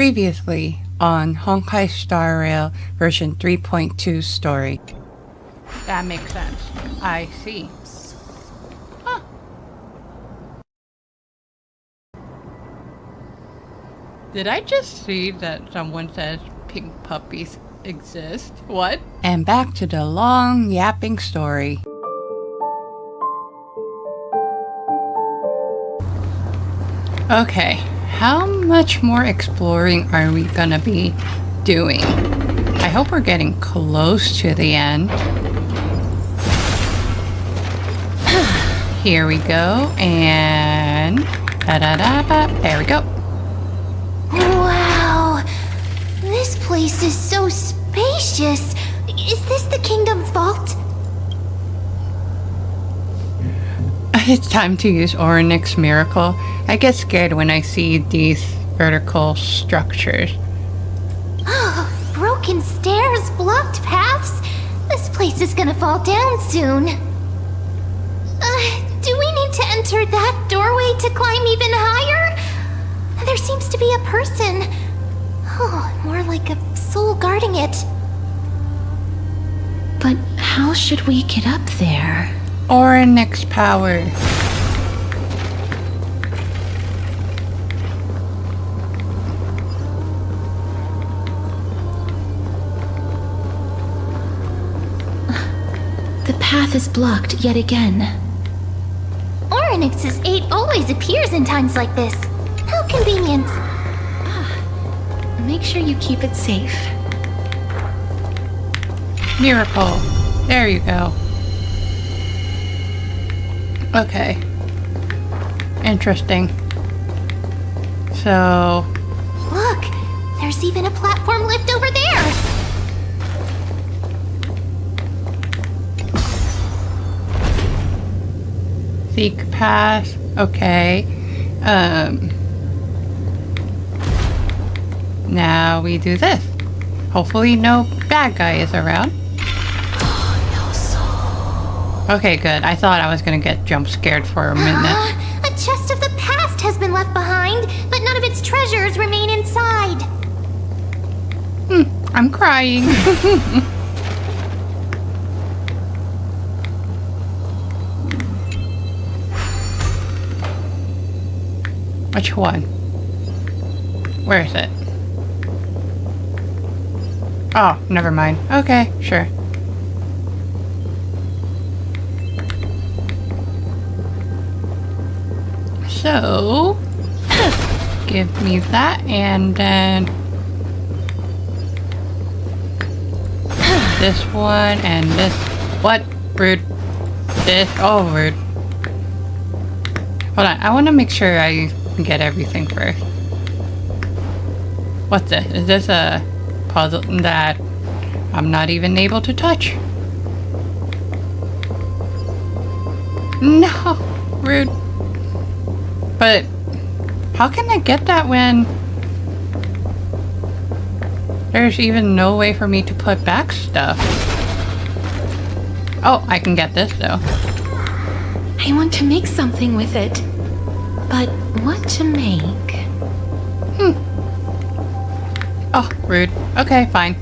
Previously on Honkai Star Rail version 3.2 story. That makes sense. I see. Huh. Did I just see that someone says pink puppies exist? What? And back to the long yapping story. Okay, how much more exploring are we gonna be doing? I hope we're getting close to the end. Here we go, and there we go. Wow, this place is so spacious. Is this the kingdom's vault? It's time to use Orynyx's miracle. I get scared when I see these vertical structures. Oh, broken stairs, blocked paths. This place is gonna fall down soon. Do we need to enter that doorway to climb even higher? There seems to be a person. Oh, more like a soul guarding it. But how should we get up there? Orynyx power. The path is blocked yet again. Orynyx's 8 always appears in times like this. How convenient. Make sure you keep it safe. Miracle. There you go. Okay. Interesting. So... Look, there's even a platform lift over there. Seek path. Okay. Now we do this. Hopefully no bad guy is around. Okay, good. I thought I was gonna get jump scared for a minute. A chest of the past has been left behind, but none of its treasures remain inside. I'm crying. Which one? Where is it? Oh, never mind. Okay, sure. So, give me that, and then this one, and this. What? Rude. This. Oh, rude. Hold on, I want to make sure I get everything first. What's this? Is this a puzzle that I'm not even able to touch? No, rude. But how can I get that when there's even no way for me to put back stuff? Oh, I can get this though. I want to make something with it. But what to make? Oh, rude. Okay, fine.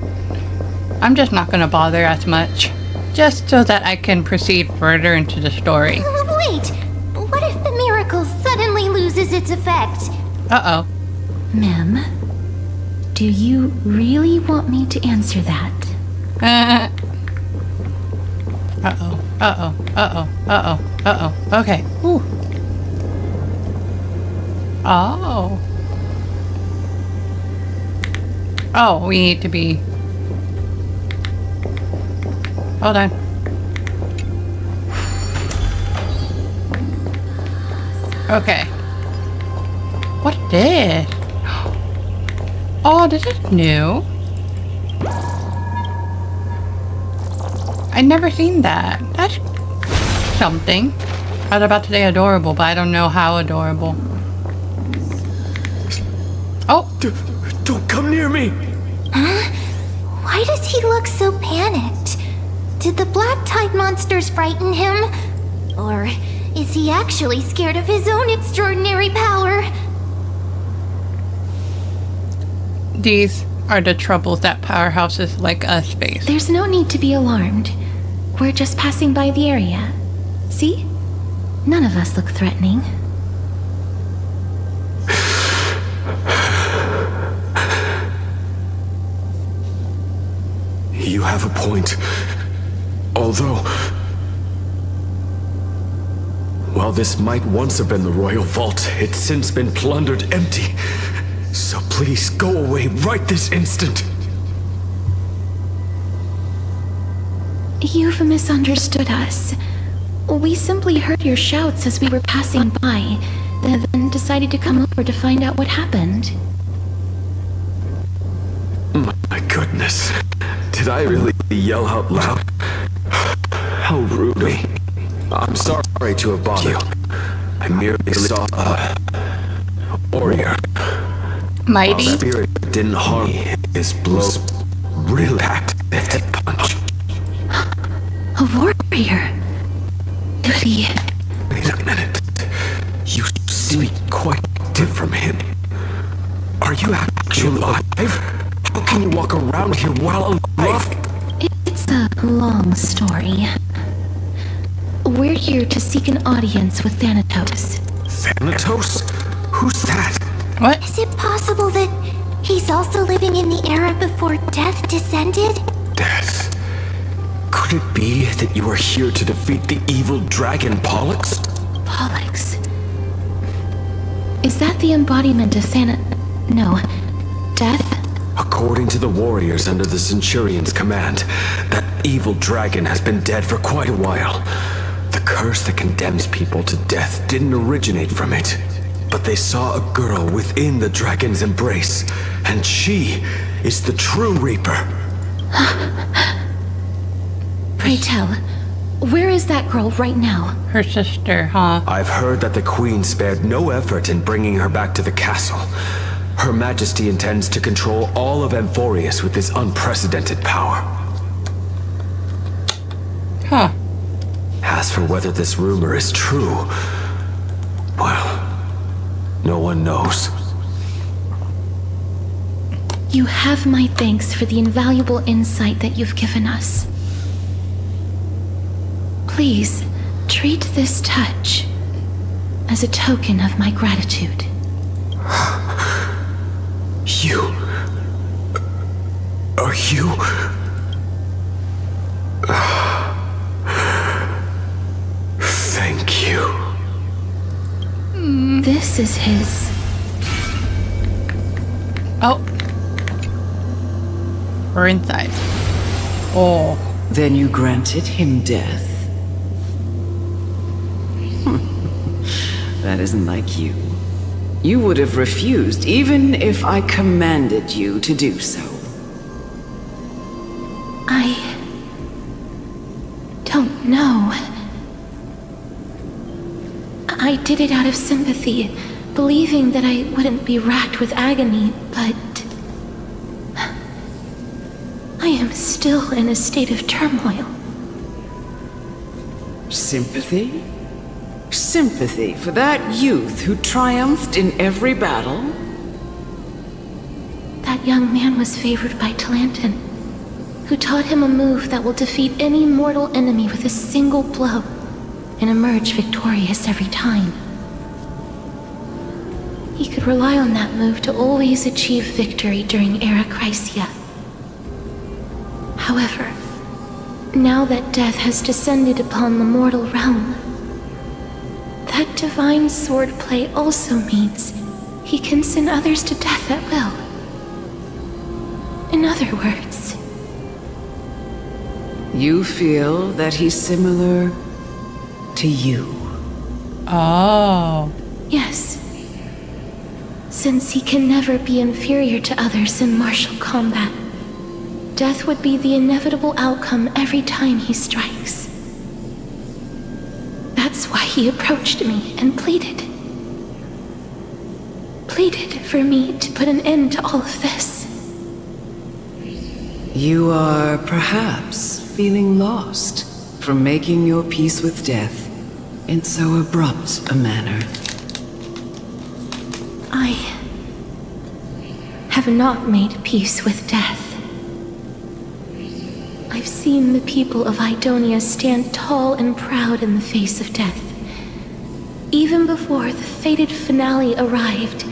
I'm just not gonna bother as much. Just so that I can proceed further into the story. Wait, what if the miracle suddenly loses its effect? Uh-oh. Mem, do you really want me to answer that? Uh-oh. Uh-oh. Uh-oh. Uh-oh. Uh-oh. Okay. Ooh. Oh. Oh, we need to be... Hold on. Okay. What is this? Oh, this is new. I'd never seen that. That's something. I was about to say adorable, but I don't know how adorable. Oh! Don't come near me! Huh? Why does he look so panicked? Did the black tide monsters frighten him? Or is he actually scared of his own extraordinary power? These are the troubles that powerhouses like us face. There's no need to be alarmed. We're just passing by the area. See? None of us look threatening. You have a point. Although, while this might once have been the royal vault, it's since been plundered empty. So please go away right this instant. You've misunderstood us. We simply heard your shouts as we were passing by, then decided to come over to find out what happened. My goodness. Did I really yell out loud? How rude of me. I'm sorry to have bothered you. I merely saw a warrior. Mighty? While spirit didn't harm me, his blows really packed a punch. A warrior? Did he... Wait a minute. You seem quite different from him. Are you actually alive? How can you walk around here while alive? It's a long story. We're here to seek an audience with Thanatos. Thanatos? Who's that? What? Is it possible that he's also living in the era before death descended? Death. Could it be that you are here to defeat the evil dragon Pollux? Pollux? Is that the embodiment of No. Death? According to the warriors under the Centurion's command, that evil dragon has been dead for quite a while. The curse that condemns people to death didn't originate from it, but they saw a girl within the dragon's embrace, and she is the true Reaper. Pray tell, where is that girl right now? Her sister, huh? I've heard that the Queen spared no effort in bringing her back to the castle. Her Majesty intends to control all of Amphorius with this unprecedented power. Huh. As for whether this rumor is true, well, no one knows. You have my thanks for the invaluable insight that you've given us. Please, treat this touch as a token of my gratitude. You... Are you... Thank you. This is his... Oh. We're inside. Oh. Then you granted him death? That isn't like you. You would have refused even if I commanded you to do so. I... don't know. I did it out of sympathy, believing that I wouldn't be racked with agony, but... I am still in a state of turmoil. Sympathy? Sympathy for that youth who triumphed in every battle? That young man was favored by Talantin, who taught him a move that will defeat any mortal enemy with a single blow and emerge victorious every time. He could rely on that move to always achieve victory during Era Chrysia. However, now that death has descended upon the mortal realm, that divine swordplay also means he can send others to death at will. In other words... You feel that he's similar to you? Oh. Yes. Since he can never be inferior to others in martial combat, death would be the inevitable outcome every time he strikes. That's why he approached me and pleaded. Pleaded for me to put an end to all of this. You are perhaps feeling lost from making your peace with death in so abrupt a manner. I have have not made peace with death. I've seen the people of Idonia stand tall and proud in the face of death. Even before the fated finale arrived,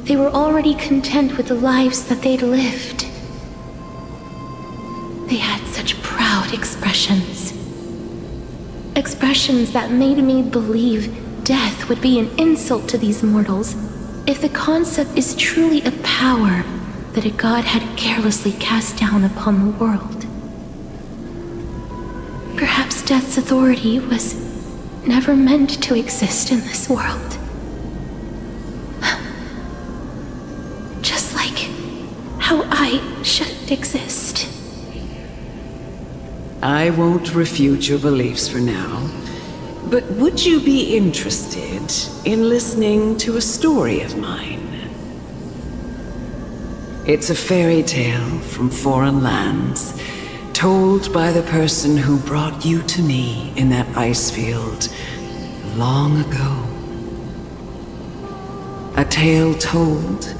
they were already content with the lives that they'd lived. They had such proud expressions. Expressions that made me believe death would be an insult to these mortals if the concept is truly a power that a god had carelessly cast down upon the world. Perhaps death's authority was never meant to exist in this world. Just like how I shouldn't exist. I won't refute your beliefs for now, but would you be interested in listening to a story of mine? It's a fairy tale from foreign lands, told by the person who brought you to me in that ice field long ago. A tale told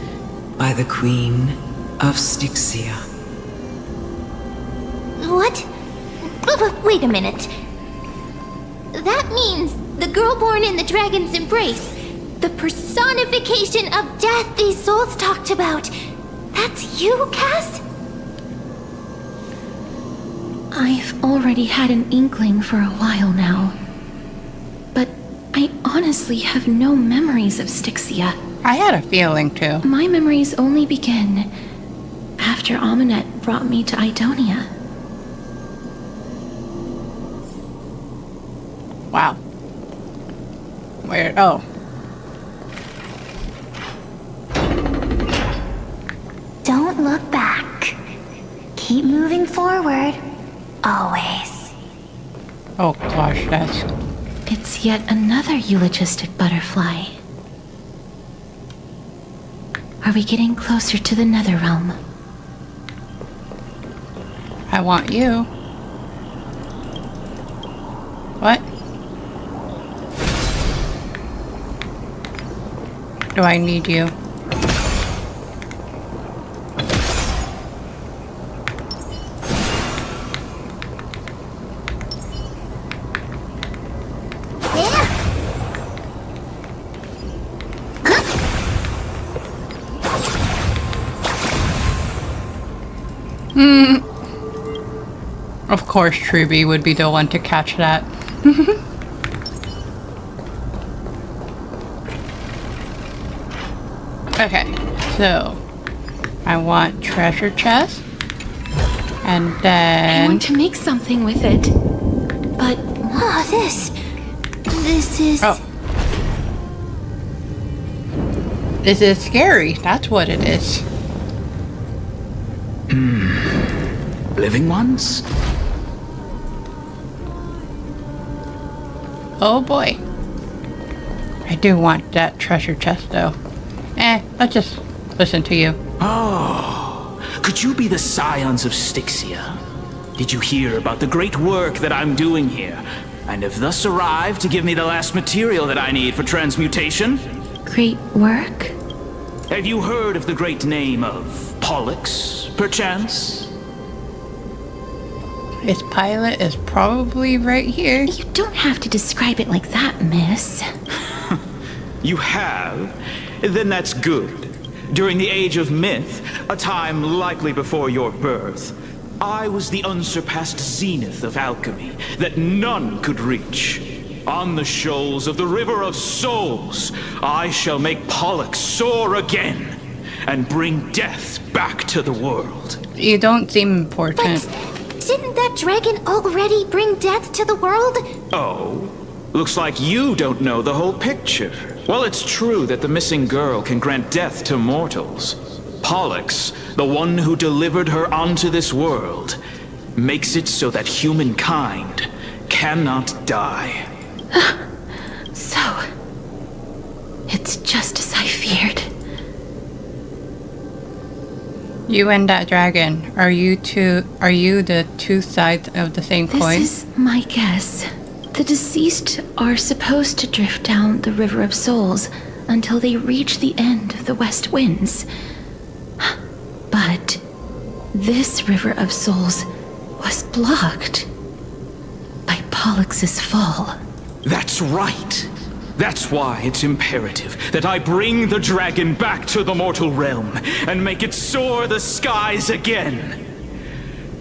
by the Queen of Styxia. What? Wait a minute. That means the girl born in the dragon's embrace, the personification of death these souls talked about. That's you, Cass? I've already had an inkling for a while now. But I honestly have no memories of Styxia. I had a feeling too. My memories only begin after Aminet brought me to Idonia. Wow. Where? Oh. Don't look back. Keep moving forward. Always. Oh gosh, that's... It's yet another eulogistic butterfly. Are we getting closer to the Netherrealm? I want you. What? Do I need you? Of course, Truby would be the one to catch that. Okay, so I want treasure chest, and I then want to make something with it. But Oh, this is... oh, this is scary. That's what it is. Living ones? Oh boy, I do want that treasure chest though. Let's just listen to you. Oh, could you be the scions of Styxia? Did you hear about the great work that I'm doing here? And have thus arrived to give me the last material that I need for transmutation? great work? Have you heard of the great name of Pollux, perchance? Its pilot is probably right here. You don't have to describe it like that, miss. You have? Then that's good. During the age of myth, a time likely before your birth, I was the unsurpassed zenith of alchemy that none could reach. On the shoals of the River of Souls, I shall make Pollux soar again and bring death back to the world. You don't seem important. Didn't that dragon already bring death to the world? Oh, looks like you don't know the whole picture. Well, it's true that the missing girl can grant death to mortals. Pollux, the one who delivered her onto this world, makes it so that humankind cannot die. So, it's just as I feared. You and that dragon, are you the two sides of the same coin? This is my guess. The deceased are supposed to drift down the River of Souls until they reach the end of the West Winds. This river of souls was blocked by Pollux' fall. That's right. That's why it's imperative that I bring the dragon back to the mortal realm and make it soar the skies again.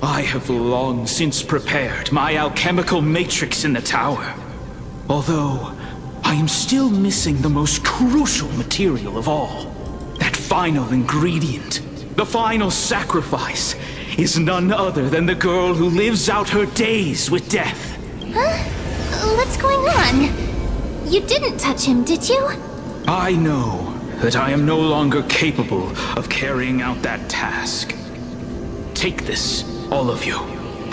I have long since prepared my alchemical matrix in the tower. Although, I am still missing the most crucial material of all. That final ingredient, the final sacrifice, is none other than the girl who lives out her days with death. Huh? What's going on? You didn't touch him, did you? I know that I am no longer capable of carrying out that task. Take this, all of you,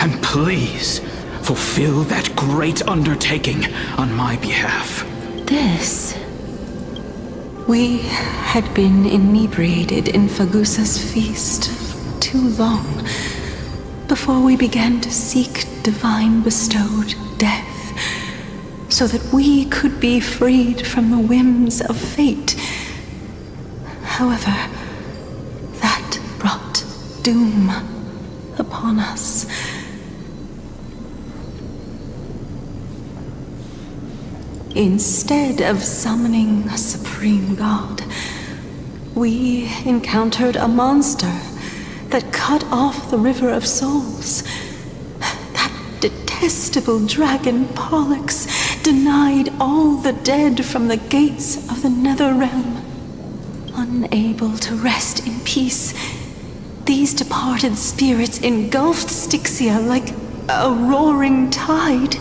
and please fulfill that great undertaking on my behalf. This... We had been inebriated in Fagusa's feast too long before we began to seek divine bestowed death, so that we could be freed from the whims of fate. However, that brought doom upon us. Instead of summoning a supreme god, we encountered a monster that cut off the River of Souls. That detestable dragon Pollux denied all the dead from the gates of the nether realm. Unable to rest in peace, these departed spirits engulfed Styxia like a roaring tide.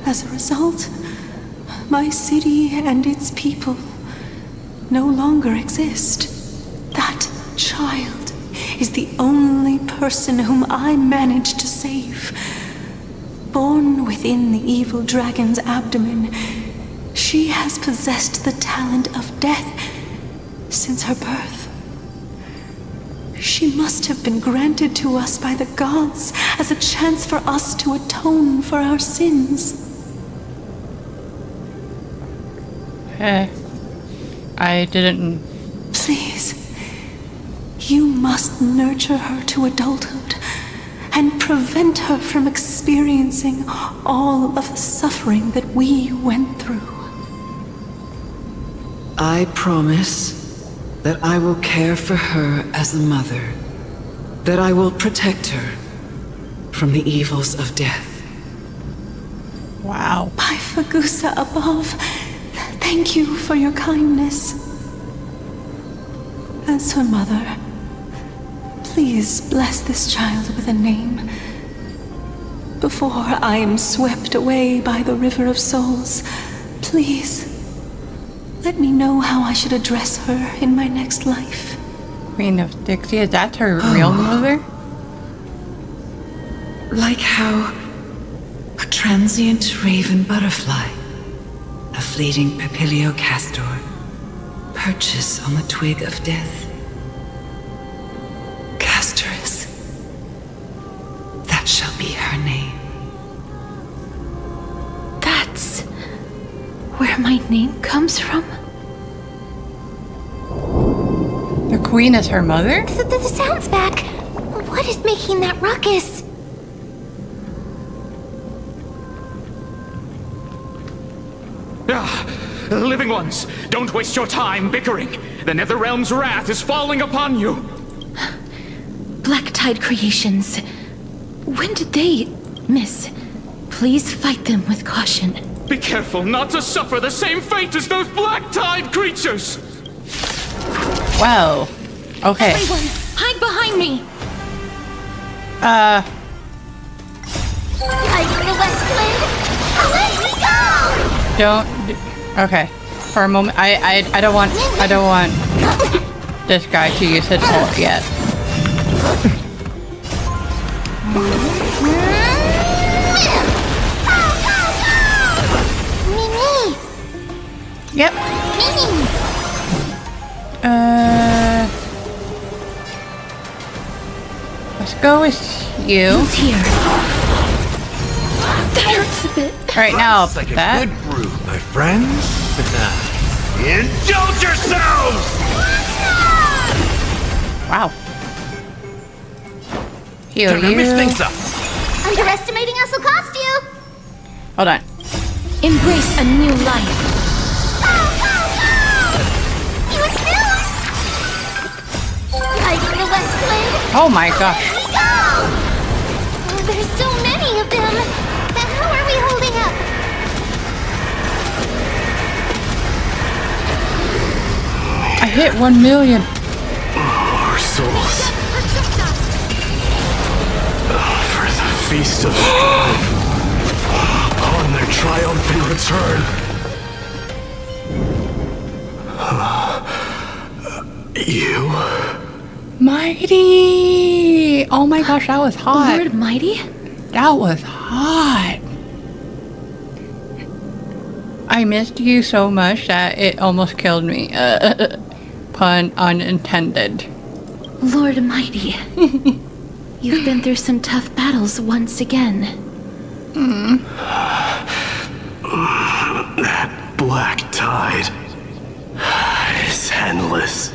As a result, my city and its people no longer exist. That child is the only person whom I managed to save. Born within the evil dragon's abdomen, she has possessed the talent of death since her birth. She must have been granted to us by the gods as a chance for us to atone for our sins. I didn't... Please, you must nurture her to adulthood and prevent her from experiencing all of the suffering that we went through. I promise that I will care for her as a mother, that I will protect her from the evils of death. Wow. By Fagusa above, thank you for your kindness. As her mother, please bless this child with a name before I am swept away by the River of Souls. Please, let me know how I should address her in my next life. Queen of Dixie, is that her real mother? Like how a transient raven butterfly, a fleeting papilio castor, perches on the twig of death. Castorus. That shall be her name. That's where my name comes from? The queen is her mother? The sound's back. What is making that ruckus? Living ones, don't waste your time bickering. The Netherrealm's wrath is falling upon you. Black Tide creations. When did they miss? Please fight them with caution. Be careful not to suffer the same fate as those Black Tide creatures. Wow. Okay. Everyone, hide behind me! Light in the West Wind, let me go! Don't... Okay. For a moment, I don't want this guy to use his ult yet. Mimi! Yep. Mimi! Let's go with you. Who's here? That hurts a bit. All right, now Like a that. good brew, my friends. Indulge yourselves! Wow. Heal you. Underestimating us will cost you! Hold on. Embrace a new life. You snooze! Lighting the west wind! Oh my gosh. Here we go! Oh, there's so many of them! How are we holding up? I hit 1 million. Our souls. For the feast of strife. On their triumphant return. You? Mighty! Oh my gosh, that was hot. Lord Mighty? That was hot. I missed you so much that it almost killed me. Pun unintended. Lord Mighty. You've been through some tough battles once again. That black tide is endless.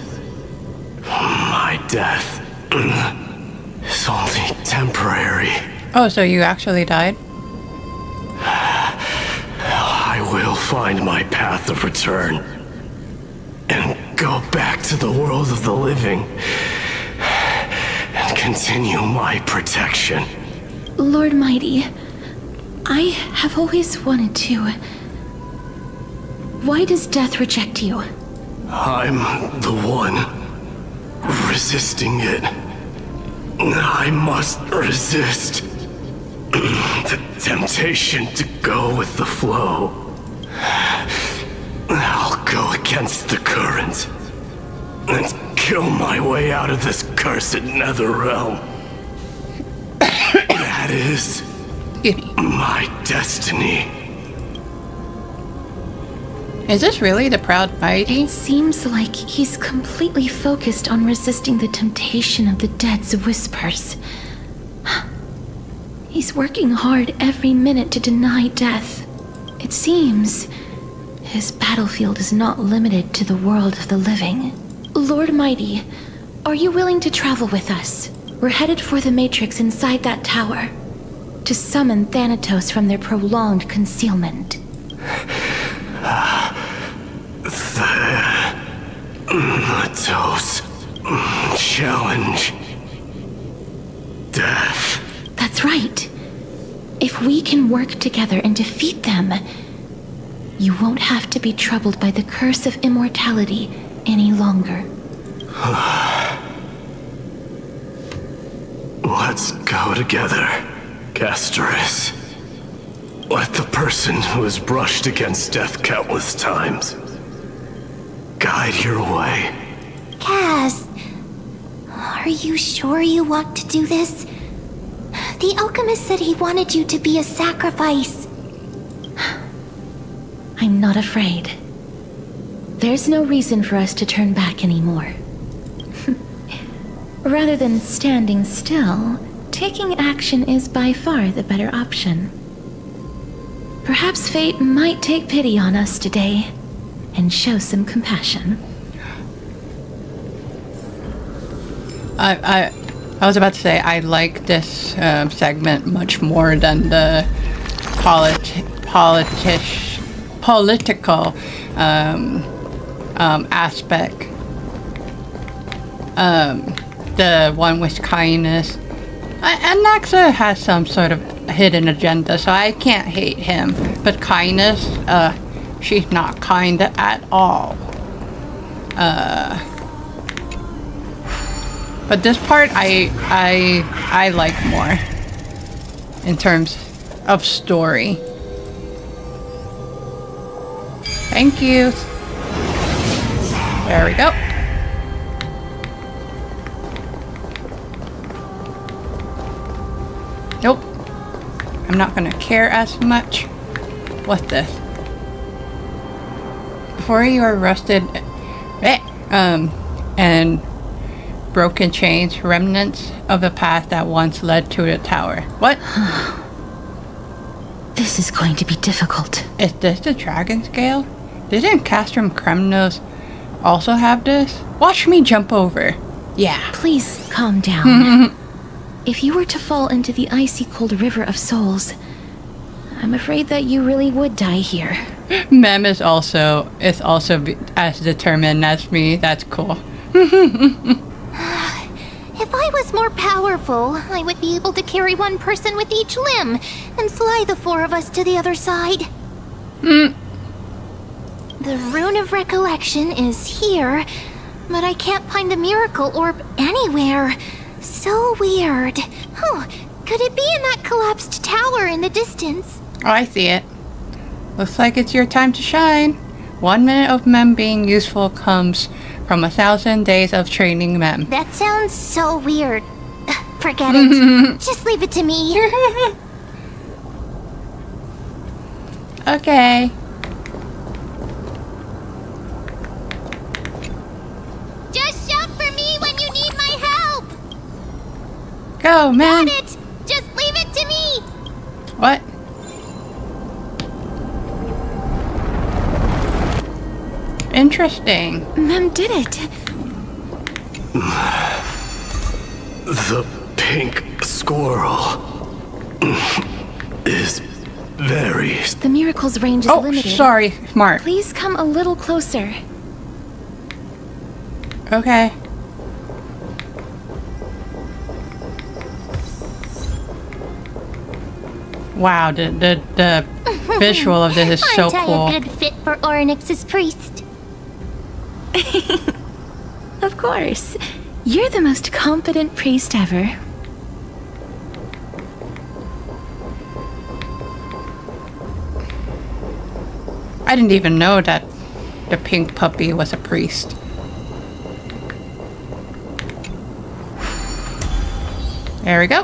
My death is only temporary. Oh, so you actually died? I will find my path of return and go back to the world of the living and continue my protection. Lord Mighty, I have always wanted to. Why does death reject you? I'm the one resisting it. I must resist the temptation to go with the flow. I'll go against the current and kill my way out of this cursed nether realm. That is my destiny. Is this really the Proud Mighty? It seems like he's completely focused on resisting the temptation of the dead's whispers. He's working hard every minute to deny death. It seems his battlefield is not limited to the world of the living. Lord Mighty, are you willing to travel with us? We're headed for the Matrix inside that tower to summon Thanatos from their prolonged concealment. Thanatos challenge. Death. That's right. If we can work together and defeat them, you won't have to be troubled by the curse of immortality any longer. Let's go together, Castoris. Let the person who has brushed against death countless times guide your way. Cass, are you sure you want to do this? The alchemist said he wanted you to be a sacrifice. I'm not afraid. There's no reason for us to turn back anymore. Rather than standing still, taking action is by far the better option. Perhaps fate might take pity on us today and show some compassion. I was about to say I like this segment much more than the political aspect. The one with kindness. And Naxa has some sort of hidden agenda, so I can't hate him. But kindness, she's not kind at all. But this part I like more in terms of story. Thank you. There we go. Nope. I'm not gonna care as much. What's this? Before you are arrested, and broken chains, remnants of the path that once led to the tower. What? This is going to be difficult. Is this the dragon scale? Didn't Castrum Kremnos also have this? Watch me jump over. Yeah. Please calm down. If you were to fall into the icy cold river of souls, I'm afraid that you really would die here. Mem is also as determined as me. That's cool. If I was more powerful, I would be able to carry one person with each limb and fly the four of us to the other side. The Rune of Recollection is here, but I can't find the miracle orb anywhere. So weird. Oh, could it be in that collapsed tower in the distance? Oh, I see it. Looks like it's your time to shine. 1 minute of Mem being useful comes from 1,000 days of training Mem. That sounds so weird. Forget it. Just leave it to me. Okay. Just shout for me when you need my help. Go, Mem. Got it. Just leave it to me. What? Interesting. Mem did it. The pink squirrel is very... The miracle's range is Oh, limited. sorry, Smart. Please come a little closer. Okay. Wow, the visual of this is so Aren't I cool. a good fit for Orynyx's priest? Of course. You're the most competent priest ever. I didn't even know that the pink puppy was a priest. There we go.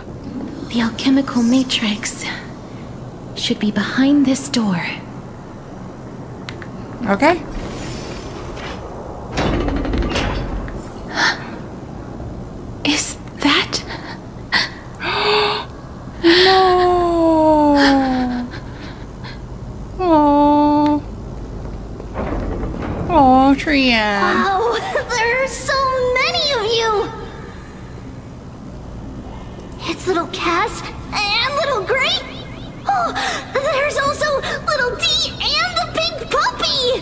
The alchemical matrix should be behind this door. Okay. Is that... No. Oh. Oh, Trian. Oh, there are so many of you! It's little Cass and little Gray. Oh, there's also little D and the pink puppy!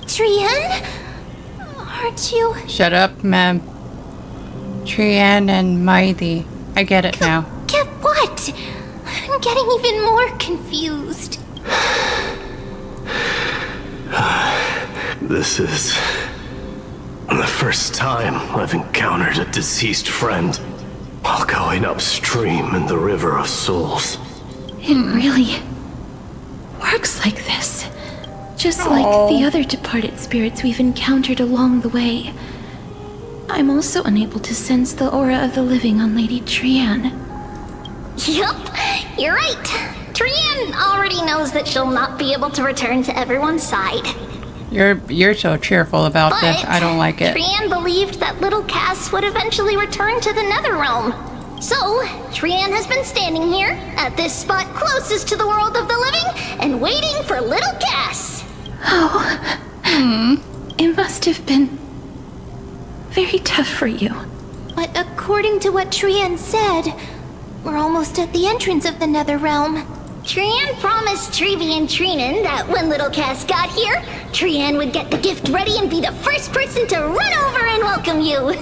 Trian? Aren't you... Shut up, ma'am. Trian and Mighty. I get it now. Get what? I'm getting even more confused. This is the first time I've encountered a deceased friend while going upstream in the River of Souls. It really works like this. Just like the other departed spirits we've encountered along the way. I'm also unable to sense the aura of the living on Lady Trian. Yup, you're right. Trian already knows that she'll not be able to return to everyone's side. You're so cheerful about this. I don't like it. Trian believed that little Cass would eventually return to the Netherrealm. So, Trian has been standing here, at this spot closest to the world of the living, and waiting for little Cass. Oh. It must have been very tough for you. But according to what Trian said, we're almost at the entrance of the Netherrealm. Trian promised Trevi and Trinan that when little Cass got here, Trian would get the gift ready and be the first person to run over and welcome you.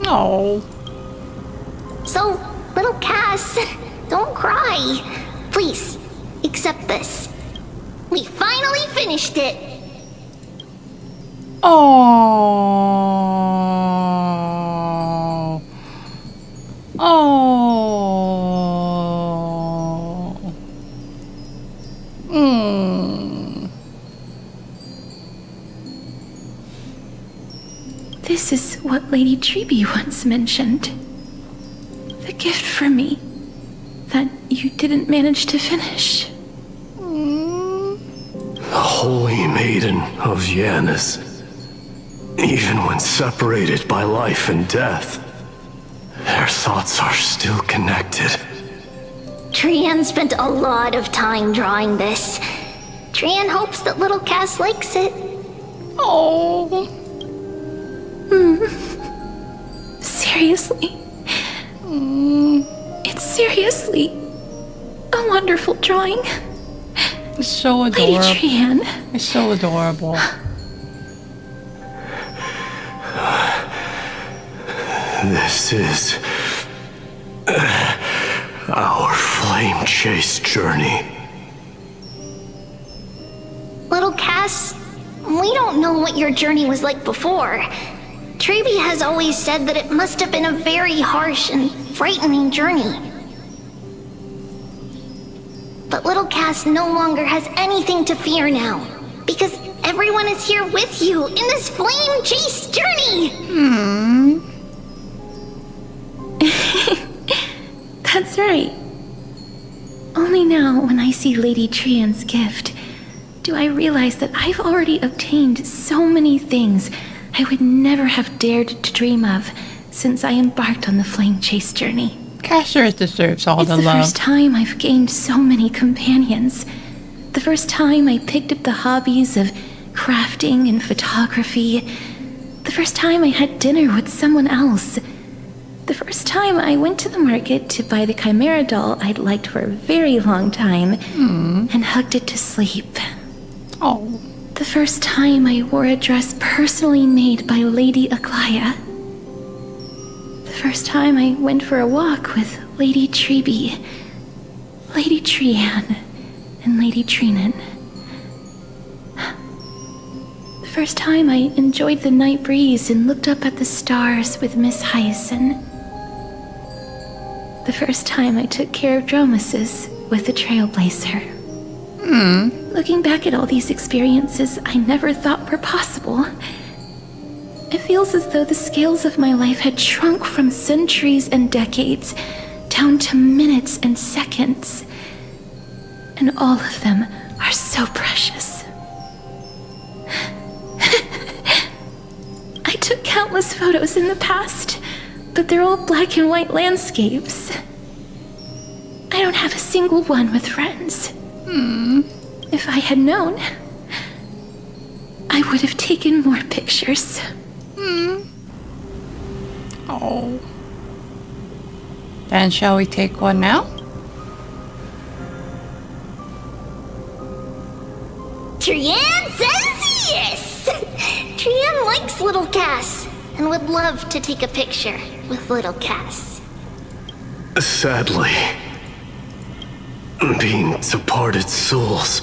Oh. So, little Cass, don't cry. Please, accept this. We finally finished it. Oh. Oh. This is what Lady Treeby once mentioned. The gift for me that you didn't manage to finish. The Holy Maiden of Yanis. Even when separated by life and death, their thoughts are still connected. Trian spent a lot of time drawing this. Trian hopes that little Cass likes it. Oh. Seriously? It's seriously a wonderful drawing. It's so Lady adorable. Trian. It's so adorable. This is our flame chase journey. Little Cass, we don't know what your journey was like before. Trevi has always said that it must have been a very harsh and frightening journey. But little Cass no longer has anything to fear now, because everyone is here with you in this flame chase journey! That's right. Only now, when I see Lady Trian's gift, do I realize that I've already obtained so many things I would never have dared to dream of since I embarked on the flame chase journey. Castor deserves all It's the the love. first time I've gained so many companions. The first time I picked up the hobbies of crafting and photography. The first time I had dinner with someone else. The first time I went to the market to buy the Chimera doll I'd liked for a very long time and hugged it to sleep. Oh, The first time I wore a dress personally made by Lady Aglaya. The first time I went for a walk with Lady Trebi, Lady Trian, and Lady Trinan. The first time I enjoyed the night breeze and looked up at the stars with Miss Hyacinth. The first time I took care of Dromasis with the Trailblazer. Looking back at all these experiences I never thought were possible, it feels as though the scales of my life had shrunk from centuries and decades down to minutes and seconds. And all of them are so precious. I took countless photos in the past, but they're all black and white landscapes. I don't have a single one with friends. If I had known, I would have taken more pictures. oh. Then shall we take one now? Trian says yes! Trian likes little Cass and would love to take a picture with little Cass. Sadly, being departed souls,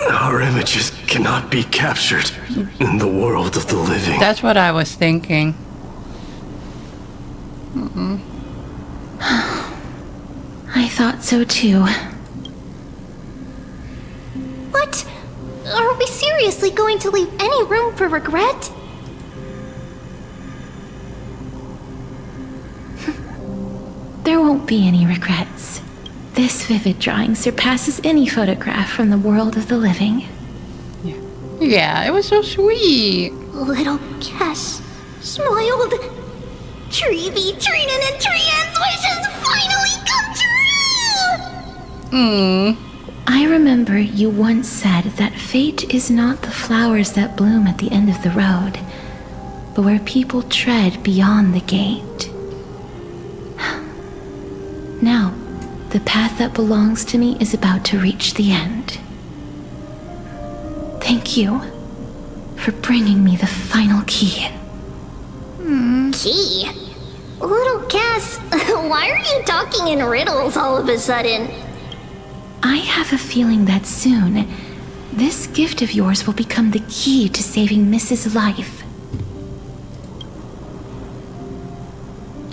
our images cannot be captured in the world of the living. That's what I was thinking. I thought so too. What? Are we seriously going to leave any room for regret? There won't be any regrets. This vivid drawing surpasses any photograph from the world of the living. Yeah, it was so sweet. Little Cass smiled. Trevi, Trinan, and Trian's wishes finally come true! I remember you once said that fate is not the flowers that bloom at the end of the road, but where people tread beyond the gate. Now, the path that belongs to me is about to reach the end. Thank you for bringing me the final key. Key? Little Cass, why are you talking in riddles all of a sudden? I have a feeling that soon, this gift of yours will become the key to saving Miss's life.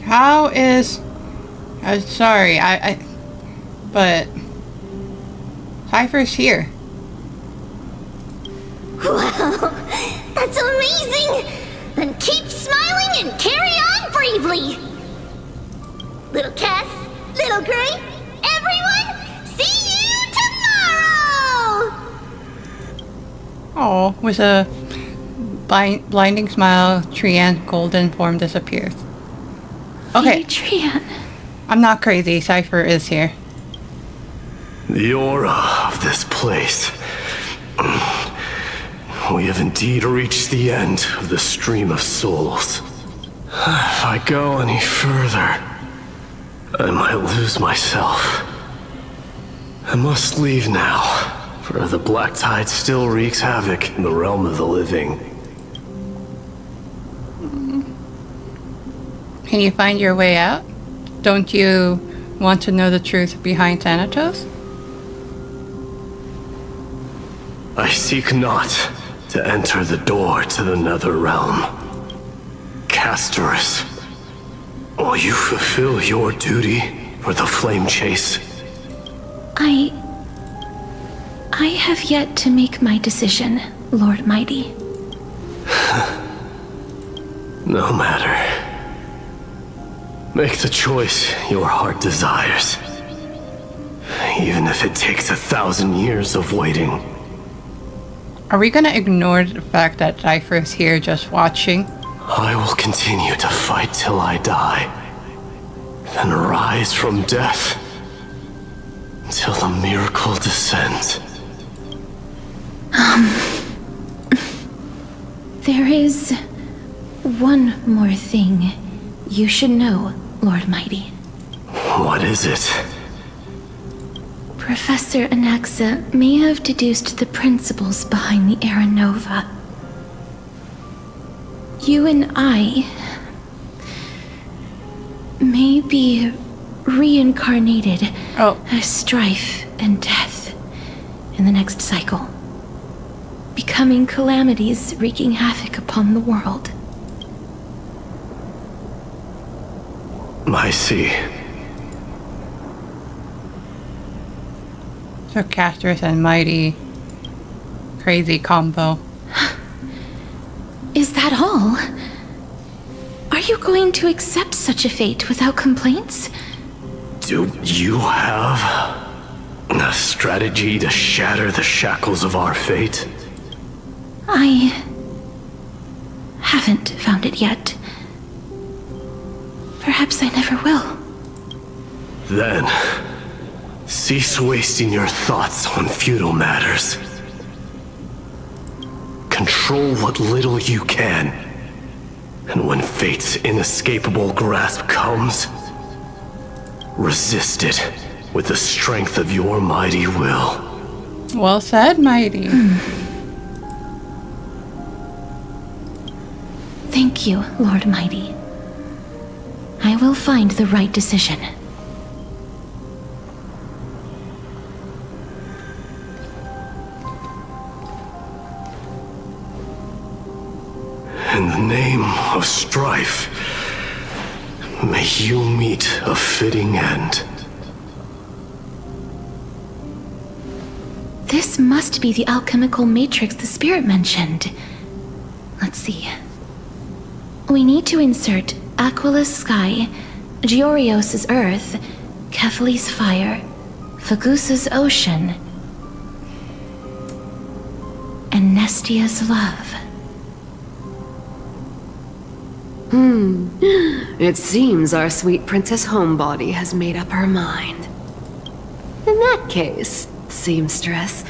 How is... sorry, but... Cypher's here. Wow, that's amazing! Then keep smiling and carry on bravely! Little Cass, Little Gray, everyone, see you tomorrow! Oh, with a blinding smile, Trian's golden form disappears. Okay, Lady Trian. I'm not crazy. Cypher is here. The aura of this place. We have indeed reached the end of the stream of souls. If I go any further, I might lose myself. I must leave now, for the black tide still wreaks havoc in the realm of the living. Can you find your way out? Don't you want to know the truth behind Thanatos? I seek not to enter the door to the nether realm. Castorus, will you fulfill your duty for the flame chase? I have yet to make my decision, Lord Mighty. No matter. Make the choice your heart desires. Even if it takes 1,000 years of waiting. Are we gonna ignore the fact that Cypher's here just watching? I will continue to fight till I die. Then rise from death. Till the miracle descends. There is one more thing you should know, Lord Mighty. What is it? Professor Anaxa may have deduced the principles behind the Era Nova. You and I may be reincarnated as strife and death in the next cycle, becoming calamities wreaking havoc upon the world. I see. So Castorus and Mighty. Crazy combo. Is that all? Are you going to accept such a fate without complaints? Do you have a strategy to shatter the shackles of our fate? I haven't found it yet. Perhaps I never will. Then, cease wasting your thoughts on futile matters. Control what little you can. And when fate's inescapable grasp comes, resist it with the strength of your mighty will. Well said, Mighty. Thank you, Lord Mighty. I will find the right decision. In the name of strife, may you meet a fitting end. This must be the alchemical matrix the spirit mentioned. Let's see. We need to insert Aquila's sky, Georios' earth, Kephali's fire, Fagusa's ocean, and Nestia's love. It seems our sweet Princess Homebody has made up her mind. In that case, seamstress,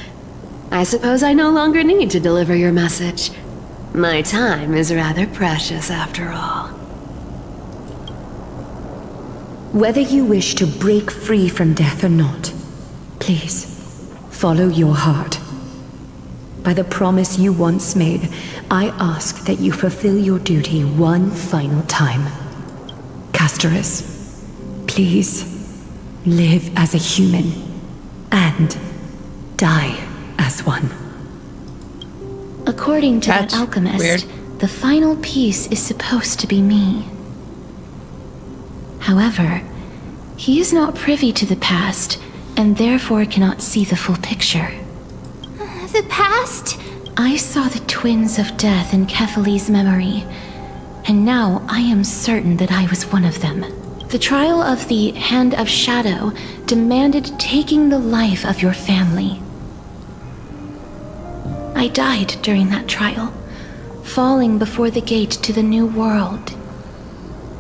I suppose I no longer need to deliver your message. My time is rather precious after all. Whether you wish to break free from death or not, please, follow your heart. By the promise you once made, I ask that you fulfill your duty one final time. Castorus, please, live as a human, and die as one. According to That's that alchemist, weird. the final piece is supposed to be me. However, he is not privy to the past, and therefore cannot see the full picture. The past? I saw the twins of death in Kephali's memory, and now I am certain that I was one of them. The trial of the Hand of Shadow demanded taking the life of your family. I died during that trial, falling before the gate to the new world.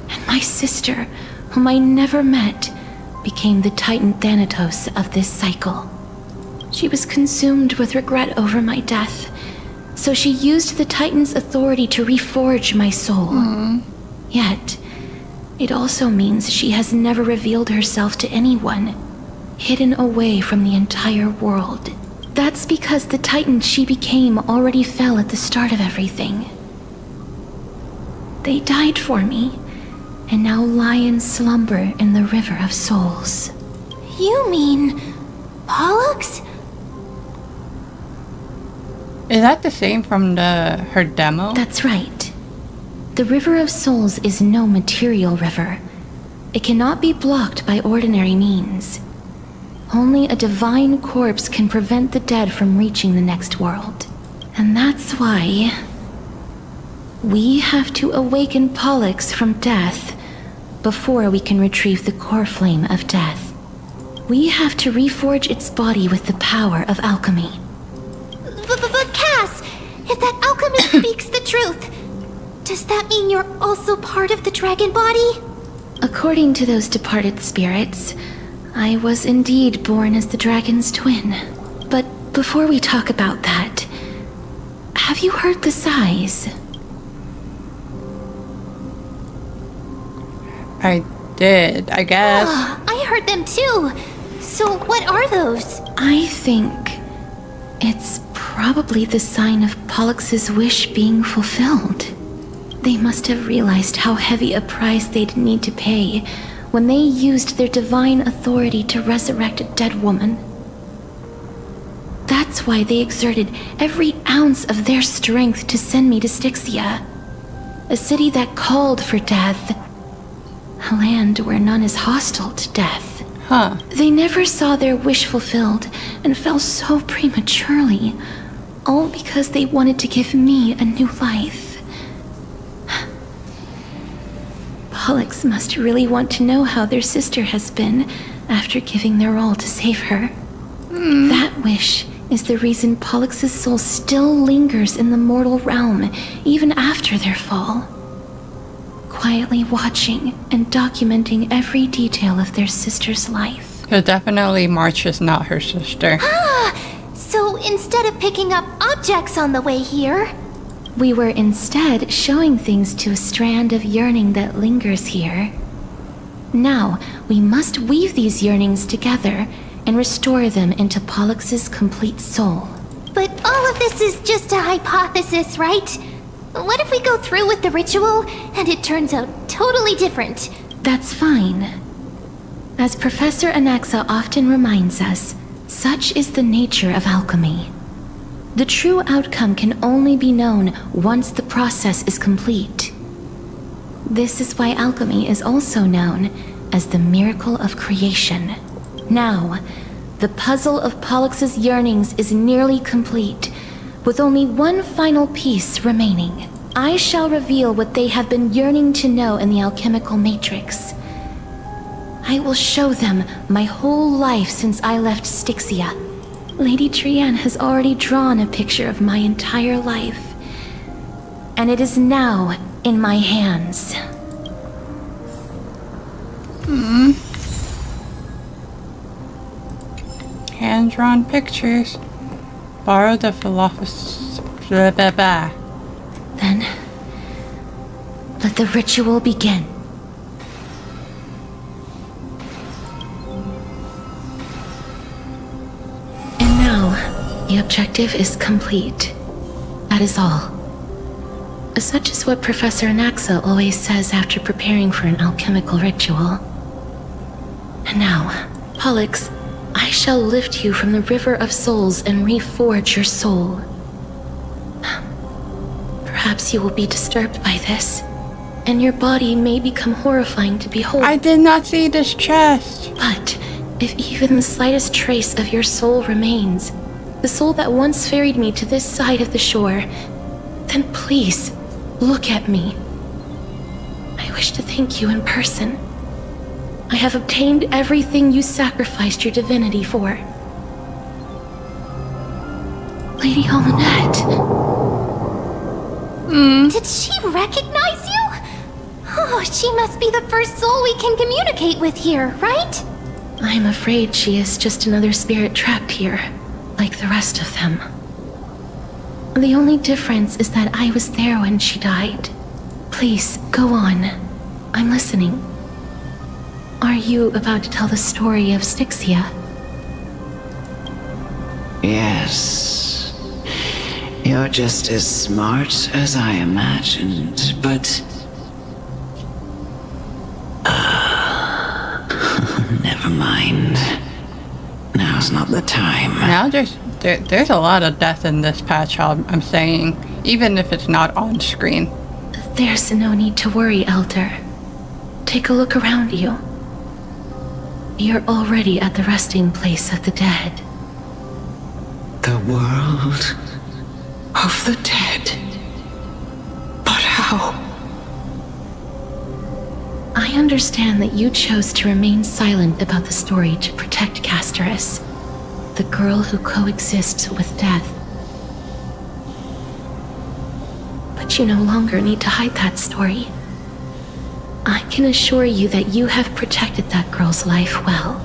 And my sister, whom I never met, became the Titan Thanatos of this cycle. She was consumed with regret over my death, so she used the Titan's authority to reforge my soul. Yet, It also means she has never revealed herself to anyone, hidden away from the entire world. That's because the Titan she became already fell at the start of everything. They died for me, and now lie in slumber in the River of Souls. You mean Pollux? Is that the same from her demo? That's right. The River of Souls is no material river. It cannot be blocked by ordinary means. Only a divine corpse can prevent the dead from reaching the next world. And that's why we have to awaken Pollux from death before we can retrieve the core flame of death. We have to reforge its body with the power of alchemy. But Cass, if that alchemist speaks the truth, does that mean you're also part of the dragon body? According to those departed spirits, I was indeed born as the dragon's twin. But before we talk about that, have you heard the sighs? I did, I guess. I heard them too. So what are those? I think it's probably the sign of Pollux's wish being fulfilled. They must have realized how heavy a price they'd need to pay when they used their divine authority to resurrect a dead woman. That's why they exerted every ounce of their strength to send me to Styxia, a city that called for death, a land where none is hostile to death. Huh. They never saw their wish fulfilled and fell so prematurely, all because they wanted to give me a new life. Pollux must really want to know how their sister has been after giving their all to save her. That wish is the reason Pollux's soul still lingers in the mortal realm even after their fall, quietly watching and documenting every detail of their sister's life. So definitely March is not her sister. So instead of picking up objects on the way here, We were instead showing things to a strand of yearning that lingers here. Now, we must weave these yearnings together and restore them into Pollux's complete soul. but all of this is just a hypothesis, right? What if we go through with the ritual and it turns out totally different? That's fine. As Professor Anaxa often reminds us, such is the nature of alchemy. The true outcome can only be known once the process is complete. This is why alchemy is also known as the miracle of creation. Now, the puzzle of Pollux's yearnings is nearly complete, with only one final piece remaining. I shall reveal what they have been yearning to know in the alchemical matrix. I will show them my whole life since I left Styxia. Lady Trienne has already drawn a picture of my entire life, and it is now in my hands. Hand-drawn pictures. Borrow the philosopher's... blah, blah, blah. Then, let the ritual begin. And now, the objective is complete. That is all. Such is what Professor Anaxa always says after preparing for an alchemical ritual. And now, Pollux, I shall lift you from the River of Souls and reforge your soul. Perhaps you will be disturbed by this, and your body may become horrifying to behold. I did not see this chest. But if even the slightest trace of your soul remains, the soul that once ferried me to this side of the shore, then please, look at me. I wish to thank you in person. I have obtained everything you sacrificed your divinity for. Lady Almanette. Did she recognize you? Oh, she must be the first soul we can communicate with here, right? I'm afraid she is just another spirit trapped here, like the rest of them. The only difference is that I was there when she died. Please, go on. I'm listening. Are you about to tell the story of Styxia? Yes. You're just as smart as I imagined, but... never mind. Now's not the time. Now there's a lot of death in this patch, I'm saying, even if it's not on screen. There's no need to worry, Elder. Take a look around you. You're already at the resting place of the dead. The world of the dead. But how? I understand that you chose to remain silent about the story to protect Casterus, the girl who coexists with death. But you no longer need to hide that story. I can assure you that you have protected that girl's life well.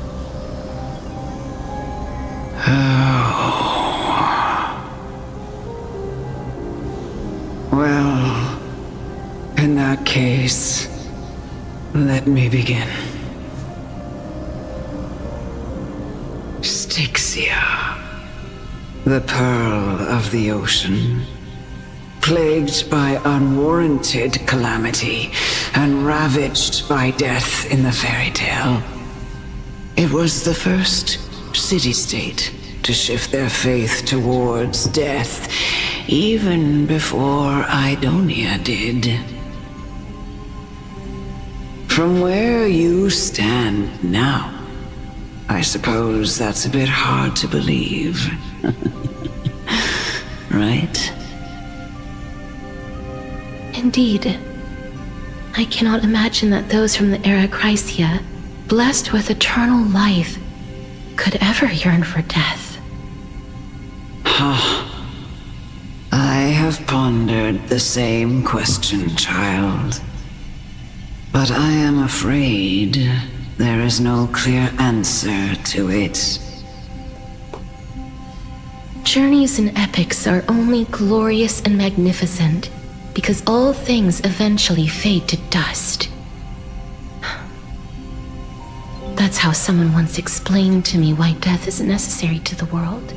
Well, in that case, let me begin. Styxia, the pearl of the ocean, plagued by unwarranted calamity and ravaged by death in the fairy tale. It was the first city-state to shift their faith towards death, even before Idonia did. From where you stand now, I suppose that's a bit hard to believe. Right? Indeed. I cannot imagine that those from the Era Chrysia, blessed with eternal life, could ever yearn for death. I have pondered the same question, child. But I am afraid there is no clear answer to it. Journeys and epics are only glorious and magnificent because all things eventually fade to dust. That's how someone once explained to me why death is necessary to the world.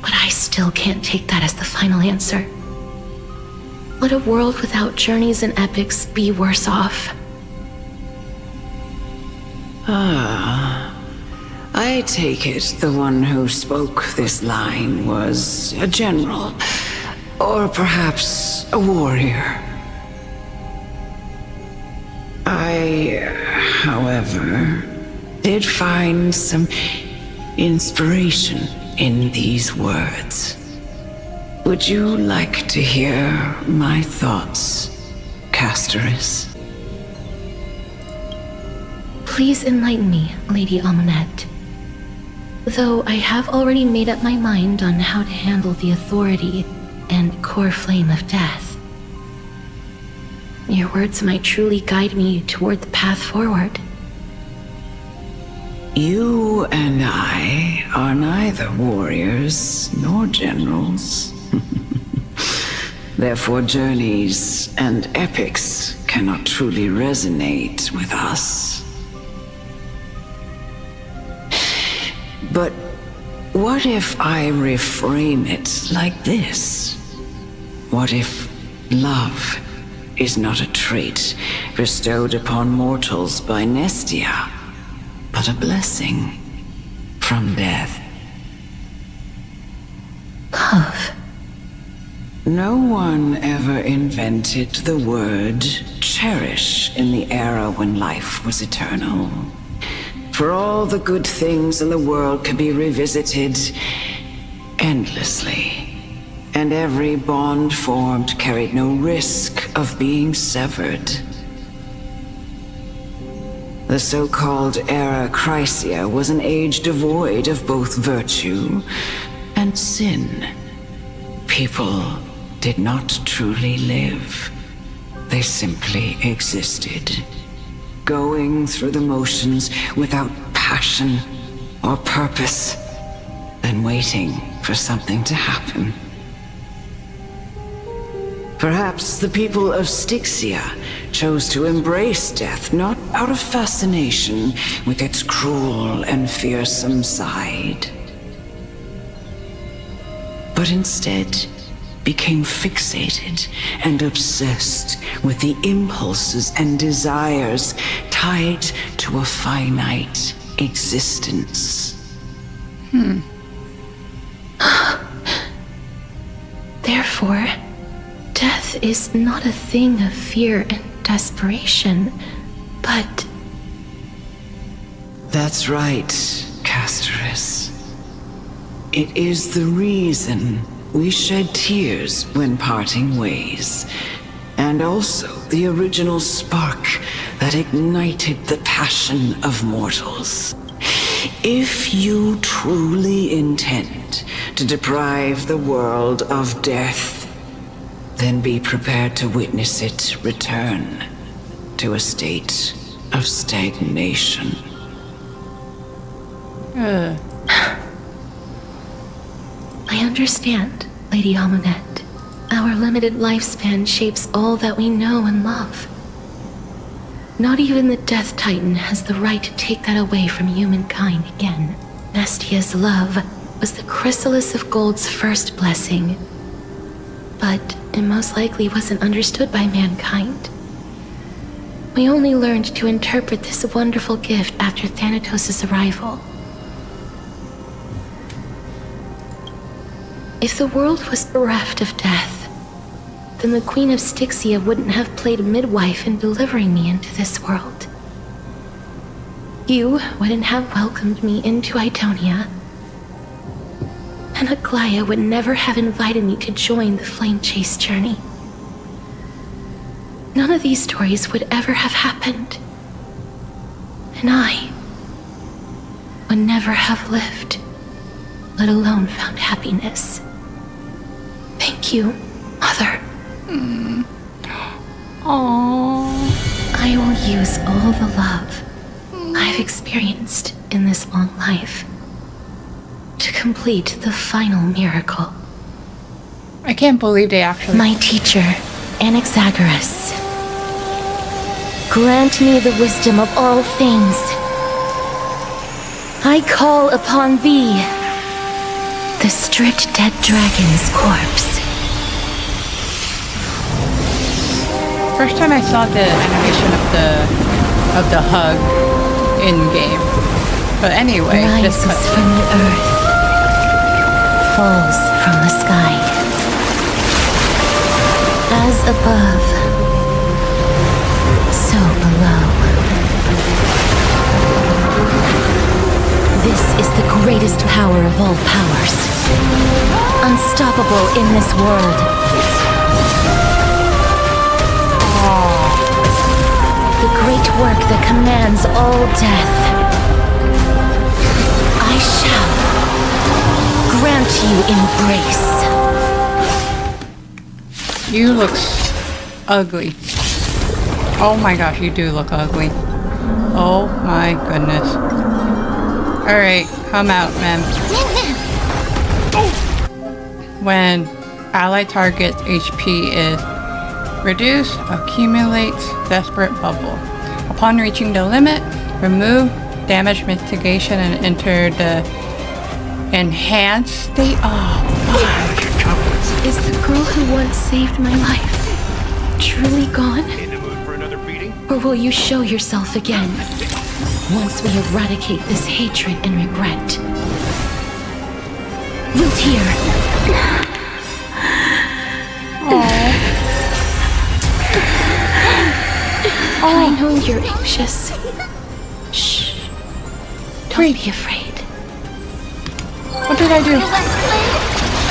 But I still can't take that as the final answer. Would a world without journeys and epics be worse off? I take it the one who spoke this line was a general, or perhaps a warrior. I, however, did find some inspiration in these words. Would you like to hear my thoughts, Casterus? Please enlighten me, Lady Amunet. Though I have already made up my mind on how to handle the authority and core flame of death. Your words might truly guide me toward the path forward. You and I are neither warriors nor generals. Therefore, journeys and epics cannot truly resonate with us. But what if I reframe it like this? What if love is not a trait bestowed upon mortals by Nestia, but a blessing from death? Love. No one ever invented the word cherish in the era when life was eternal. For all the good things in the world could be revisited endlessly, and every bond formed carried no risk of being severed. The so-called Era Chrysia was an age devoid of both virtue and sin. People did not truly live. They simply existed, going through the motions without passion or purpose, then waiting for something to happen. Perhaps the people of Styxia chose to embrace death not out of fascination with its cruel and fearsome side, but instead became fixated and obsessed with the impulses and desires tied to a finite existence. Therefore, death is not a thing of fear and desperation, but... That's right, Casterus. It is the reason we shed tears when parting ways, and also the original spark that ignited the passion of mortals. If you truly intend to deprive the world of death, then be prepared to witness it return to a state of stagnation. I understand, Lady Amunet. Our limited lifespan shapes all that we know and love. Not even the Death Titan has the right to take that away from humankind again. Nestia's love was the chrysalis of Gold's first blessing, but it most likely wasn't understood by mankind. We only learned to interpret this wonderful gift after Thanatos' arrival. If the world was bereft of death, then the Queen of Styxia wouldn't have played midwife in delivering me into this world. You wouldn't have welcomed me into Idonia, and Aglaya would never have invited me to join the Flame Chase journey. None of these stories would ever have happened, and I would never have lived, let alone found happiness. Thank you, Mother. Aww. I will use all the love I've experienced in this long life to complete the final miracle. I can't believe they actually... My teacher, Anaxagoras, grant me the wisdom of all things. I call upon thee, the stripped dead dragon's corpse. First time I saw the animation of the hug in game. But anyway, rises from the earth, falls from the sky. As above, so below. This is the greatest power of all powers, unstoppable in this world. The great work that commands all death. I shall grant you embrace. You look ugly. Oh my gosh, you do look ugly. Oh my goodness. Alright, come out, man. When ally target's HP is reduced, accumulates desperate bubble. Upon reaching the limit, remove damage mitigation and enter the enhanced state. Oh, is the girl who once saved my life truly gone? In the mood for another beating? Or will you show yourself again once we eradicate this hatred and regret? Wilt here. I know you're anxious. Shh. Don't be afraid. what did I do?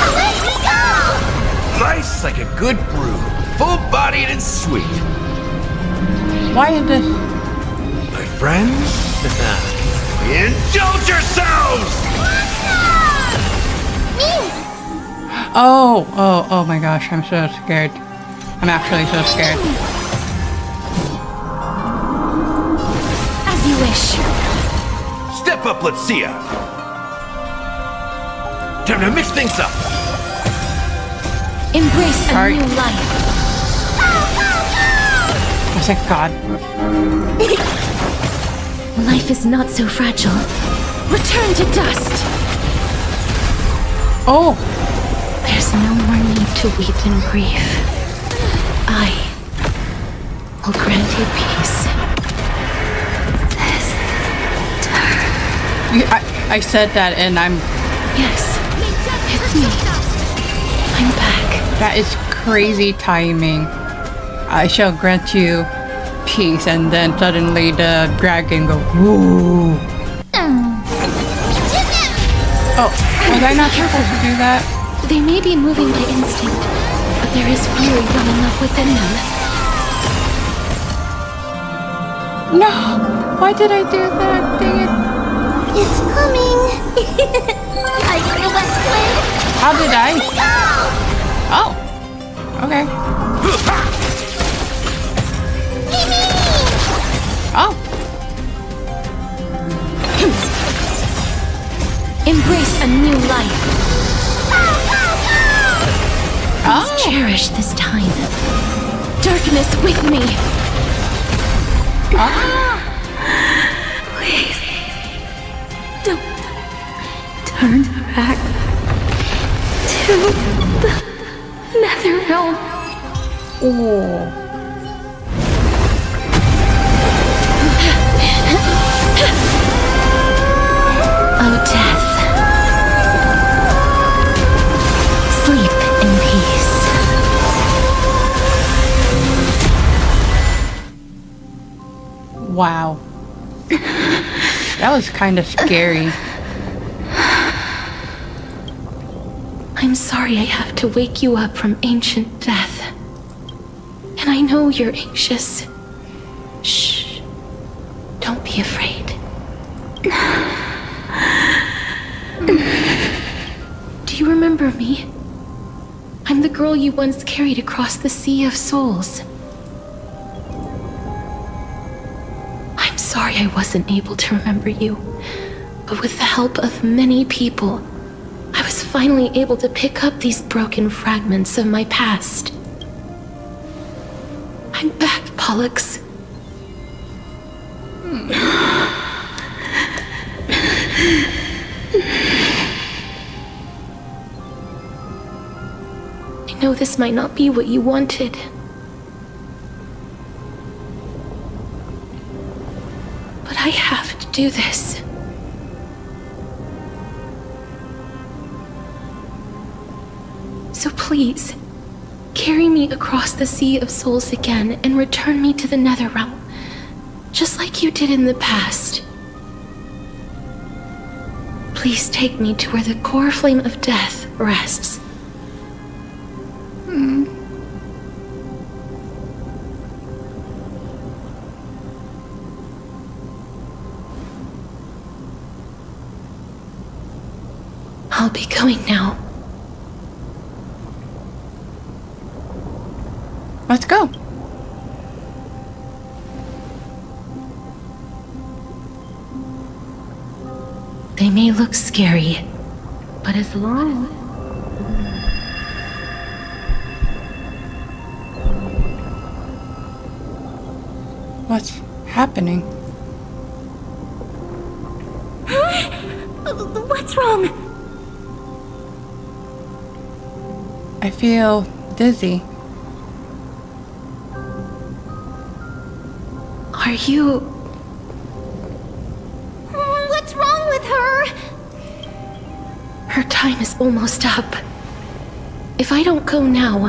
Away we go! Nice like a good brew. Full-bodied and sweet. Why is this? My friends? Indulge yourselves! Oh my gosh, I'm so scared. I'm actually so scared. As you wish. Step up, let's see ya. Time to mix things up. Embrace a Sorry. new life. Oh, thank God. Life is not so fragile. Return to dust. Oh, There's no more need to weep in grief. I will grant you peace. I said that and Yes, it's me. I'm back. that is crazy timing. I shall grant you peace, and then suddenly the dragon go, woo. Oh, was I not supposed to do that? They may be moving by instinct, but there is fury welling up within them. No! Why did I do that? Dang it. It's coming. Are you the West Wind? How did I? Go! Oh. Okay. Oh. Embrace a new life. Oh. Cherish this time. Darkness with me. Please. Don't turn back to the nether realm. Oh. Oh, death. Sleep in peace. Wow. That was kind of scary. I'm sorry I have to wake you up from ancient death. And I know you're anxious. Shh. Don't be afraid. Do you remember me? I'm the girl you once carried across the Sea of Souls. I'm sorry I wasn't able to remember you, but with the help of many people, I was finally able to pick up these broken fragments of my past. I'm back, Pollux. I know this might not be what you wanted. But I have to do this. So please, carry me across the Sea of Souls again and return me to the Netherrealm, just like you did in the past. Please take me to where the core flame of death rests. I'll be going now. Let's go. They may look scary, but as long... What's happening? What's wrong? I feel dizzy. Are you... What's wrong with her? Her time is almost up. If I don't go now,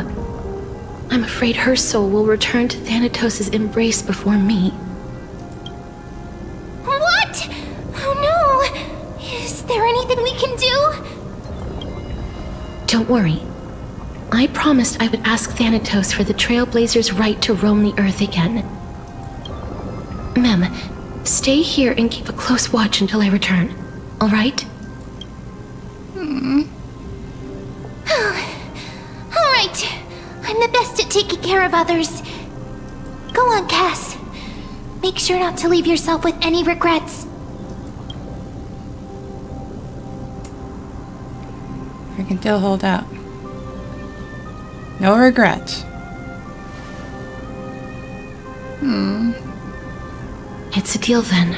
I'm afraid her soul will return to Thanatos' embrace before me. What? Oh no! Is there anything we can do? Don't worry. I promised I would ask Thanatos for the Trailblazers' right to roam the Earth again. Mem, stay here and keep a close watch until I return. All right? All right. I'm the best at taking care of others. Go on, Cass. Make sure not to leave yourself with any regrets. I can still hold out. No regrets. It's a deal then.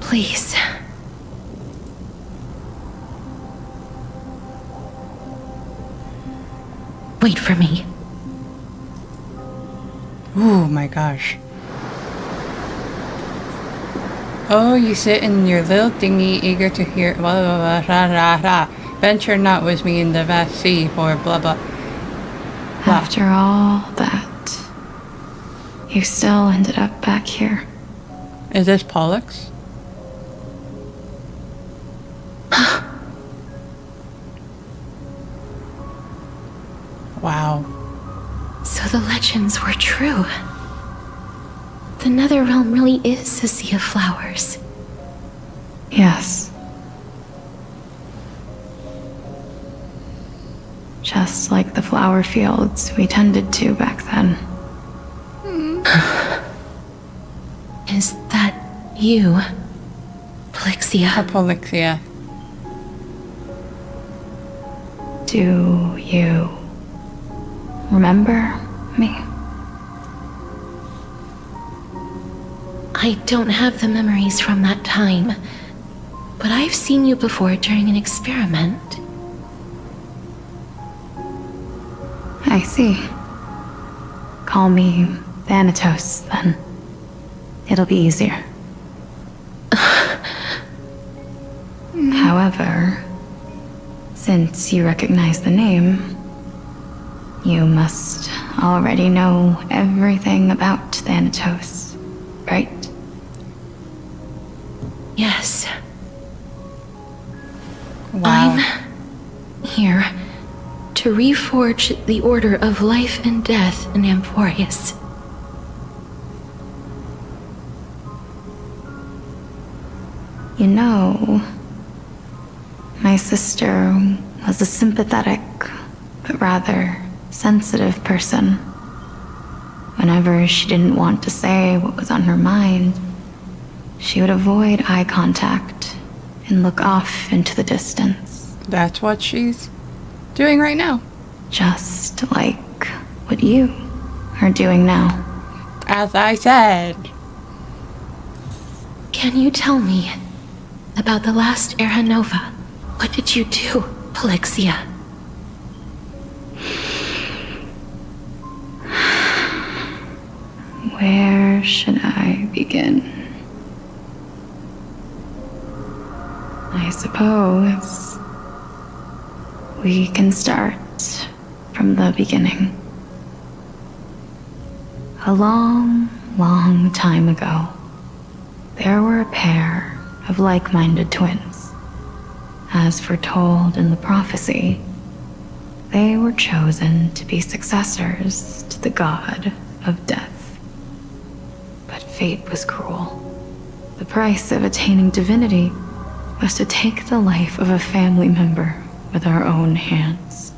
Please. Wait for me. Oh my gosh. Oh, you sit in your little dinghy, eager to hear blah blah blah rah rah rah. Venture not with me in the vast sea for blah blah. Blah. After all that, you still ended up back here. Is this Pollux? Wow. So the legends were true. The Netherrealm really is a sea of flowers. Yes. Just like the flower fields we tended to back then. Is that you, Polixia? Polixia. Do you remember me? I don't have the memories from that time, but I've seen you before during an experiment. I see. Call me Thanatos, then. It'll be easier. However, since you recognize the name, you must already know everything about Thanatos, right? Yes. Wow. I'm here to reforge the order of life and death in Amphorius. You know, my sister was a sympathetic, but rather sensitive person. Whenever she didn't want to say what was on her mind, she would avoid eye contact and look off into the distance. That's what she's doing right now. Just like what you are doing now. As I said. Can you tell me about the last Era Nova? What did you do, Polixia? Where should I begin? I suppose we can start from the beginning. A long, long time ago, there were a pair of like-minded twins. As foretold in the prophecy, they were chosen to be successors to the god of death. But fate was cruel. The price of attaining divinity was to take the life of a family member with our own hands.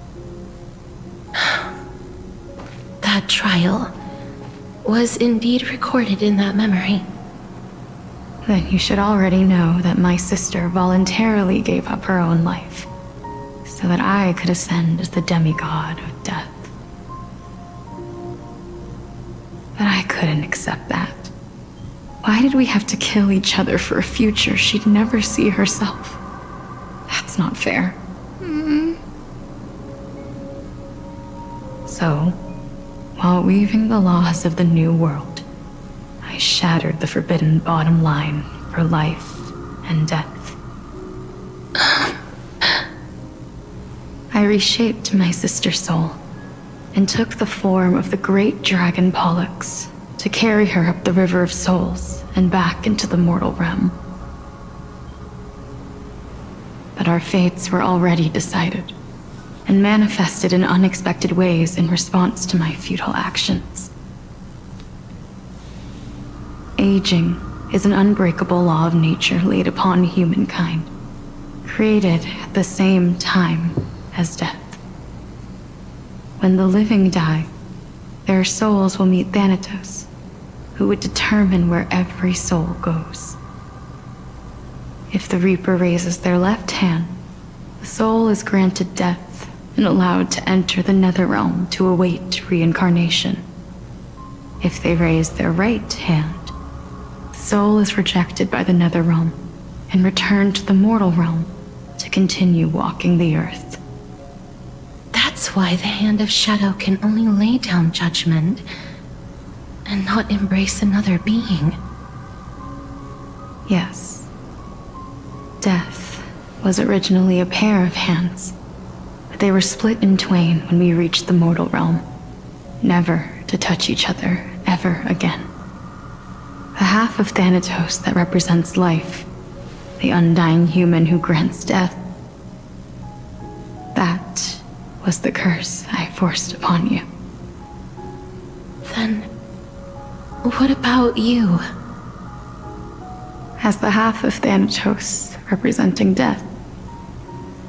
That trial was indeed recorded in that memory. Then you should already know that my sister voluntarily gave up her own life so that I could ascend as the demigod of death. But I couldn't accept that. Why did we have to kill each other for a future she'd never see herself? That's not fair. So, while weaving the laws of the new world, I shattered the forbidden bottom line for life and death. I reshaped my sister's soul and took the form of the great dragon Pollux to carry her up the River of Souls and back into the mortal realm. But our fates were already decided and manifested in unexpected ways in response to my futile actions. Aging is an unbreakable law of nature laid upon humankind, created at the same time as death. When the living die, their souls will meet Thanatos, who would determine where every soul goes. If the Reaper raises their left hand, the soul is granted death and allowed to enter the Netherrealm to await reincarnation. If they raise their right hand, the soul is rejected by the Netherrealm and returned to the mortal realm to continue walking the earth. That's why the Hand of Shadow can only lay down judgment and not embrace another being. Yes. Death was originally a pair of hands, but they were split in twain when we reached the mortal realm, never to touch each other ever again. The half of Thanatos that represents life, the undying human who grants death, that was the curse I forced upon you. Then, what about you? As the half of Thanatos representing death,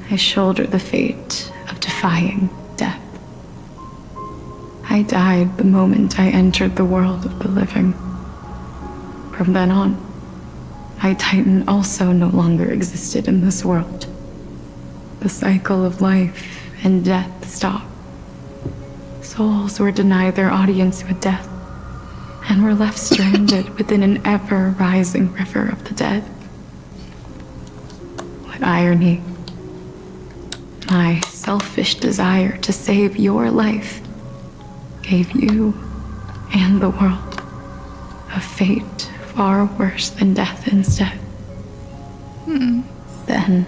I shoulder the fate of defying death. I died the moment I entered the world of the living. From then on, my Titan also no longer existed in this world. The cycle of life and death stopped. Souls were denied their audience with death, and were left stranded within an ever-rising river of the dead. What irony. My selfish desire to save your life gave you and the world a fate far worse than death instead. Then,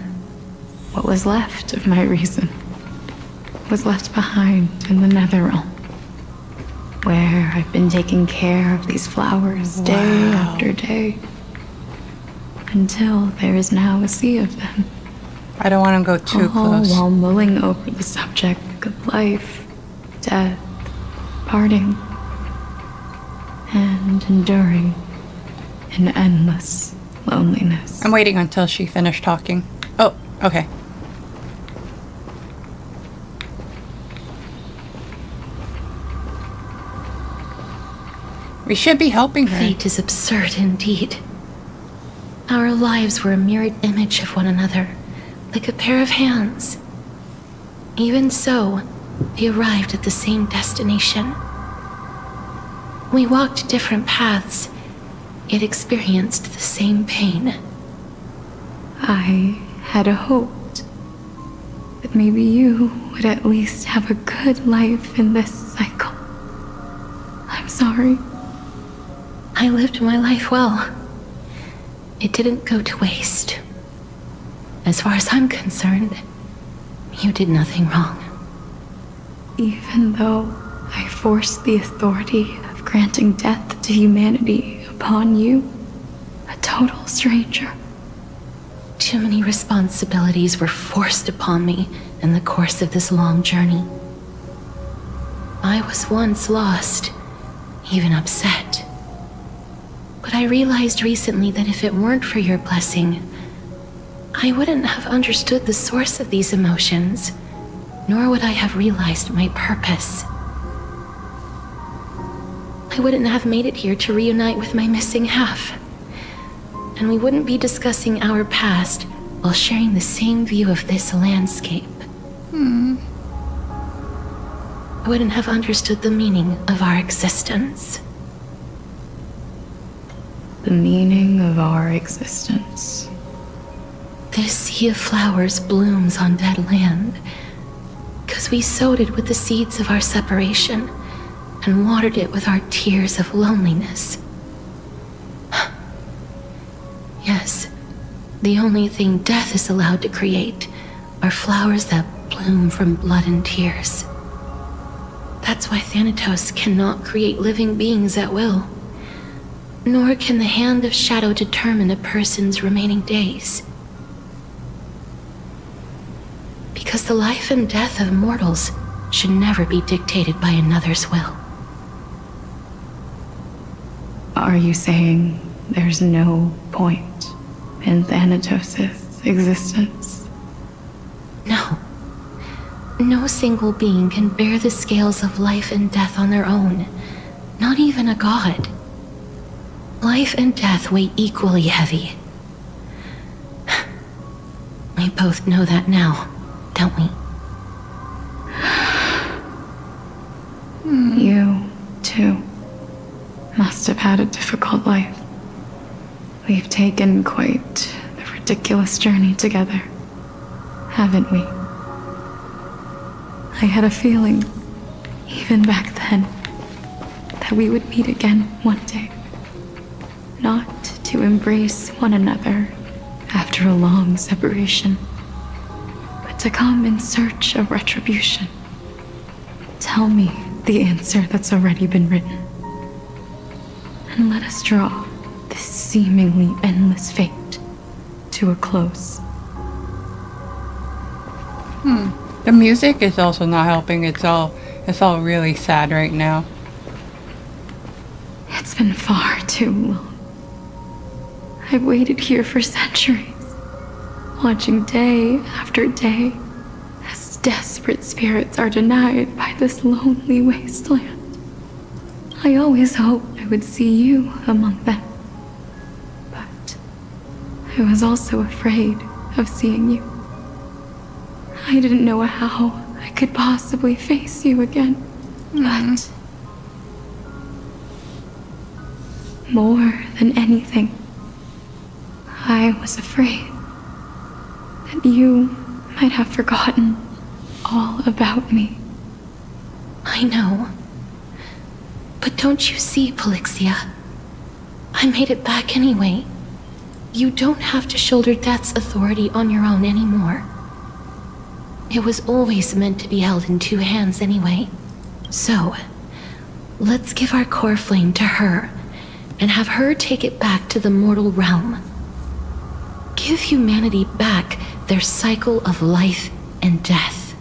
what was left of my reason was left behind in the Netherrealm, where I've been taking care of these flowers day after day, until there is now a sea of them. I don't want to go too close. While mulling over the subject of life, death, parting, and enduring an endless loneliness. I'm waiting until she finished talking. Oh, okay. We should be helping her. Fate is absurd indeed. Our lives were a mirrored image of one another, like a pair of hands. Even so, we arrived at the same destination. We walked different paths, yet experienced the same pain. I had hoped that maybe you would at least have a good life in this cycle. I'm sorry. I lived my life well. It didn't go to waste. As far as I'm concerned, you did nothing wrong. Even though I forced the authority of granting death to humanity upon you, a total stranger. Too many responsibilities were forced upon me in the course of this long journey. I was once lost, even upset. But I realized recently that if it weren't for your blessing, I wouldn't have understood the source of these emotions, nor would I have realized my purpose. I wouldn't have made it here to reunite with my missing half. And we wouldn't be discussing our past while sharing the same view of this landscape. I wouldn't have understood the meaning of our existence. The meaning of our existence. This sea of flowers blooms on dead land, because we sowed it with the seeds of our separation and watered it with our tears of loneliness. Yes, the only thing death is allowed to create are flowers that bloom from blood and tears. That's why Thanatos cannot create living beings at will, nor can the Hand of Shadow determine a person's remaining days. Because the life and death of mortals should never be dictated by another's will. Are you saying there's no point in Thanatos' existence? No. No single being can bear the scales of life and death on their own, not even a god. Life and death weigh equally heavy. We both know that now, don't we? You, too, must have had a difficult life. We've taken quite the ridiculous journey together, haven't we? I had a feeling, even back then, that we would meet again one day. Not to embrace one another after a long separation, but to come in search of retribution. Tell me the answer that's already been written, and let us draw this seemingly endless fate to a close. The music is also not helping. It's all really sad right now. It's been far too long. I've waited here for centuries, watching day after day as desperate spirits are denied by this lonely wasteland. I always hoped I would see you among them, but I was also afraid of seeing you. I didn't know how I could possibly face you again, but more than anything, I was afraid that you might have forgotten all about me. I know. But don't you see, Polixia? I made it back anyway. You don't have to shoulder death's authority on your own anymore. It was always meant to be held in two hands anyway. So, let's give our core flame to her and have her take it back to the mortal realm. Give humanity back their cycle of life and death.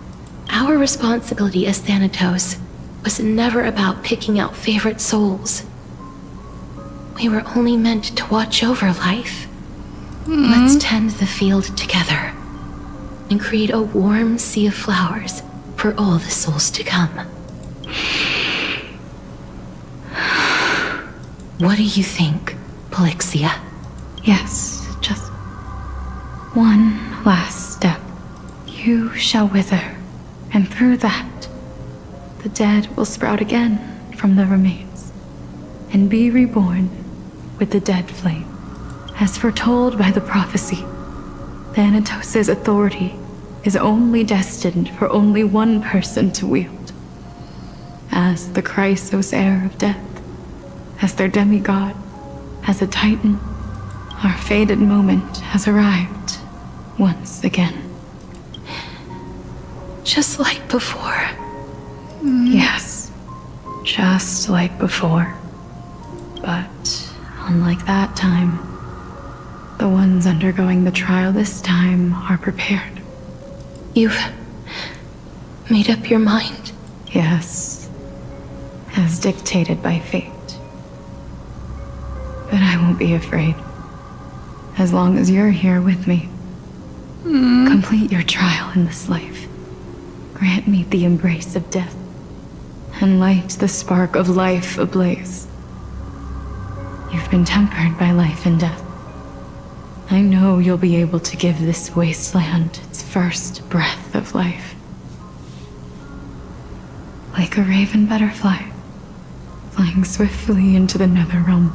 Our responsibility as Thanatos was never about picking out favorite souls. We were only meant to watch over life. Let's tend the field together and create a warm sea of flowers for all the souls to come. What do you think, Polixia? Yes, just one last step. You shall wither, and through that, the dead will sprout again from the remains, and be reborn with the dead flame. As foretold by the prophecy, Thanatos' authority is only destined for only one person to wield. As the Chrysos heir of death, as their demigod, as a titan, our fated moment has arrived once again. Just like before. Yes, just like before. But unlike that time, the ones undergoing the trial this time are prepared. You've made up your mind? Yes, as dictated by fate. But I won't be afraid. As long as you're here with me. Complete your trial in this life. Grant me the embrace of death, and light the spark of life ablaze. You've been tempered by life and death. I know you'll be able to give this wasteland its first breath of life. Like a raven butterfly, flying swiftly into the nether realm,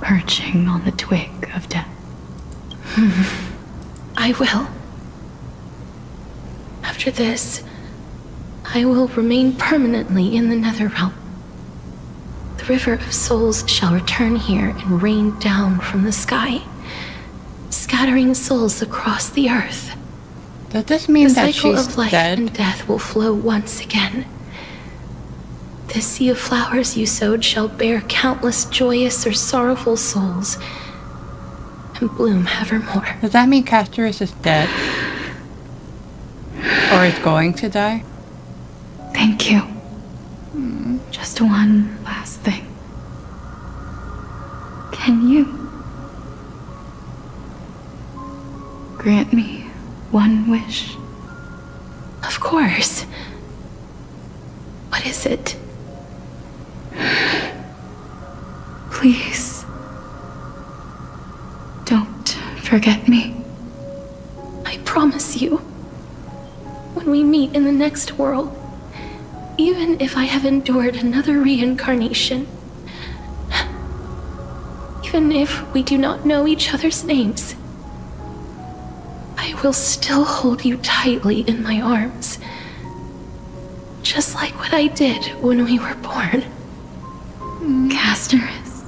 perching on the twig of death. I will. After this, I will remain permanently in the Netherrealm. The River of Souls shall return here and rain down from the sky, scattering souls across the earth. Does this mean the that cycle she's of life dead? and death will flow once again. The sea of flowers you sowed shall bear countless joyous or sorrowful souls, and bloom evermore. Does that mean Castorus is dead? Or is going to die? Thank you. Just one last thing. Can you grant me one wish? Of course. course. What is it? Please. Don't forget me. I promise you, when we meet in the next world, even if I have endured another reincarnation, even if we do not know each other's names, I will still hold you tightly in my arms, just like what I did when we were born. Casterus.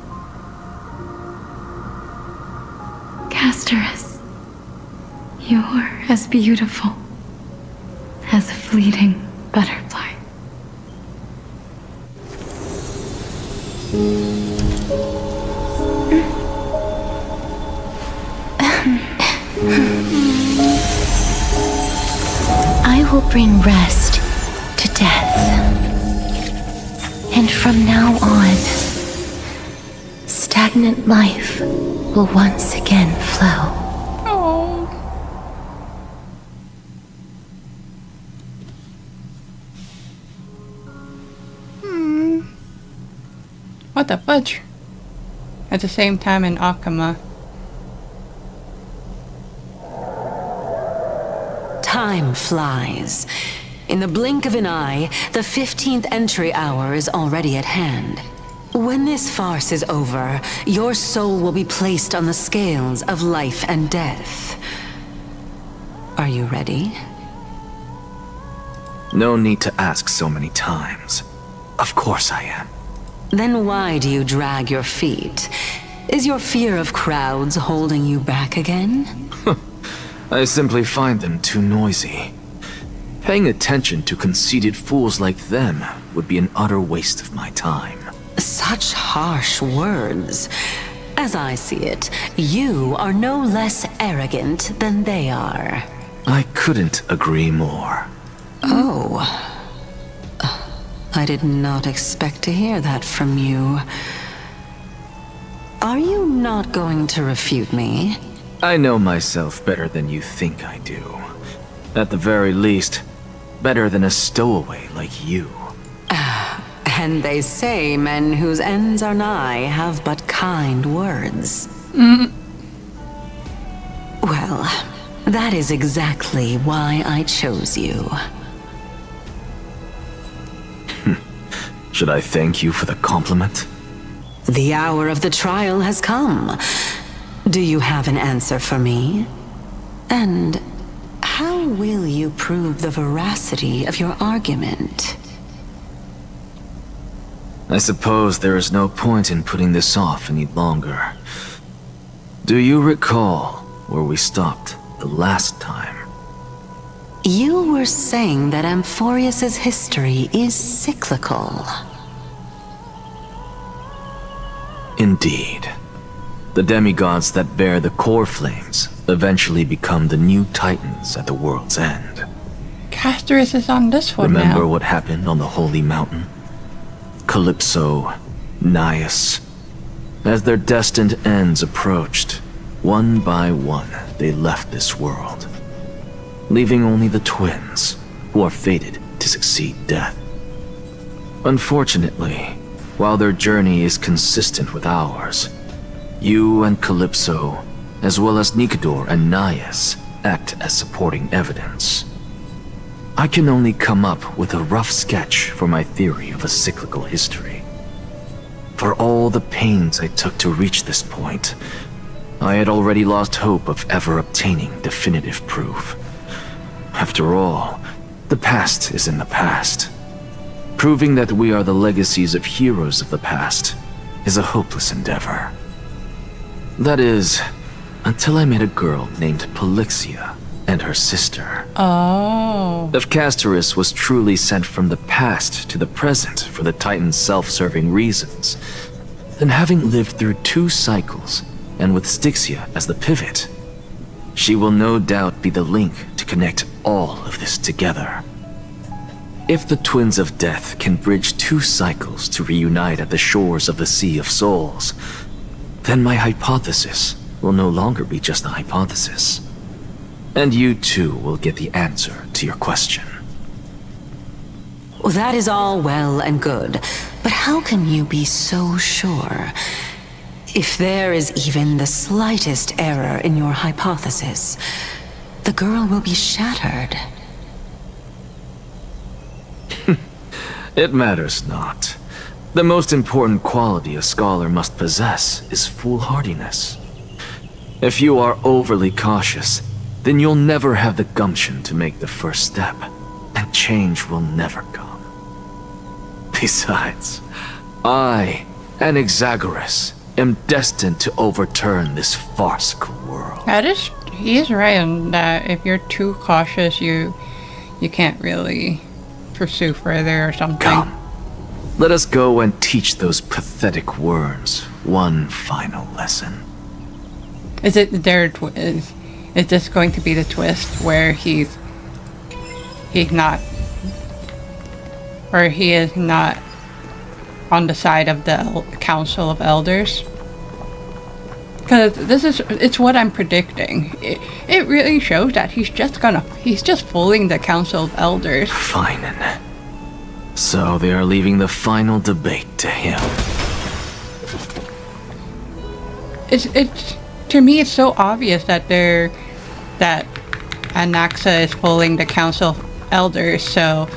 Casterus. You're as beautiful as a fleeting butterfly. I will bring rest to death. And from now on, stagnant life will once again flow. Oh. What the fudge? At the same time in Akama. Time flies. In the blink of an eye, the 15th entry hour is already at hand. When this farce is over, your soul will be placed on the scales of life and death. Are you ready? No need to ask so many times. Of course I am. Then why do you drag your feet? Is your fear of crowds holding you back again? I simply find them too noisy. Paying attention to conceited fools like them would be an utter waste of my time. Such harsh words. As I see it, you are no less arrogant than they are. I couldn't agree more. Oh. I did not expect to hear that from you. Are you not going to refute me? I know myself better than you think I do. At the very least, better than a stowaway like you. And they say men whose ends are nigh have but kind words. Well, that is exactly why I chose you. Should I thank you for the compliment? The hour of the trial has come. Do you have an answer for me? And how will you prove the veracity of your argument? I suppose there is no point in putting this off any longer. Do you recall where we stopped the last time? You were saying that Amphorius's history is cyclical. Indeed. The demigods that bear the core flames eventually become the new titans at the world's end. Casterus is on this one Remember now. what happened on the Holy Mountain? Calypso, Naias. As their destined ends approached, one by one they left this world, leaving only the twins, who are fated to succeed death. Unfortunately, while their journey is consistent with ours, you and Calypso, as well as Nikador and Naias, act as supporting evidence. I can only come up with a rough sketch for my theory of a cyclical history. For all the pains I took to reach this point, I had already lost hope of ever obtaining definitive proof. After all, the past is in the past. Proving that we are the legacies of heroes of the past is a hopeless endeavor. That is, until I met a girl named Polixia and her sister. Oh. If Casterus was truly sent from the past to the present for the Titan's self-serving reasons, then having lived through 2 cycles, and with Styxia as the pivot, she will no doubt be the link to connect all of this together. If the Twins of Death can bridge 2 cycles to reunite at the shores of the Sea of Souls, then my hypothesis will no longer be just a hypothesis. And you too will get the answer to your question. Well, that is all well and good, but how can you be so sure? If there is even the slightest error in your hypothesis, the girl will be shattered. It matters not. The most important quality a scholar must possess is foolhardiness. If you are overly cautious, then you'll never have the gumption to make the first step, and change will never come. Besides, I, an Exagoras, am destined to overturn this farcical world. He is right in that if you're too cautious, you can't really pursue further or something. Come, let us go and teach those pathetic worms one final lesson. Is this going to be the twist where he is not on the side of the Council of Elders? Because it's what I'm predicting. It really shows that he's just fooling the Council of Elders. Fine. So they are leaving the final debate to him. It's to me it's so obvious that Anaxa is fooling the Council of Elders. So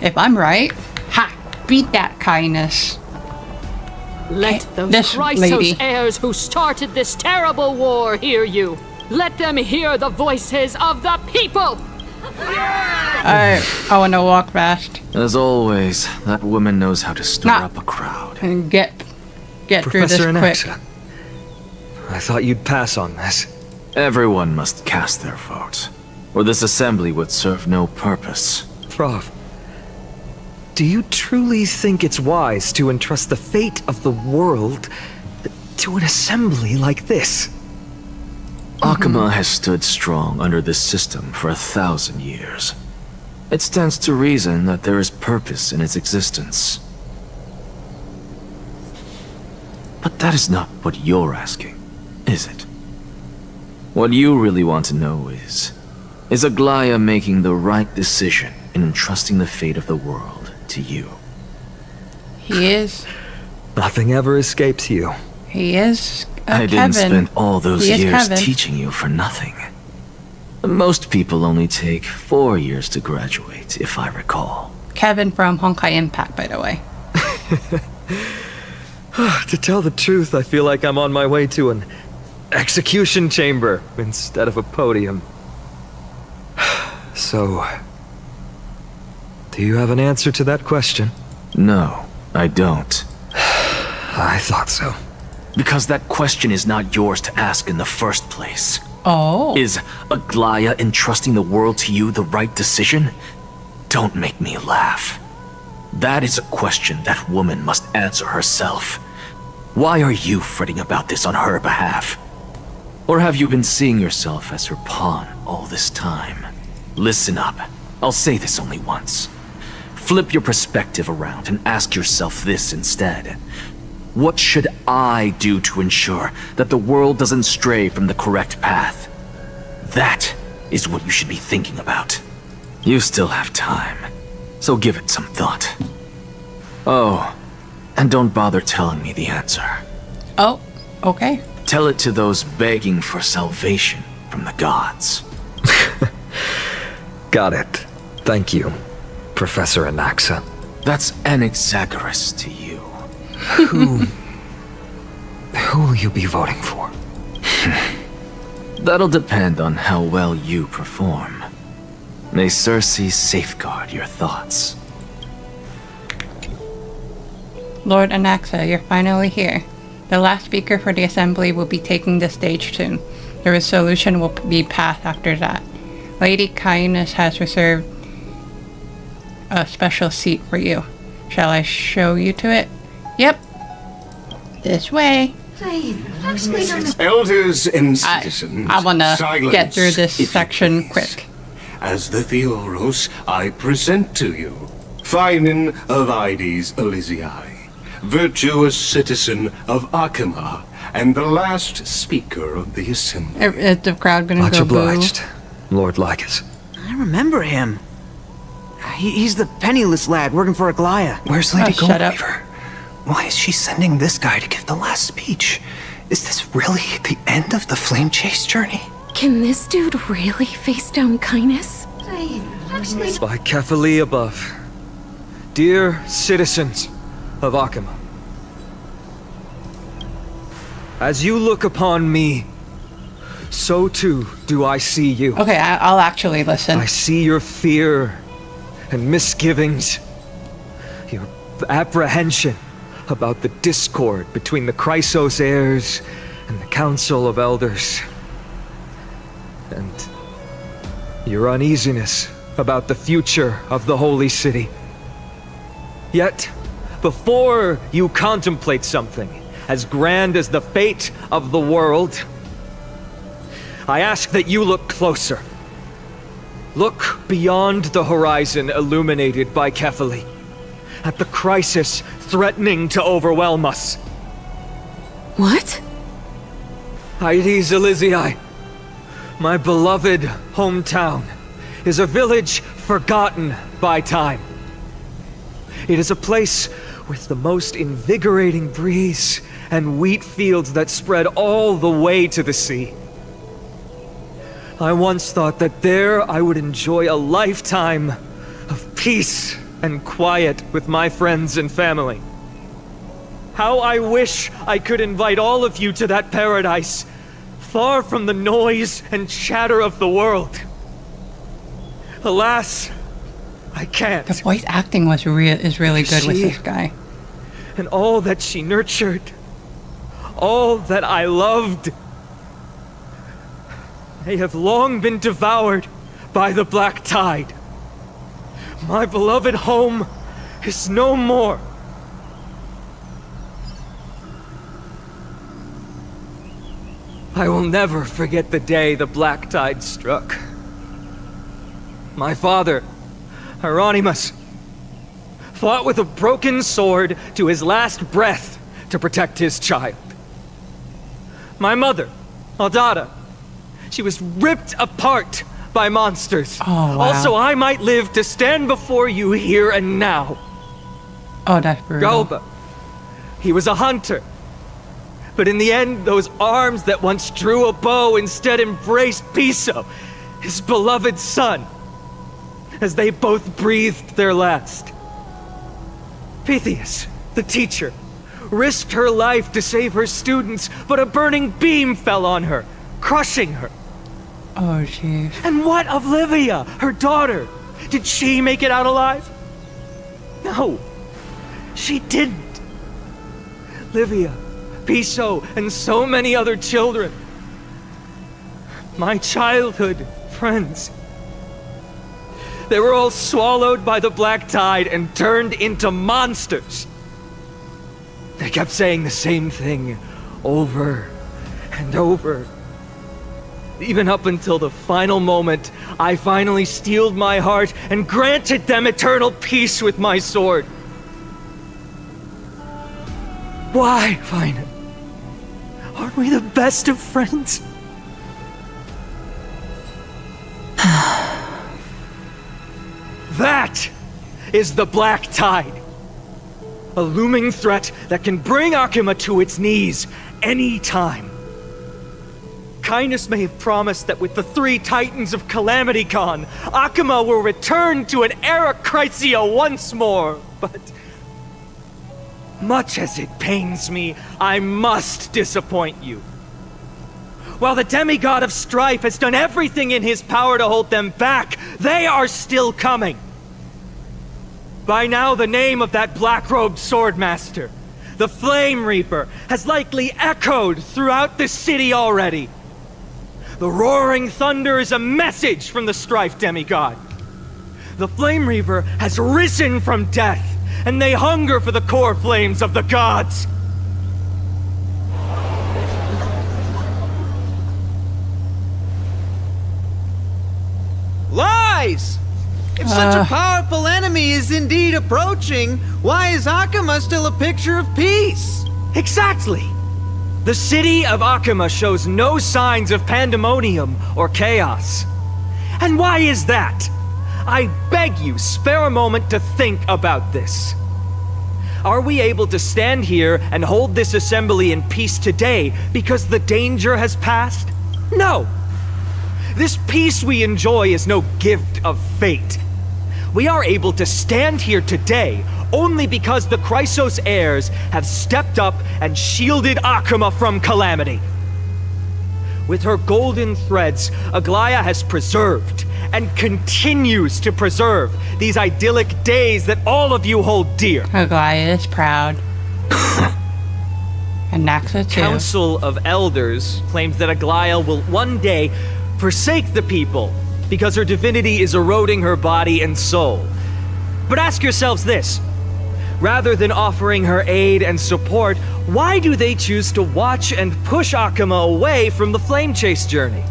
if I'm right, beat that kindness. Let those Chrysos heirs who started this terrible war hear you. Let them hear the voices of the people! I want to walk fast. As always, that woman knows how to stir up a crowd. And get through this quick. I thought you'd pass on this. Everyone must cast their vote, or this assembly would serve no purpose. Prof, do you truly think it's wise to entrust the fate of the world to an assembly like this? Akama has stood strong under this system for 1,000 years. It stands to reason that there is purpose in its existence. But that is not what you're asking, is it? What you really want to know is Aglaya making the right decision in entrusting the fate of the world to you? He is. Nothing ever escapes you. He is. I didn't spend all those years teaching you for nothing. Most people only take 4 years to graduate, if I recall. Kevin from Honkai Impact, by the way. To tell the truth, I feel like I'm on my way to an execution chamber instead of a podium. So, do you have an answer to that question? No, I don't. I thought so. Because that question is not yours to ask in the first place. Oh. Is Aglaya entrusting the world to you the right decision? Don't make me laugh. That is a question that woman must answer herself. Why are you fretting about this on her behalf? Or have you been seeing yourself as her pawn all this time? Listen up. I'll say this only once. Flip your perspective around and ask yourself this instead. What should I do to ensure that the world doesn't stray from the correct path? That is what you should be thinking about. You still have time, so give it some thought. Oh, and don't bother telling me the answer. Oh, okay. Tell it to those begging for salvation from the gods. Got it. Thank you, Professor Anaxa. That's Anaxagoras to you. Who will you be voting for? That'll depend on how well you perform. May Circe safeguard your thoughts. Lord Anaxa, you're finally here. The last speaker for the assembly will be taking the stage soon. The resolution will be passed after that. Lady Kindness has reserved a special seat for you. Shall I show you to it? Yep. This way. Elders and citizens, I wanna get through this if you section please. quick. As the Theoros, I present to you Finan of Ides Elysiae, virtuous citizen of Akama, and the last speaker of the assembly. Is the crowd gonna Much go obliged, Lord Lycus. I remember him. He's the penniless lad working for Aglaya. Where's Lady shut up. Goldweaver? Why is she sending this guy to give the last speech? Is this really the end of the Flame Chase journey? Can this dude really face down kindness? By Kefali above, dear citizens of Akima, as you look upon me, so too do I see you. Okay, I'll actually listen. I see your fear and misgivings, your apprehension about the discord between the Chrysos heirs and the Council of Elders, and your uneasiness about the future of the Holy City. Yet, before you contemplate something as grand as the fate of the world, I ask that you look closer. Look beyond the horizon illuminated by Kefali, at the crisis threatening to overwhelm us. What? Hyades Elysiae, my beloved hometown, is a village forgotten by time. It is a place with the most invigorating breeze and wheat fields that spread all the way to the sea. I once thought that there I would enjoy a lifetime of peace and quiet with my friends and family. How I wish I could invite all of you to that paradise, far from the noise and chatter of the world. Alas, I can't. The voice acting is really good with this guy. And all that she nurtured, all that I loved, they have long been devoured by the black tide. My beloved home is no more. I will never forget the day the black tide struck. My father, Hieronymus, fought with a broken sword to his last breath to protect his child. My mother, Aldada, she was ripped apart by monsters. Oh, wow. Also, I might live to stand before you here and now. Oh, that's brutal. Galba, he was a hunter. But in the end, those arms that once drew a bow instead embraced Piso, his beloved son, as they both breathed their last. Pythias, the teacher, risked her life to save her students, but a burning beam fell on her, crushing her. Oh, jeez. And what of Livia, her daughter? Did she make it out alive? No, she didn't. Livia, Piso, and so many other children. My childhood friends. They were all swallowed by the black tide and turned into monsters. They kept saying the same thing over and over. Even up until the final moment, I finally steeled my heart and granted them eternal peace with my sword. Why, Fina? Aren't we the best of friends? That is the black tide. A looming threat that can bring Akima to its knees any time. Kindness may have promised that with the 3 Titans of Calamity Con, Akima will return to an era Chrysia once more, but much as it pains me, I must disappoint you. While the demigod of strife has done everything in his power to hold them back, they are still coming. By now, the name of that black-robed swordmaster, the Flame Reaper, has likely echoed throughout the city already. The roaring thunder is a message from the strife demigod. The Flame Reaper has risen from death, and they hunger for the core flames of the gods. Lies! If such a powerful enemy is indeed approaching, why is Akima still a picture of peace? Exactly! The city of Akima shows no signs of pandemonium or chaos. And why is that? I beg you, spare a moment to think about this. Are we able to stand here and hold this assembly in peace today because the danger has passed? No! This peace we enjoy is no gift of fate. We are able to stand here today only because the Chrysos heirs have stepped up and shielded Akuma from calamity. With her golden threads, Aglaya has preserved and continues to preserve these idyllic days that all of you hold dear. Aglaya is proud. And Naxa too. Council of Elders claims that Aglaya will one day forsake the people because her divinity is eroding her body and soul. But ask yourselves this. Rather than offering her aid and support, why do they choose to watch and push Akuma away from the Flame Chase journey?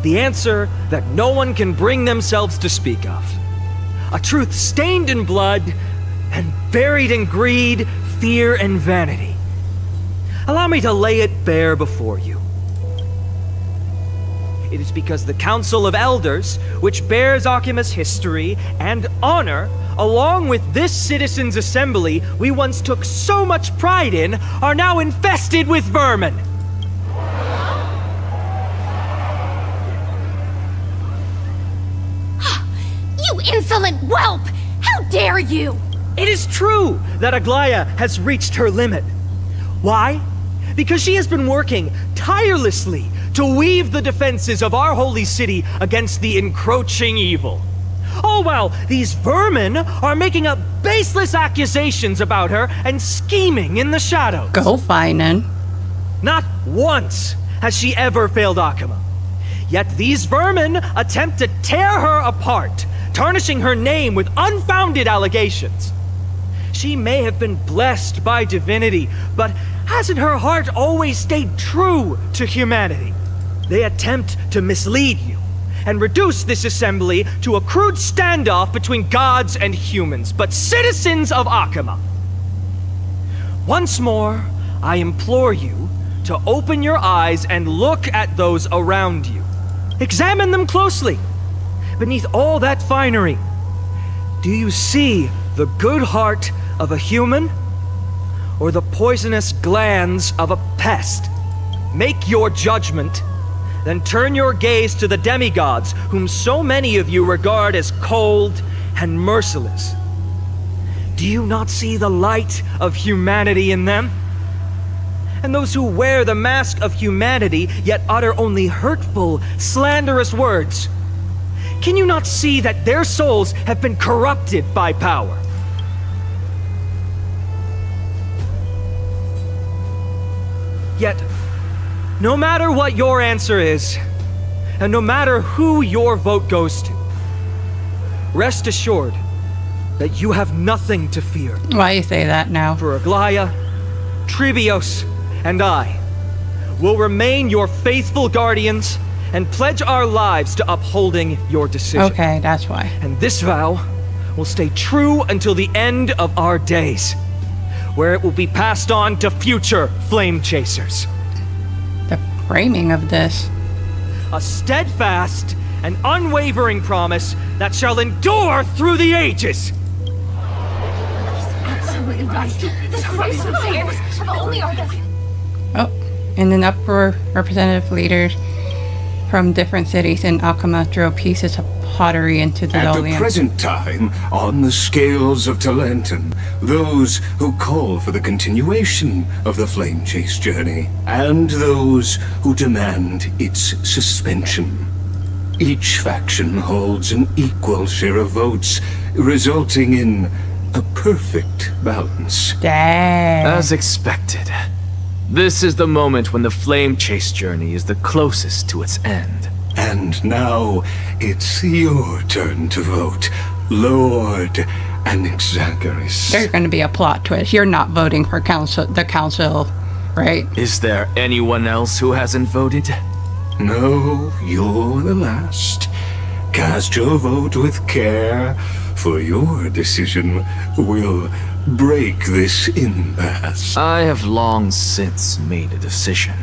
The answer that no one can bring themselves to speak of. A truth stained in blood and buried in greed, fear, and vanity. Allow me to lay it bare before you. It is because the Council of Elders, which bears Akuma's history and honor, along with this citizens' assembly we once took so much pride in, are now infested with vermin. You insolent whelp! How dare you! It is true that Aglaya has reached her limit. Why? Because she has been working tirelessly to weave the defenses of our holy city against the encroaching evil. All while these vermin are making up baseless accusations about her and scheming in the shadows. Go Finan. Not once has she ever failed Akuma. Yet these vermin attempt to tear her apart, tarnishing her name with unfounded allegations. She may have been blessed by divinity, but hasn't her heart always stayed true to humanity? They attempt to mislead you and reduce this assembly to a crude standoff between gods and humans, but citizens of Akuma. Once more, I implore you to open your eyes and look at those around you. Examine them closely. Beneath all that finery, do you see the good heart of a human or the poisonous glands of a pest? Make your judgment. Then turn your gaze to the demigods, whom so many of you regard as cold and merciless. Do you not see the light of humanity in them? And those who wear the mask of humanity, yet utter only hurtful, slanderous words. Can you not see that their souls have been corrupted by power? Yet, no matter what your answer is, and no matter who your vote goes to, rest assured that you have nothing to fear. Why you say that now? For Aglaya, Tribios, and I will remain your faithful guardians and pledge our lives to upholding your decision. Okay, that's why. And this vow will stay true until the end of our days, where it will be passed on to future flame chasers. The framing of this. A steadfast and unwavering promise that shall endure through the ages. Absolutely right. The Chrysos heirs have only our... Oh, in an uproar, representative leaders from different cities in Akuma drove pieces of pottery into the At the Dolian. present time, on the scales of Talentum, those who call for the continuation of the Flame Chase journey, and those who demand its suspension. Each faction holds an equal share of votes, resulting in a perfect balance. Dang. As expected. This is the moment when the Flame Chase journey is the closest to its end. And now, it's your turn to vote, Lord Anaxagoras. There's going to be a plot twist. You're not voting for the council, right? Is there anyone else who hasn't voted? No, you're the last. Cast your vote with care, for your decision will break this impasse. I have long since made a decision.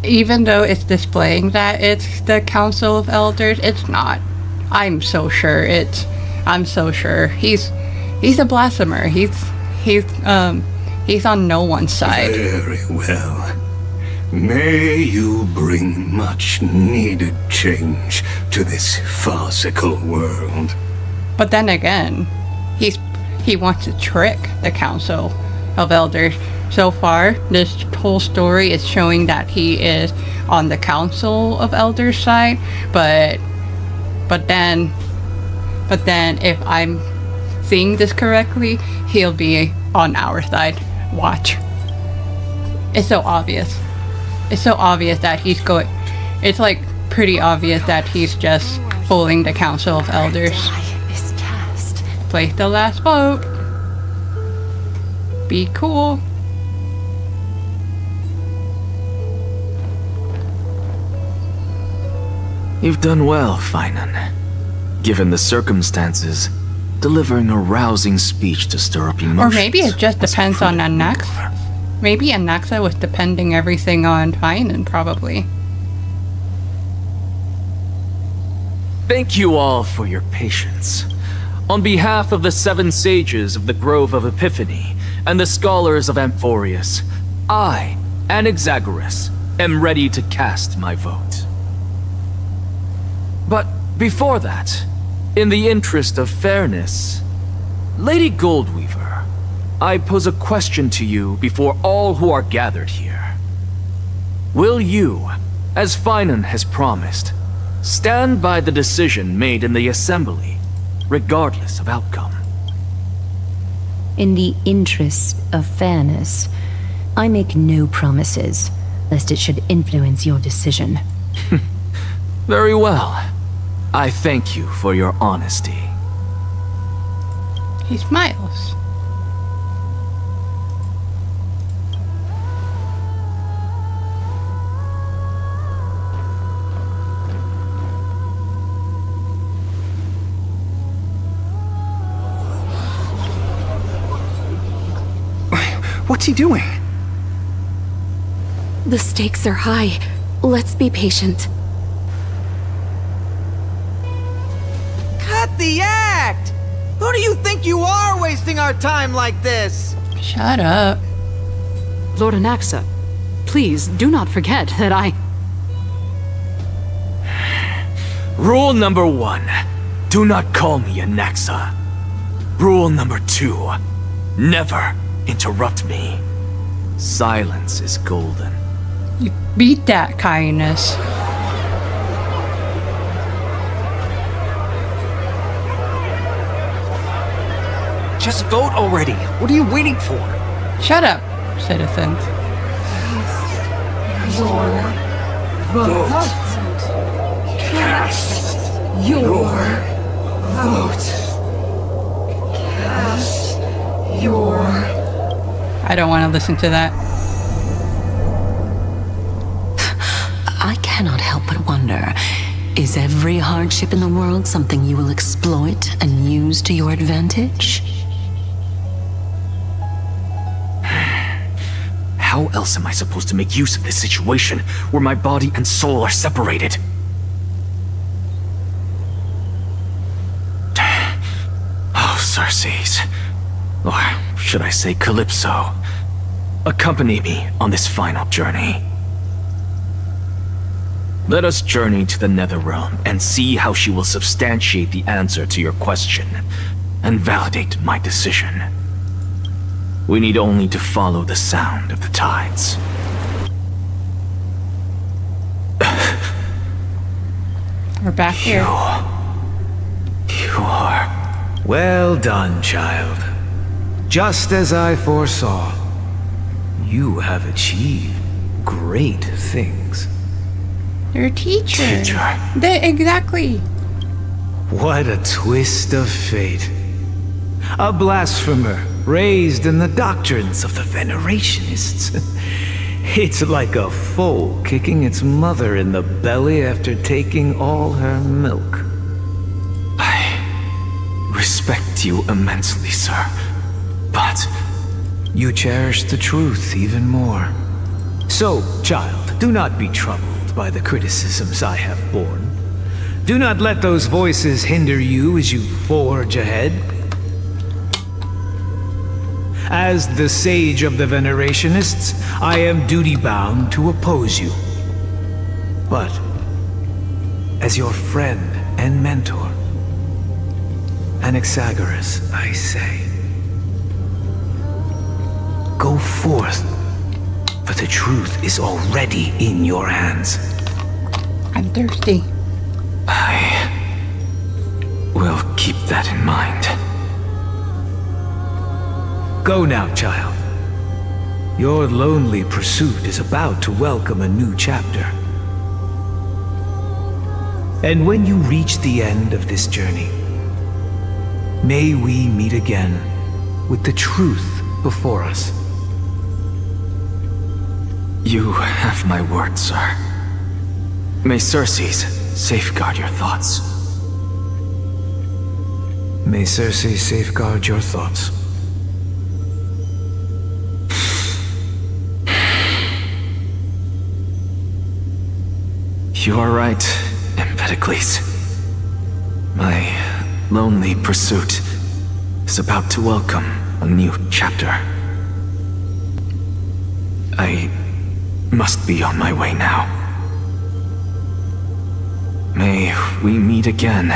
Even though it's displaying that it's the Council of Elders, it's not. I'm so sure he's a blasphemer. He's on no one's side. Very well. May you bring much needed change to this farcical world. But then again, he wants to trick the Council of Elders. So far, this whole story is showing that he is on the Council of Elders side, but then if I'm seeing this correctly, he'll be on our side. Watch. It's so obvious. It's so obvious that he's going. It's like pretty obvious that he's just fooling the Council of Elders. Place the last vote. Be cool. You've done well, Finan. Given the circumstances, delivering a rousing speech to stir up emotions. Or maybe it just depends on Anaxa. Maybe Anaxa was depending everything on Finan, probably. Thank you all for your patience. On behalf of the 7 sages of the Grove of Epiphany and the scholars of Amphorius, I, Anaxagoras, am ready to cast my vote. But before that, in the interest of fairness, Lady Goldweaver, I pose a question to you before all who are gathered here. Will you, as Finan has promised, stand by the decision made in the Assembly, regardless of outcome? In the interest of fairness, I make no promises, lest it should influence your decision. Very well. I thank you for your honesty. He smiles. What's he doing? The stakes are high. Let's be patient. Cut the act! Who do you think you are wasting our time like this? Shut up. Lord Anaxa, please do not forget that I... Rule number 1, do not call me Anaxa. Rule number 2, never interrupt me. Silence is golden. You beat that, kindness. Just vote already. What are you waiting for? Shut up, citizens. Your vote. Cast your vote. Cast your... I don't want to listen to that. I cannot help but wonder, is every hardship in the world something you will exploit and use to your advantage? How else am I supposed to make use of this situation where my body and soul are separated? Oh, Circes. Or should I say Calypso? Accompany me on this final journey. Let us journey to the Netherrealm and see how she will substantiate the answer to your question and validate my decision. We need only to follow the sound of the tides. We're back here. You are... Well done, child. Just as I foresaw, you have achieved great things. You're a teacher. Exactly. What a twist of fate. A blasphemer raised in the doctrines of the Venerationists. It's like a foal kicking its mother in the belly after taking all her milk. I respect you immensely, sir, but... You cherish the truth even more. So, child, do not be troubled by the criticisms I have borne. Do not let those voices hinder you as you forge ahead. As the sage of the Venerationists, I am duty-bound to oppose you. But, as your friend and mentor, Anaxagoras, I say, go forth, for the truth is already in your hands. I'm thirsty. I will keep that in mind. Go now, child. Your lonely pursuit is about to welcome a new chapter. And when you reach the end of this journey, may we meet again with the truth before us. You have my word, sir. May Circes safeguard your thoughts. May Circe safeguard your thoughts. You are right, Empedocles. My lonely pursuit is about to welcome a new chapter. I must be on my way now. May we meet again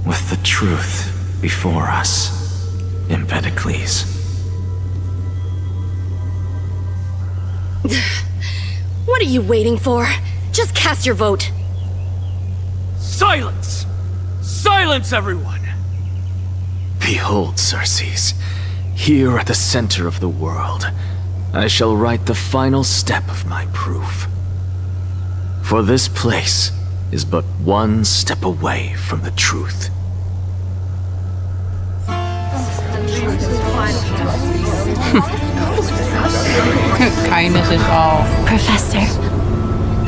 with the truth before us, Empedocles. What are you waiting for? Just cast your vote. Silence! Silence, everyone! Behold, Circes, here at the center of the world, I shall write the final step of my proof. For this place is but one step away from the truth. Kindness is all. Professor,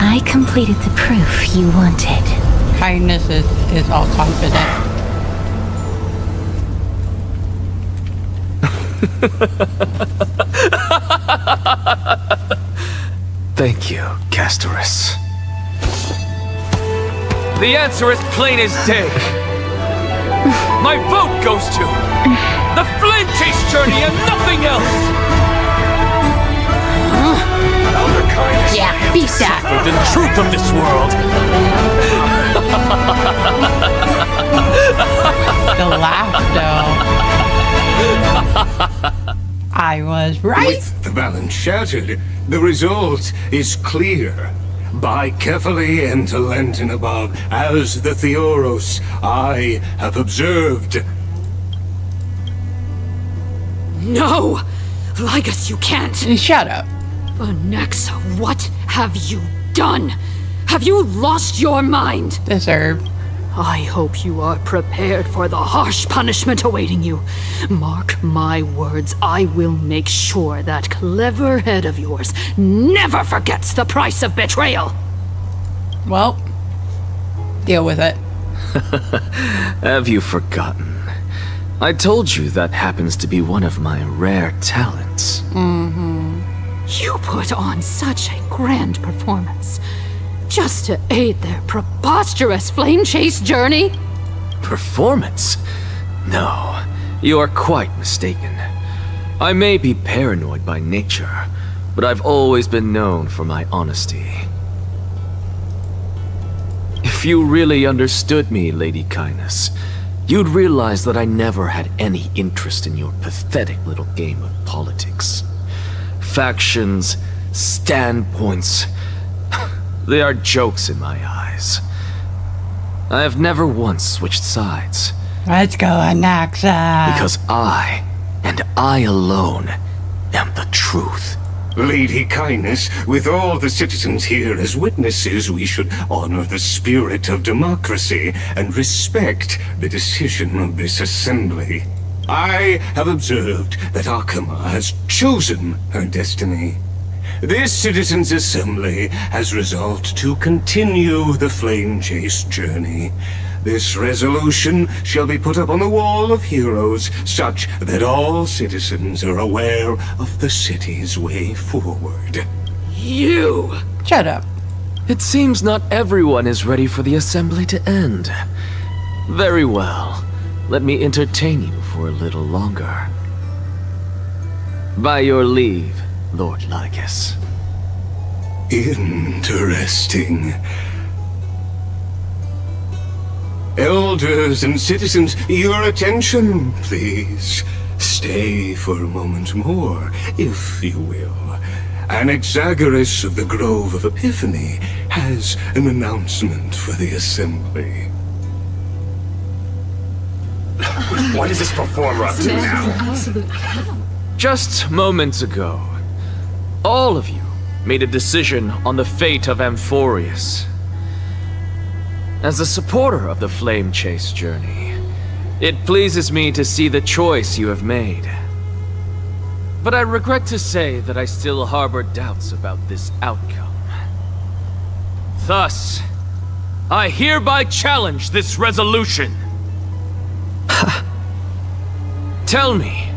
I completed the proof you wanted. Kindness is all confident. Thank you, Castorus. The answer is plain as day. My vote goes to the Flame Chase journey and nothing else! Yeah, beat that. For the truth of this world. The laugh, though. I was right. With the balance shattered, the result is clear. Buy carefully and to Lenten above, as the Theoros I have observed. No! Lygus, you can't! Shut up. Anaxa, what have you done? Have you lost your mind? Deserved. I hope you are prepared for the harsh punishment awaiting you. Mark my words, I will make sure that clever head of yours never forgets the price of betrayal. Well, deal with it. Have you forgotten? I told you that happens to be one of my rare talents. You put on such a grand performance just to aid their preposterous flame chase journey? Performance? No, you are quite mistaken. I may be paranoid by nature, but I've always been known for my honesty. If you really understood me, Lady Kindness, you'd realize that I never had any interest in your pathetic little game of politics. Factions, standpoints, they are jokes in my eyes. I have never once switched sides. Let's go, Anaxa. Because I, and I alone, am the truth. Lady Kindness, with all the citizens here as witnesses, we should honor the spirit of democracy and respect the decision of this assembly. I have observed that Akama has chosen her destiny. This citizens' assembly has resolved to continue the flame chase journey. This resolution shall be put up on the wall of heroes, such that all citizens are aware of the city's way forward. You! Shut up. It seems not everyone is ready for the assembly to end. Very well. Let me entertain you for a little longer. By your leave, Lord Lycus. Interesting. Elders and citizens, your attention, please. Stay for a moment more, if you will. Anaxagoras of the Grove of Epiphany has an announcement for the assembly. What is this performer up to now? Just moments ago, all of you made a decision on the fate of Amphorius. As a supporter of the Flame Chase journey, it pleases me to see the choice you have made. But I regret to say that I still harbor doubts about this outcome. Thus, I hereby challenge this resolution. Tell me,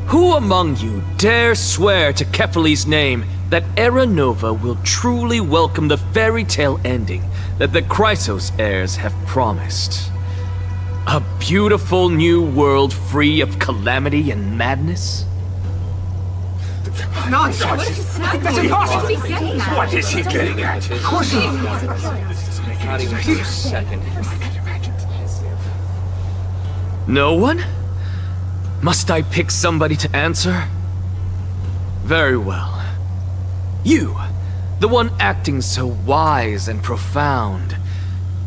who among you dare swear to Kefali's name that Era Nova will truly welcome the fairy tale ending that the Chrysos heirs have promised? A beautiful new world free of calamity and madness? Nonsense! What is he getting at? No one? Must I pick somebody to answer? Very well. You, the one acting so wise and profound,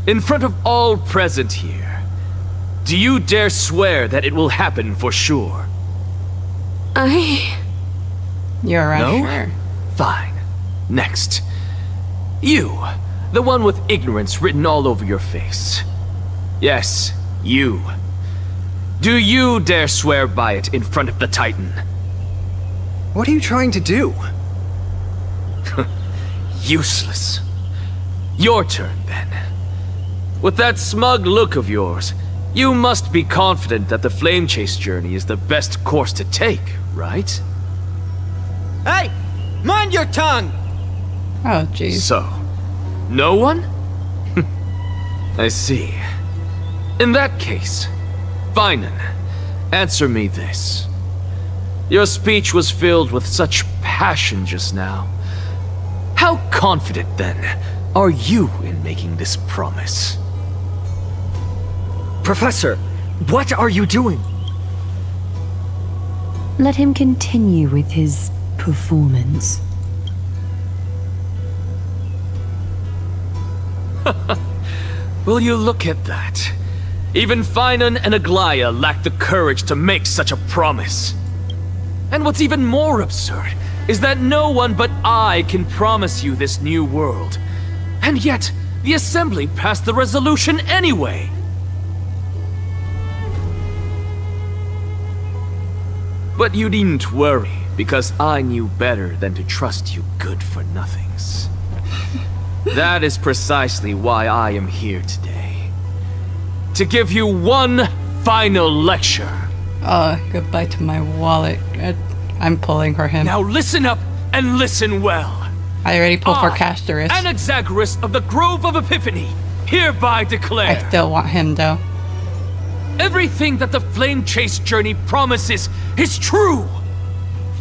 in front of all present here, do you dare swear that it will happen for sure? You're No? unsure. Fine. Next. You, the one with ignorance written all over your face. Yes, you. Do you dare swear by it in front of the Titan? What are you trying to do? Useless. Your turn, then. With that smug look of yours, you must be confident that the Flame Chase journey is the best course to take, right? Hey! Mind your tongue! Oh, jeez. So, no one? I see. In that case, Finan, answer me this. Your speech was filled with such passion just now. How confident, then, are you in making this promise? Professor, what are you doing? Let him continue with his performance. Will you look at that? Even Finan and Aglaya lack the courage to make such a promise. And what's even more absurd is that no one but I can promise you this new world. And yet, the Assembly passed the resolution anyway. But you needn't worry, because I knew better than to trust you good-for-nothings. That is precisely why I am here today. To give you one final lecture. Goodbye to my wallet. I'm pulling for him. Now listen up and listen well. I already pulled for Castorus. Anaxagoras of the Grove of Epiphany, hereby declare. I still want him, though. Everything that the Flame Chase journey promises is true.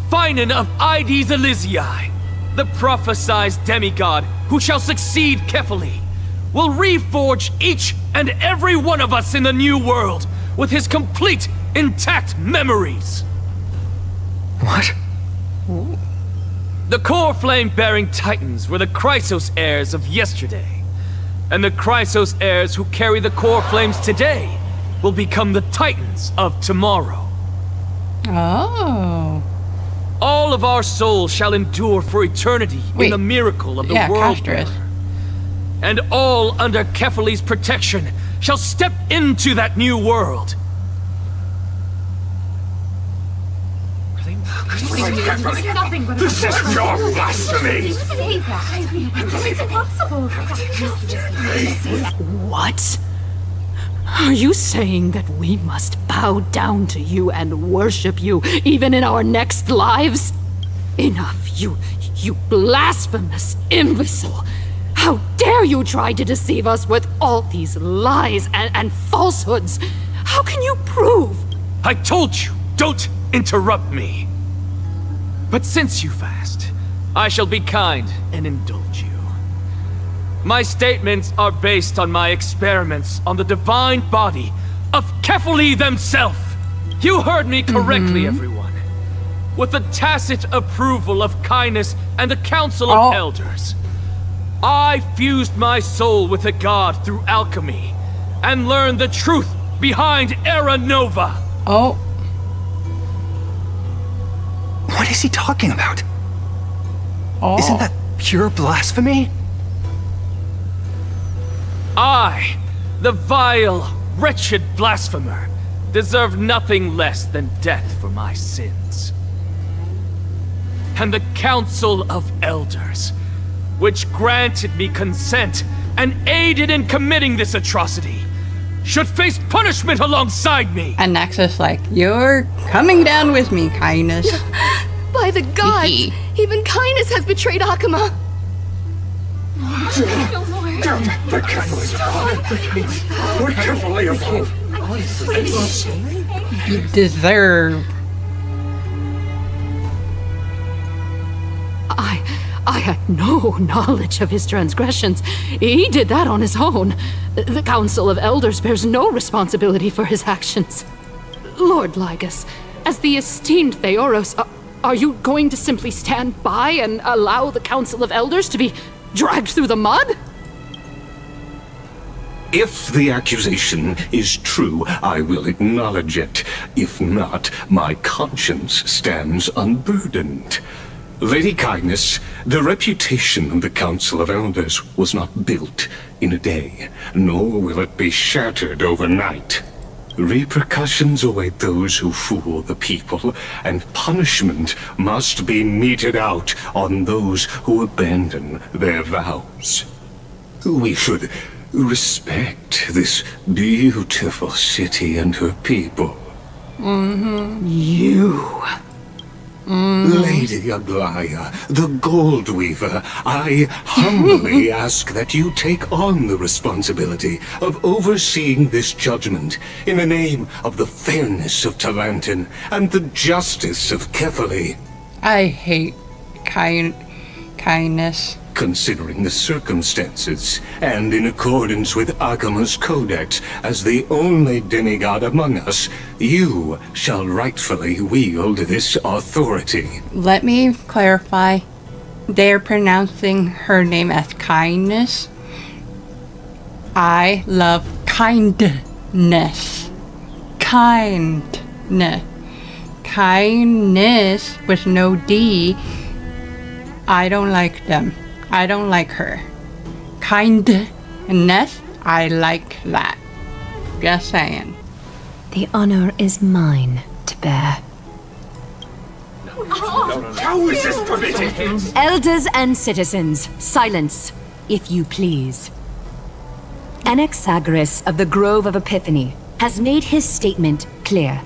Finan of Ides Elysiae, the prophesized demigod who shall succeed Kefali, will reforge each and every one of us in the new world with his complete, intact memories. What? The core flame-bearing titans were the Chrysos heirs of yesterday, and the Chrysos heirs who carry the core flames today will become the titans of tomorrow. Oh. All of our souls shall endure for eternity in the miracle of the world. Castorus. And all under Kefali's protection shall step into that new world. This is pure blasphemy! It's impossible. What? Are you saying that we must bow down to you and worship you even in our next lives? Enough, you blasphemous imbecile! How dare you try to deceive us with all these lies and falsehoods? How can you prove? I told you, don't interrupt me. But since you've asked, I shall be kind and indulge you. My statements are based on my experiments on the divine body of Kefali themselves. You heard me correctly, everyone. With the tacit approval of Kindness and the Council of Elders, I fused my soul with a god through alchemy and learned the truth behind Era Nova. Oh. What is he talking about? Oh. Isn't that pure blasphemy? I, the vile, wretched blasphemer, deserve nothing less than death for my sins. And the Council of Elders, which granted me consent and aided in committing this atrocity, should face punishment alongside me. And Nexus like, you're coming down with me, Kindness. By the gods, even Kindness has betrayed Akuma. The catalyst. We're carefully evolved. You deserve. I had no knowledge of his transgressions. He did that on his own. The Council of Elders bears no responsibility for his actions. Lord Lygus, as the esteemed Theoros, are you going to simply stand by and allow the Council of Elders to be dragged through the mud? If the accusation is true, I will acknowledge it. If not, my conscience stands unburdened. Lady Kindness, the reputation of the Council of Elders was not built in a day, nor will it be shattered overnight. Repercussions await those who fool the people, and punishment must be meted out on those who abandon their vows. We should respect this beautiful city and her people. You... Lady Aglaya, the Gold Weaver, I humbly ask that you take on the responsibility of overseeing this judgment in the name of the fairness of Talantin and the justice of Kefali. I hate Kindness. Considering the circumstances, and in accordance with Akuma's codex, as the only demigod among us, you shall rightfully wield this authority. Let me clarify. They're pronouncing her name as Kindness. I love kindness. Kindness. Kindness with no D. I don't like them. I don't like her. Kindness, I like that. Just saying. The honor is mine to bear. How is this permitted? Elders and citizens, silence, if you please. Anaxagoras of the Grove of Epiphany has made his statement clear.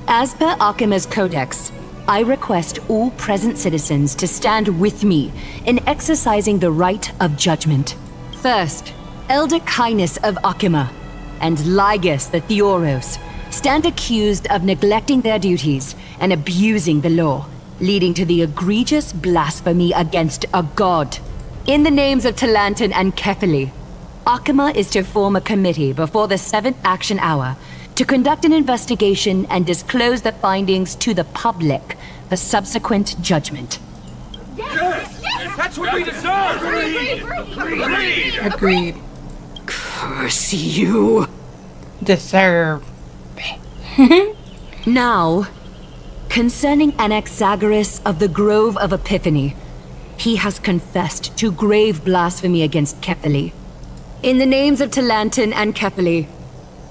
As per Akuma's codex, I request all present citizens to stand with me in exercising the right of judgment. First, Elder Kindness of Akuma and Lygus the Theoros stand accused of neglecting their duties and abusing the law, leading to the egregious blasphemy against a god. In the names of Talantin and Kefali, Akuma is to form a committee before the 7th action hour to conduct an investigation and disclose the findings to the public for subsequent judgment. Yes! That's what we deserve! Agreed. Curse you! Deserve. Now, concerning Anaxagoras of the Grove of Epiphany, he has confessed to grave blasphemy against Kefali. In the names of Talantin and Kefali,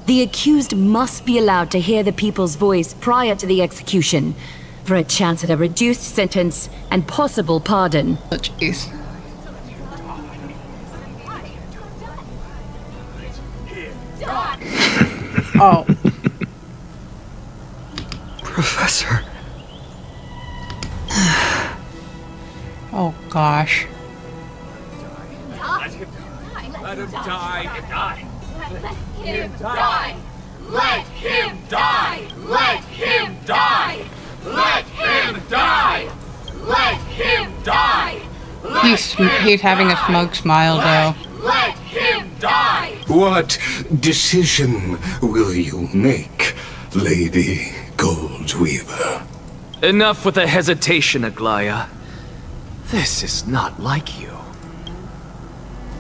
the accused must be allowed to hear the people's voice prior to the execution, for a chance at a reduced sentence and possible pardon. Oh, jeez. Oh. Professor. Oh, gosh. Let him die. Let him die! Let him die! Let him die! Let him die! Let him die! He's having a smug smile though. Let him die! What decision will you make, Lady Goldweaver? Enough with the hesitation, Aglaya. This is not like you.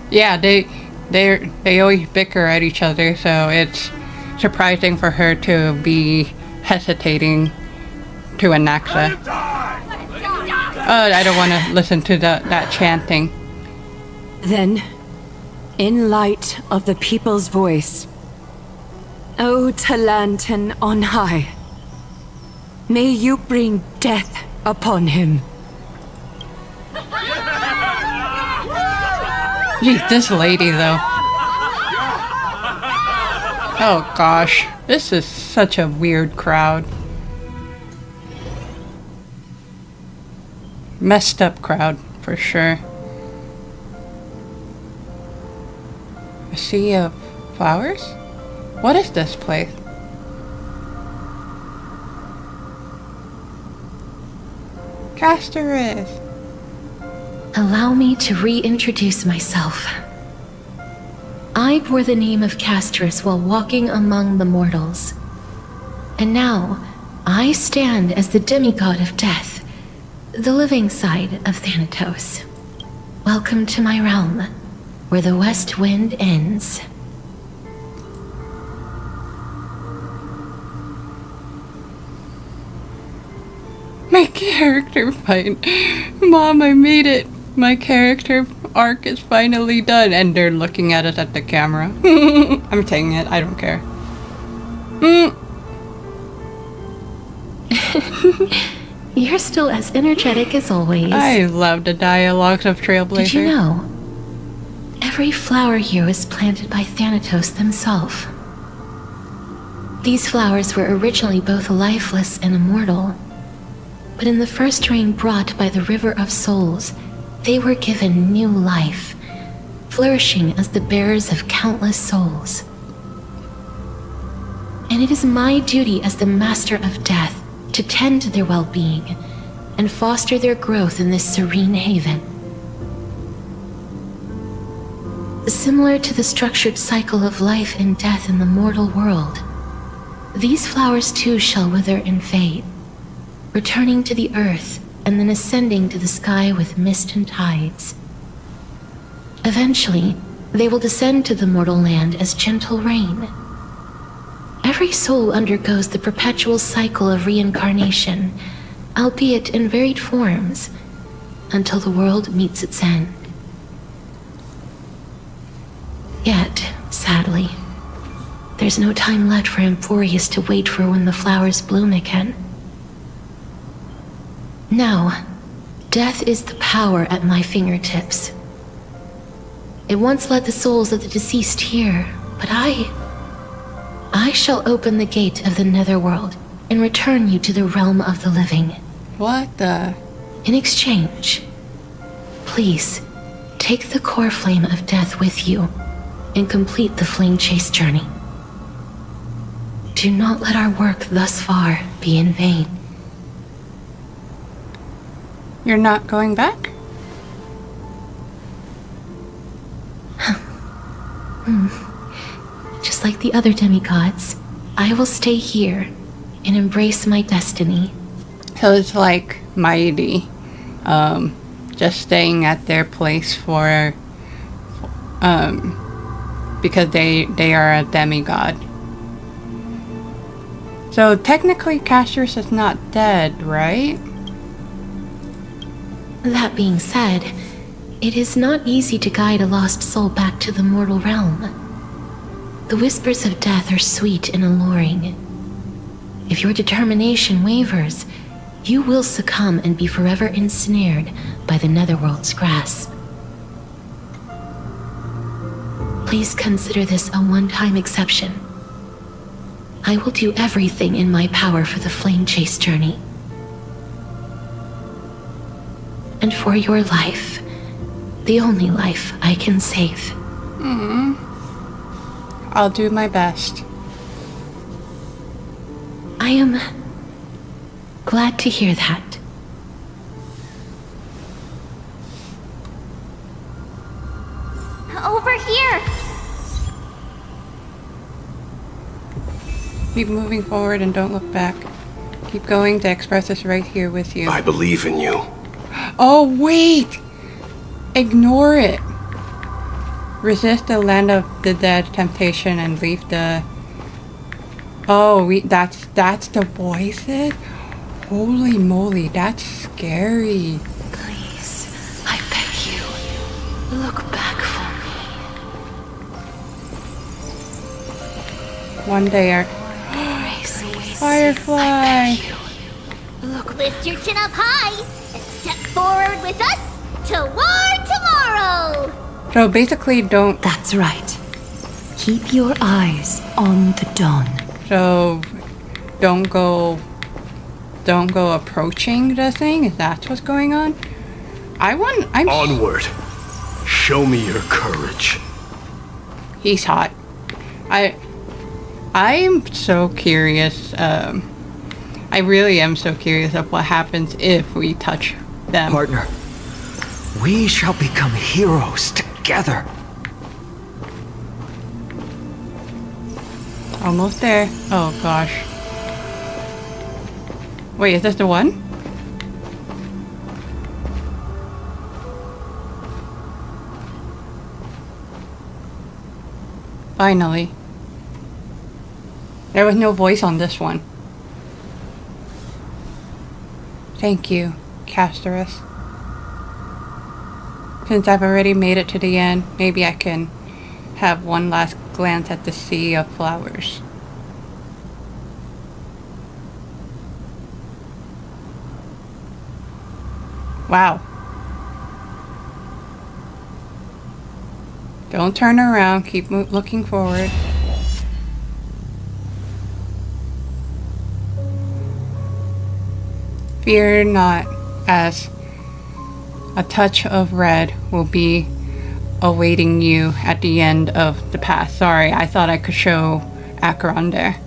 Yeah, they always bicker at each other, so it's surprising for her to be hesitating to Anaxa. I don't want to listen to that chanting. Then, in light of the people's voice, O Talantan on high, may you bring death upon him. Geez, this lady though. Oh gosh, this is such a weird crowd. Messed up crowd, for sure. A sea of flowers? What is this place? Castorus! Allow me to reintroduce myself. I bore the name of Castorus while walking among the mortals. And now, I stand as the demigod of death, the living side of Thanatos. Welcome to my realm, where the west wind ends. My character fight. Mom, I made it. My character arc is finally done. And they're looking at us at the camera. I'm saying it. I don't care. You're still as energetic as always. I love the dialogues of Trailblazer. Did you know? Every flower here was planted by Thanatos themselves. These flowers were originally both lifeless and immortal. But in the first rain brought by the River of Souls, they were given new life, flourishing as the bearers of countless souls. And it is my duty as the Master of Death to tend to their well-being and foster their growth in this serene haven. Similar to the structured cycle of life and death in the mortal world, these flowers too shall wither and fade, returning to the earth and then ascending to the sky with mist and tides. Eventually, they will descend to the mortal land as gentle rain. Every soul undergoes the perpetual cycle of reincarnation, albeit in varied forms, until the world meets its end. Yet, sadly, there's no time left for Emphorius to wait for when the flowers bloom again. Now, death is the power at my fingertips. It once led the souls of the deceased here, but I shall open the gate of the netherworld and return you to the realm of the living. What the? In exchange, please, take the core flame of death with you and complete the flame chase journey. Do not let our work thus far be in vain. You're not going back? Just like the other demigods, I will stay here and embrace my destiny. So it's like Mighty, just staying at their place for, because they are a demigod. So technically Castorus is not dead, right? That being said, it is not easy to guide a lost soul back to the mortal realm. The whispers of death are sweet and alluring. If your determination wavers, you will succumb and be forever ensnared by the netherworld's grasp. Please consider this a one-time exception. I will do everything in my power for the flame chase journey. And for your life, the only life I can save. I'll do my best. I am glad to hear that. Over here! Keep moving forward and don't look back. Keep going. The Express is right here with you. I believe in you. Oh, wait! Ignore it. Resist the land of the dead temptation and leave the... Oh, that's the voices? Holy moly, that's scary. Please, I beg you, look back for me. One day our... Firefly! Lift your chin up high and step forward with us toward tomorrow! So basically don't... That's right. Keep your eyes on the dawn. So don't go approaching the thing? Is that what's going on? I'm Onward. Show me your courage. He's hot. I'm so curious. I really am so curious of what happens if we touch them. Partner, we shall become heroes together. Almost there. Oh gosh. Wait, is this the one? Finally. There was no voice on this one. Thank you, Casterus. Since I've already made it to the end, maybe I can have one last glance at the sea of flowers. Wow. Don't turn around, keep looking forward. Fear not, as a touch of red will be awaiting you at the end of the path. Sorry, I thought I could show Acheron there.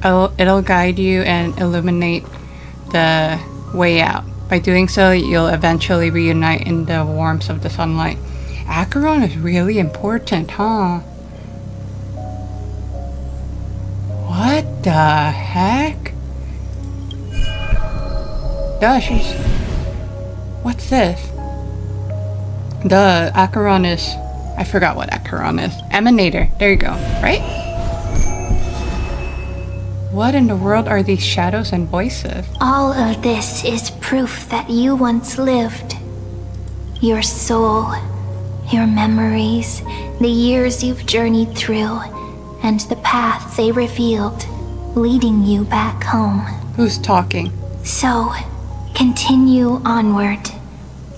It'll guide you and illuminate the way out. By doing so, you'll eventually reunite in the warmth of the sunlight. Acheron is really important, huh? What the heck? Duh, she's... What's this? The Acheron is... I forgot what Acheron is. Emanator. There you go. Right? What in the world are these shadows and voices? All of this is proof that you once lived. Your soul, your memories, the years you've journeyed through, and the path they revealed, leading you back home. Who's talking? So, continue onward.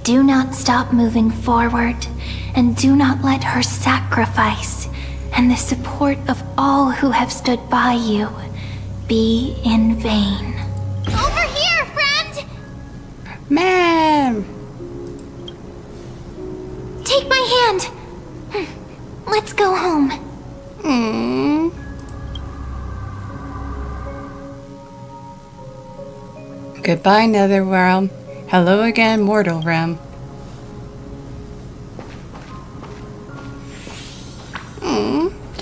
Do not stop moving forward, and do not let her sacrifice and the support of all who have stood by you be in vain. Over here, friend! Ma'am! Take my hand! Let's go home. Goodbye, Netherrealm. Hello again, Mortal Realm.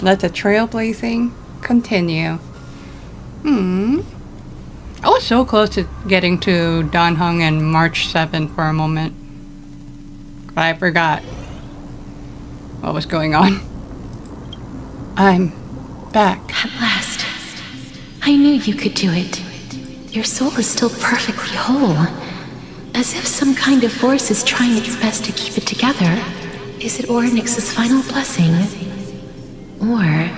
Let the trailblazing continue. I was so close to getting to Danheng and March 7 for a moment. But I forgot what was going on. I'm back. At last. I knew you could do it. Your soul is still perfectly whole. As if some kind of force is trying its best to keep it together. Is it Orynyx's final blessing? Or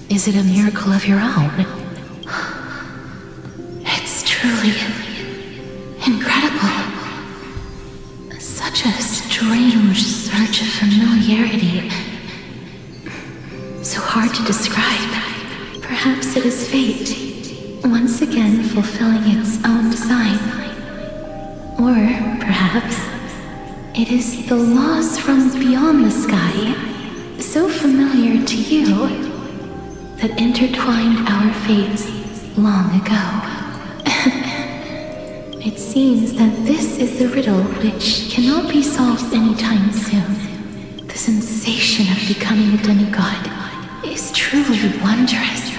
is it a miracle of your own? It's truly incredible. Such a strange surge of familiarity. So hard to describe. Perhaps it is fate, once again fulfilling its own design. Or perhaps It is the laws from beyond the sky, so familiar to you, that intertwined our fates long ago. It seems that this is the riddle which cannot be solved anytime soon. The sensation of becoming a demigod is truly wondrous.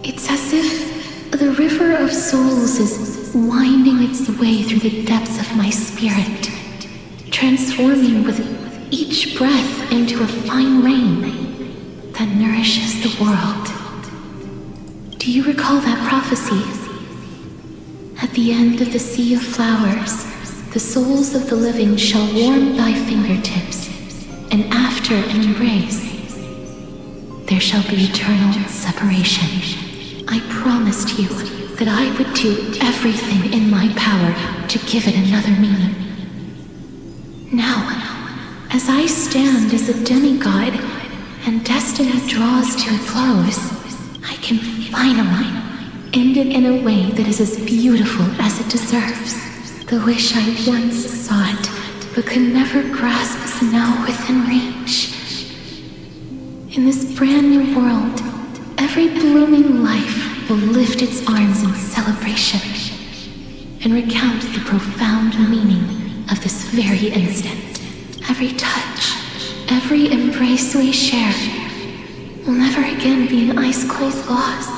It's as if the river of souls is winding its way through the depths of my spirit, transforming with each breath into a fine rain that nourishes the world. Do you recall that prophecy? At the end of the sea of flowers, the souls of the living shall warm thy fingertips, and after an embrace, there shall be eternal separation. I promised you that I would do everything in my power to give it another meaning. Now, as I stand as a demigod and destiny draws to a close, I can finally end it in a way that is as beautiful as it deserves. The wish I once sought, but could never grasp, is now within reach. In this brand new world, every blooming life will lift its arms in celebration and recount the profound meaning of this very instant. Every touch, every embrace we share will never again be an ice-cold loss.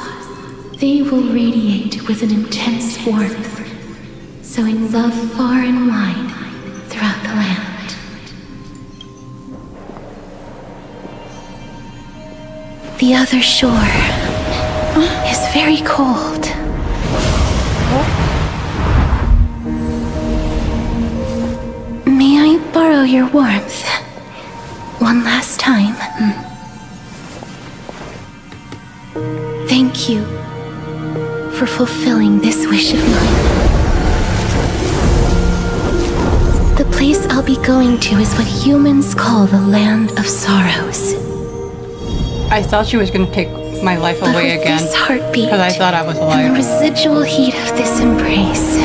They will radiate with an intense warmth, sowing love far and wide throughout the land. The other shore is very cold. May I borrow your warmth one last time? Thank you for fulfilling this wish of mine. The place I'll be going to is what humans call the Land of Sorrows. I thought she was going to take my life But away with again. this heartbeat Because I thought I was and alive. the residual heat of this embrace,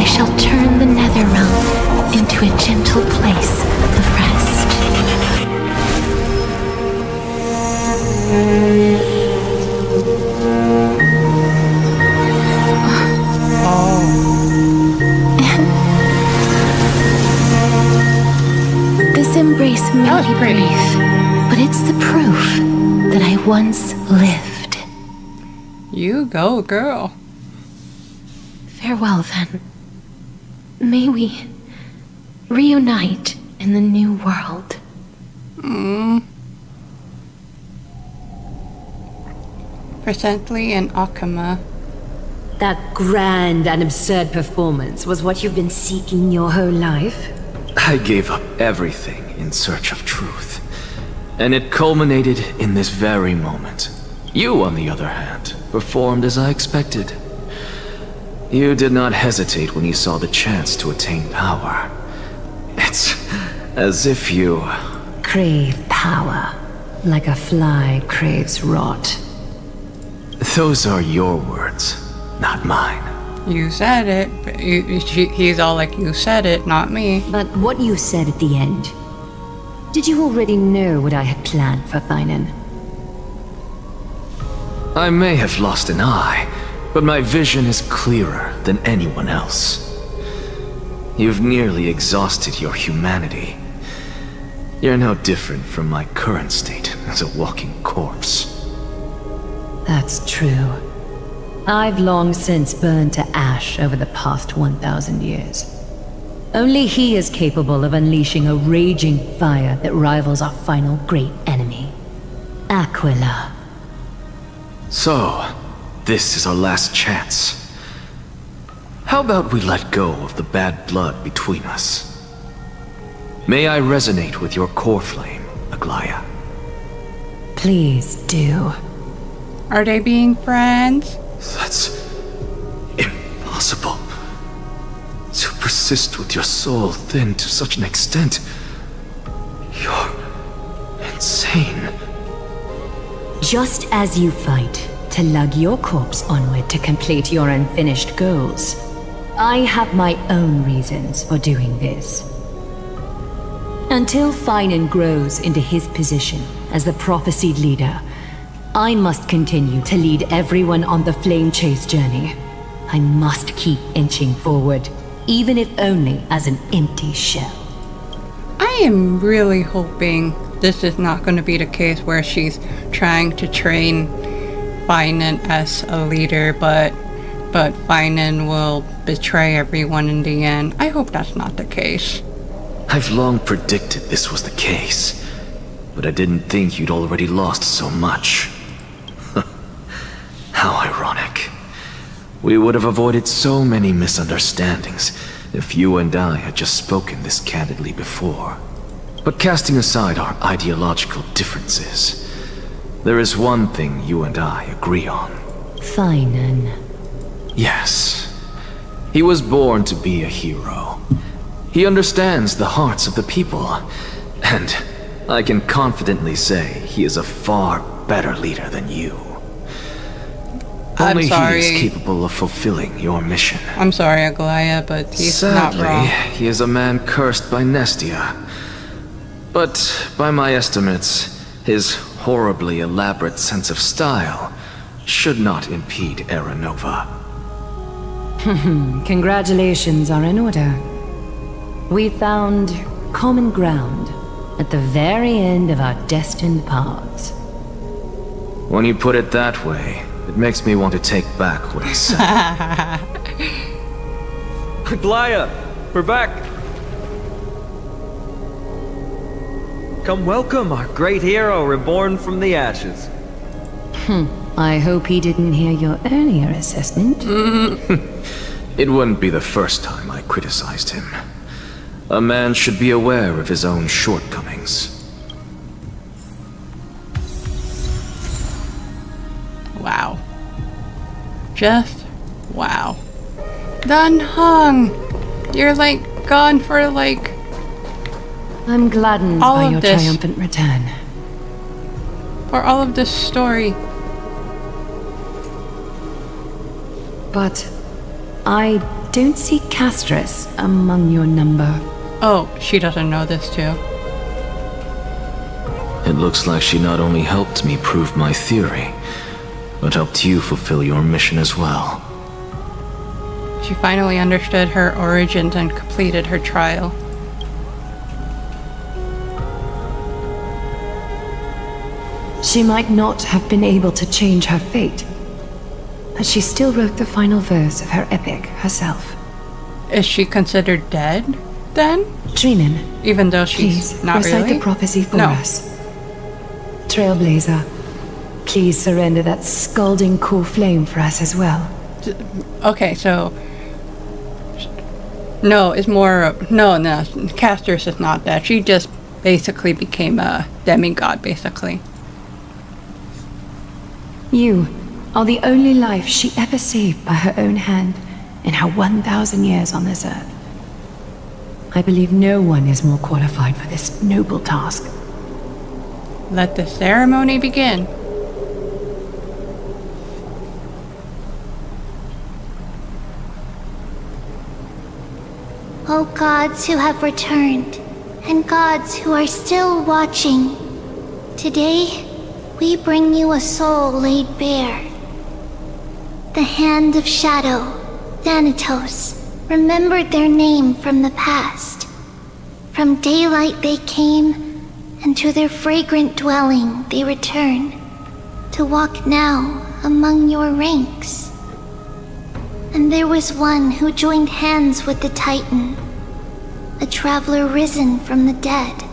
I shall turn the nether realm into a gentle place of rest. This embrace may be brief, but it's the proof that I once lived. You go, girl. Farewell, then. May we reunite in the new world. Presently in Akama. That grand and absurd performance was what you've been seeking your whole life? I gave up everything in search of truth. And it culminated in this very moment. You, on the other hand, performed as I expected. You did not hesitate when you saw the chance to attain power. It's as if you... Crave power, like a fly craves rot. Those are your words, not mine. You said it, but he's all like, you said it, not me. But what you said at the end, did you already know what I had planned for Thinen? I may have lost an eye, but my vision is clearer than anyone else. You've nearly exhausted your humanity. You're no different from my current state as a walking corpse. That's true. I've long since burned to ash over the past 1,000 years. Only he is capable of unleashing a raging fire that rivals our final great enemy, Aquila. So, this is our last chance. How about we let go of the bad blood between us? May I resonate with your core flame, Aglaya? Please do. Are they being friends? That's impossible. To persist with your soul thinned to such an extent. You're insane. Just as you fight to lug your corpse onward to complete your unfinished goals, I have my own reasons for doing this. Until Finan grows into his position as the prophesied leader, I must continue to lead everyone on the flame chase journey. I must keep inching forward, even if only as an empty shell. I am really hoping this is not going to be the case where she's trying to train Finan as a leader, but Finan will betray everyone in the end. I hope that's not the case. I've long predicted this was the case, but I didn't think you'd already lost so much. How ironic. We would have avoided so many misunderstandings if you and I had just spoken this candidly before. But casting aside our ideological differences, there is one thing you and I agree on. Finan. Yes. He was born to be a hero. He understands the hearts of the people, and I can confidently say he is a far better leader than you. Only he is capable of fulfilling your mission. I'm sorry, Aglaya, but he's not wrong. Sadly, he is a man cursed by Nestia. But by my estimates, his horribly elaborate sense of style should not impede Era Nova. Congratulations are in order. We found common ground at the very end of our destined paths. When you put it that way, it makes me want to take back what I said. Aglaya, we're back. Come welcome our great hero reborn from the ashes. I hope he didn't hear your earlier assessment. It wouldn't be the first time I criticized him. A man should be aware of his own shortcomings. Wow. Just wow. Done hung. You're like gone for like I'm gladdened all by of your this. triumphant return. For all of this story. But I don't see Castris among your number. Oh, she doesn't know this too. It looks like she not only helped me prove my theory, but helped you fulfill your mission as well. She finally understood her origins and completed her trial. She might not have been able to change her fate, but she still wrote the final verse of her epic herself. Is she considered dead, then? Trinin, even though she's please not recite really? the prophecy for No. us. Trailblazer, please surrender that scalding cool flame for us as well. Okay, so... No, it's more... No, Castris is not dead. She just basically became a demigod, basically. You are the only life she ever saved by her own hand in her 1,000 years on this earth. I believe no one is more qualified for this noble task. Let the ceremony begin. O gods who have returned, and gods who are still watching, today we bring you a soul laid bare. The Hand of Shadow, Thanatos, remembered their name from the past. From daylight they came, and to their fragrant dwelling they return, to walk now among your ranks. And there was one who joined hands with the Titan, a traveler risen from the dead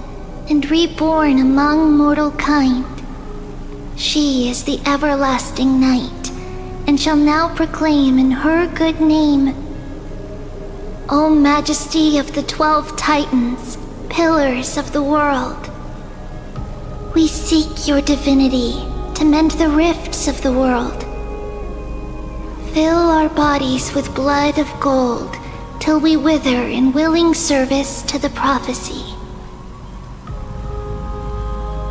and reborn among mortal kind. She is the everlasting night, and shall now proclaim in her good name, O Majesty of the 12 Titans, pillars of the world, we seek your divinity to mend the rifts of the world. Fill our bodies with blood of gold, till we wither in willing service to the prophecy.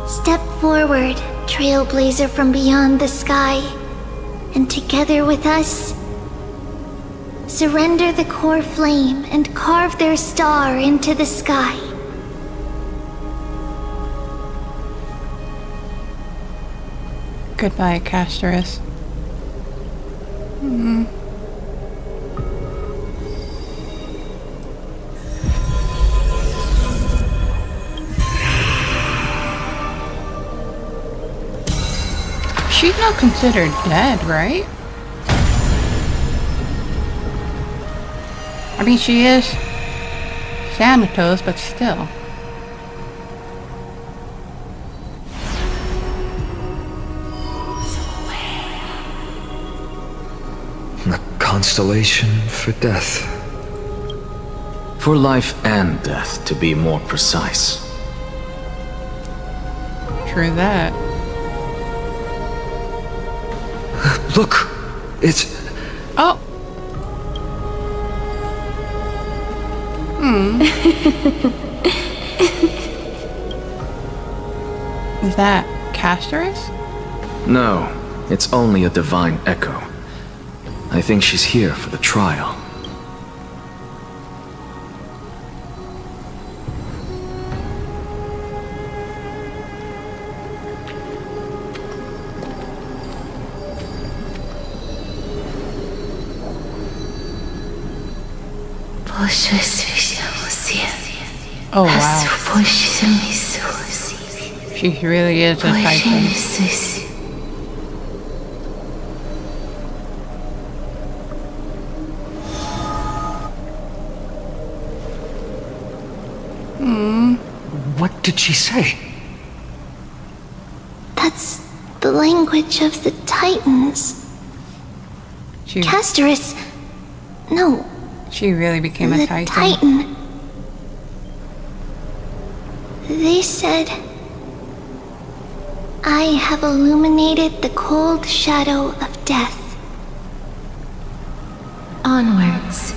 Step forward, trailblazer from beyond the sky, and together with us, Surrender the core flame and carve their star into the sky. Goodbye, Casterus. She's not considered dead, right? I mean, she is Thanatos, but still. A constellation for death. For life and death, to be more precise. True that. Look! It's... Oh! Is that Casterus? No, it's only a divine echo. I think she's here for the trial. Oh wow. She really is a Titan. What did she say? That's the language of the Titans. Casterus. No. She really became a Titan. Titan. They said, I have illuminated the cold shadow of death. Onwards.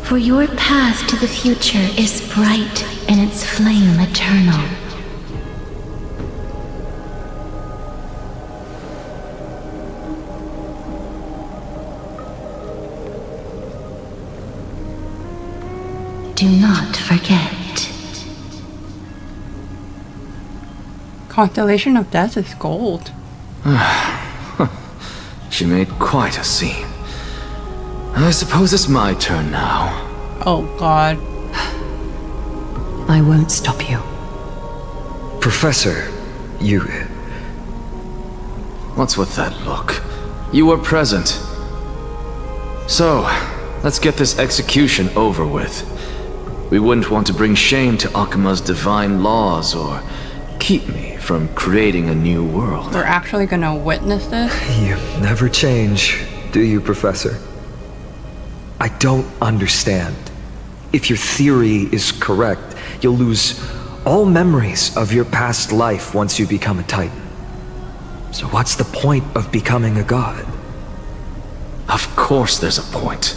For your path to the future is bright and its flame eternal. Do not forget. Constellation of Death is gold. She made quite a scene. I suppose it's my turn now. Oh god. I won't stop you. Professor, you... What's with that look? You were present. So, let's get this execution over with. We wouldn't want to bring shame to Akima's divine laws or keep me from creating a new world. We're actually gonna witness this? You never change, do you, Professor? I don't understand. If your theory is correct, you'll lose all memories of your past life once you become a Titan. So what's the point of becoming a god? Of course there's a point.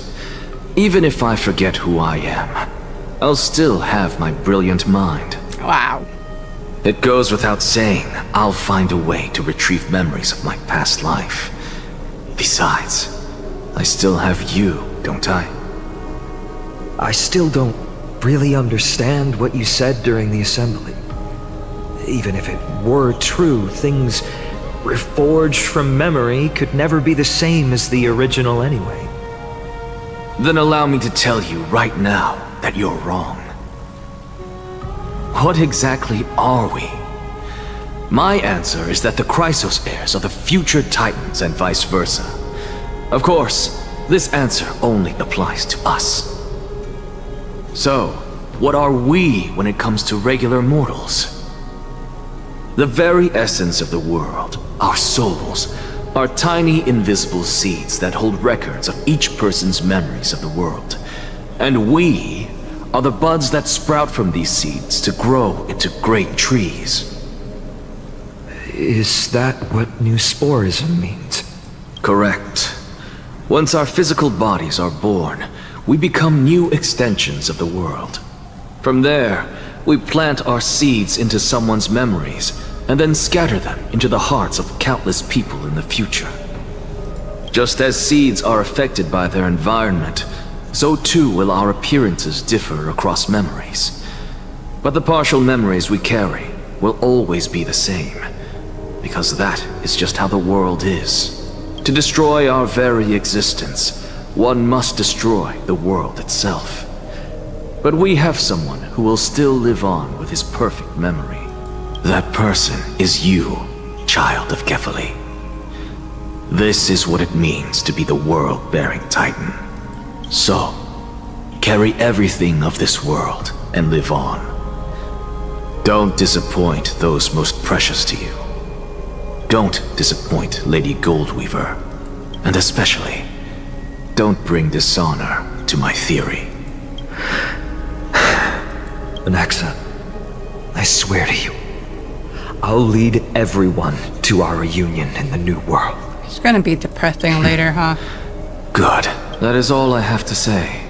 Even if I forget who I am, I'll still have my brilliant mind. Wow. It goes without saying, I'll find a way to retrieve memories of my past life. Besides, I still have you, don't I? I still don't really understand what you said during the assembly. Even if it were true, things reforged from memory could never be the same as the original anyway. Then allow me to tell you right now that you're wrong. What exactly are we? My answer is that the Chrysos heirs are the future Titans and vice versa. Of course, this answer only applies to us. So, what are we when it comes to regular mortals? The very essence of the world, our souls, are tiny invisible seeds that hold records of each person's memories of the world. And we are the buds that sprout from these seeds to grow into great trees. Is that what Newsporism means? Correct. Once our physical bodies are born, we become new extensions of the world. From there, we plant our seeds into someone's memories, and then scatter them into the hearts of countless people in the future. Just as seeds are affected by their environment, so too will our appearances differ across memories. But the partial memories we carry will always be the same, because that is just how the world is. To destroy our very existence, one must destroy the world itself. But we have someone who will still live on with his perfect memory. That person is you, child of Kefali. This is what it means to be the world-bearing Titan. So, carry everything of this world and live on. Don't disappoint those most precious to you. Don't disappoint Lady Goldweaver. And especially, don't bring dishonor to my theory. Anaxa, I swear to you, I'll lead everyone to our reunion in the new world. It's gonna be depressing later, huh? Good. That is all I have to say.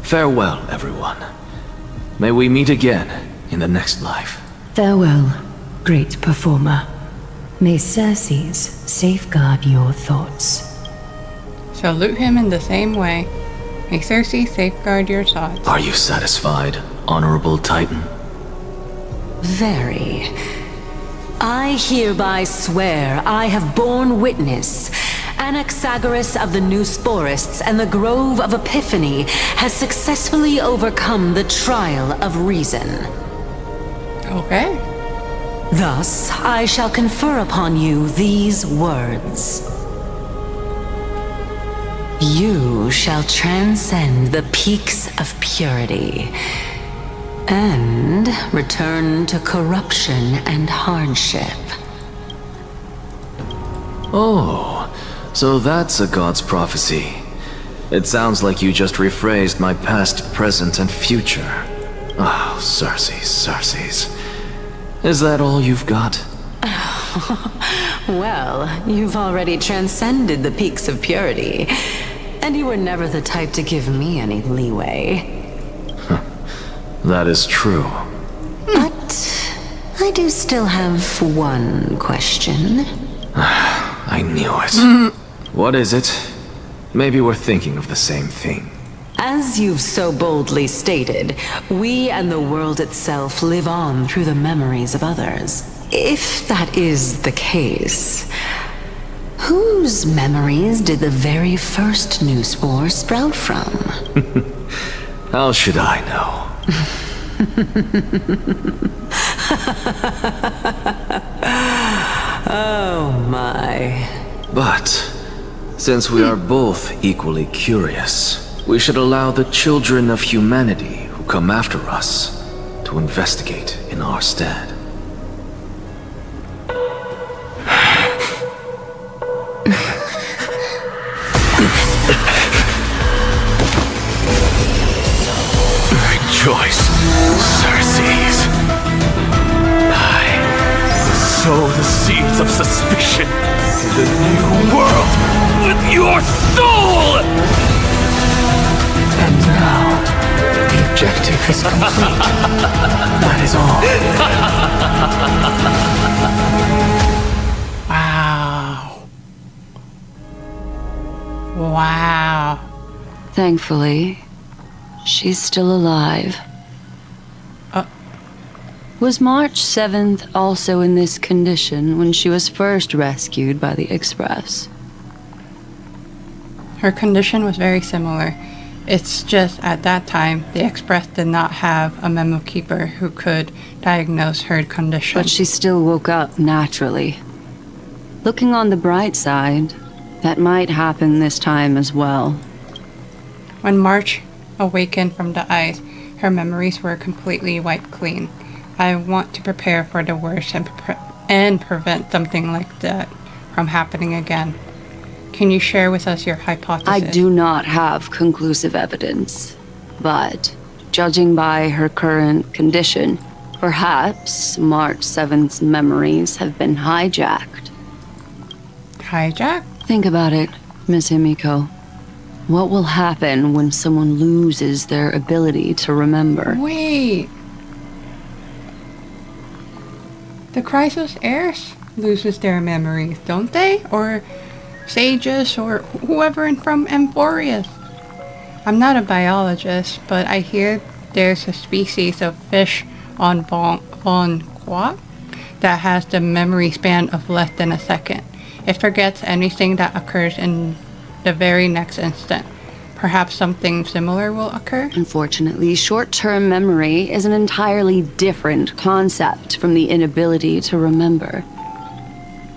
Farewell, everyone. May we meet again in the next life. Farewell, great performer. May Circes safeguard your thoughts. Salute him in the same way. May Circe safeguard your thoughts. Are you satisfied, honorable Titan? Very. I hereby swear I have borne witness. Anaxagoras of the New Sporists and the Grove of Epiphany has successfully overcome the trial of reason. Okay. Thus, I shall confer upon you these words. You shall transcend the peaks of purity and return to corruption and hardship. Oh, so that's a god's prophecy. It sounds like you just rephrased my past, present, and future. Oh, Circes. Is that all you've got? Well, you've already transcended the peaks of purity, and you were never the type to give me any leeway. That is true. But I do still have one question. I knew it. What is it? Maybe we're thinking of the same thing. As you've so boldly stated, we and the world itself live on through the memories of others. If that is the case, whose memories did the very first new spore sprout from? How should I know? Oh my. But, since we are both equally curious, we should allow the children of humanity who come after us to investigate in our stead. Rejoice, Circes. I sow the seeds of suspicion in the new world with your soul! And now, the objective is complete. That is all. Wow. Wow. Thankfully, she's still alive. Was March 7th also in this condition when she was first rescued by the Express? Her condition was very similar. It's just at that time, the Express did not have a memo keeper who could diagnose her condition. But she still woke up naturally. Looking on the bright side, that might happen this time as well. When March awakened from the ice, her memories were completely wiped clean. I want to prepare for the worst and prevent something like that from happening again. Can you share with us your hypothesis? I do not have conclusive evidence, but judging by her current condition, perhaps March 7th's memories have been hijacked. Hijacked? Think about it, Miss Himiko. What will happen when someone loses their ability to remember? Wait. The Chrysos heirs loses their memories, don't they? Or sages or whoever from Amphorius. I'm not a biologist, but I hear there's a species of fish on Von Quat that has the memory span of less than a second. It forgets anything that occurs in the very next instant. Perhaps something similar will occur? Unfortunately, short-term memory is an entirely different concept from the inability to remember.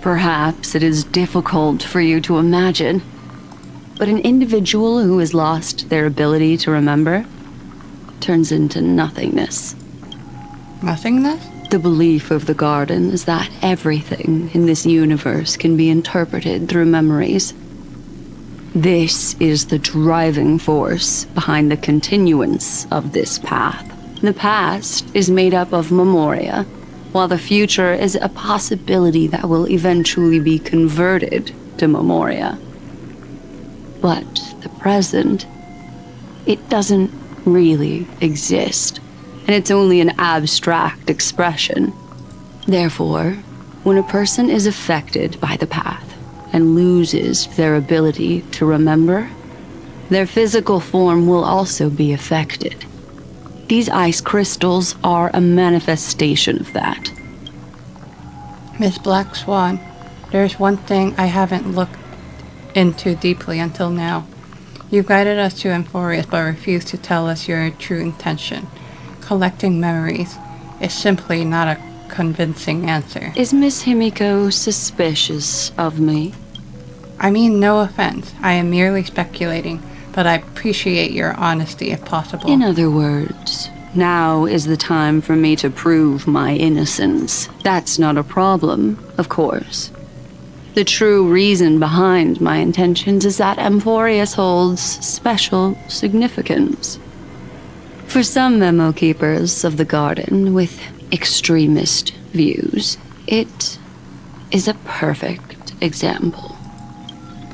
Perhaps it is difficult for you to imagine, but an individual who has lost their ability to remember turns into nothingness. Nothingness? The belief of the Garden is that everything in this universe can be interpreted through memories. This is the driving force behind the continuance of this path. The past is made up of memoria, while the future is a possibility that will eventually be converted to memoria. But the present, it doesn't really exist, and it's only an abstract expression. Therefore, when a person is affected by the path and loses their ability to remember, their physical form will also be affected. These ice crystals are a manifestation of that. Miss Black Swan, there's one thing I haven't looked into deeply until now. You guided us to Amphorius but refused to tell us your true intention. Collecting memories is simply not a convincing answer. Is Miss Himiko suspicious of me? I mean, no offense. I am merely speculating, but I appreciate your honesty if possible. In other words, now is the time for me to prove my innocence. That's not a problem, of course. The true reason behind my intentions is that Amphorius holds special significance. For some memo keepers of the Garden with extremist views, it is a perfect example.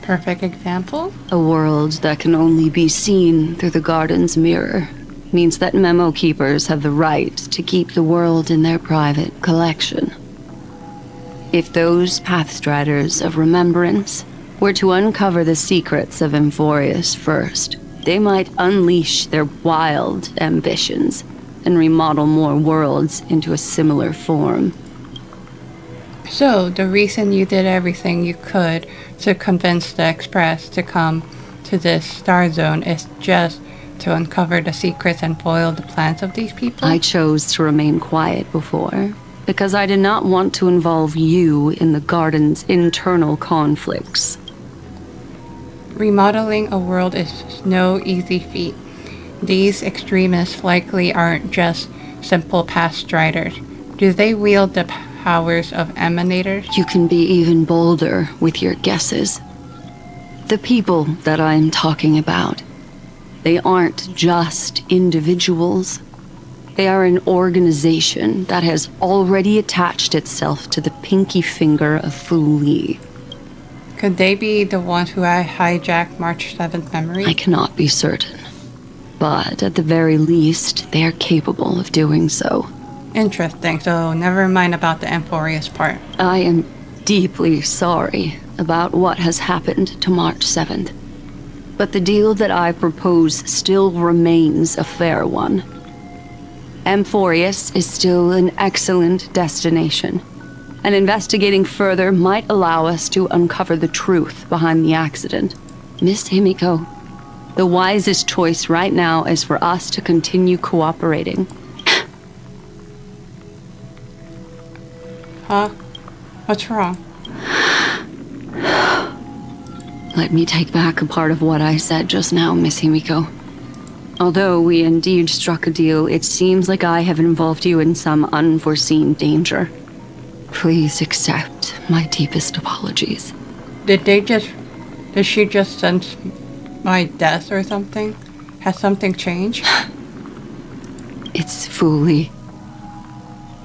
Perfect example? A world that can only be seen through the Garden's mirror means that memo keepers have the right to keep the world in their private collection. If those Pathstriders of Remembrance were to uncover the secrets of Amphorius first, they might unleash their wild ambitions and remodel more worlds into a similar form. So, the reason you did everything you could to convince the Express to come to this star zone is just to uncover the secrets and foil the plans of these people? I chose to remain quiet before, because I did not want to involve you in the Garden's internal conflicts. Remodeling a world is no easy feat. These extremists likely aren't just simple Pathstriders. Do they wield the powers of emanators? You can be even bolder with your guesses. The people that I'm talking about, they aren't just individuals. They are an organization that has already attached itself to the pinky finger of Fu Li. Could they be the ones who hijacked March 7th memory? I cannot be certain, but at the very least, they are capable of doing so. Interesting, so never mind about the Amphorius part. I am deeply sorry about what has happened to March 7th, but the deal that I propose still remains a fair one. Amphorius is still an excellent destination, and investigating further might allow us to uncover the truth behind the accident. Miss Himiko, the wisest choice right now is for us to continue cooperating. Huh? What's wrong? Let me take back a part of what I said just now, Miss Himiko. Although we indeed struck a deal, it seems like I have involved you in some unforeseen danger. Please accept my deepest apologies. Did she just sense my death or something? Has something changed? It's Fu Li.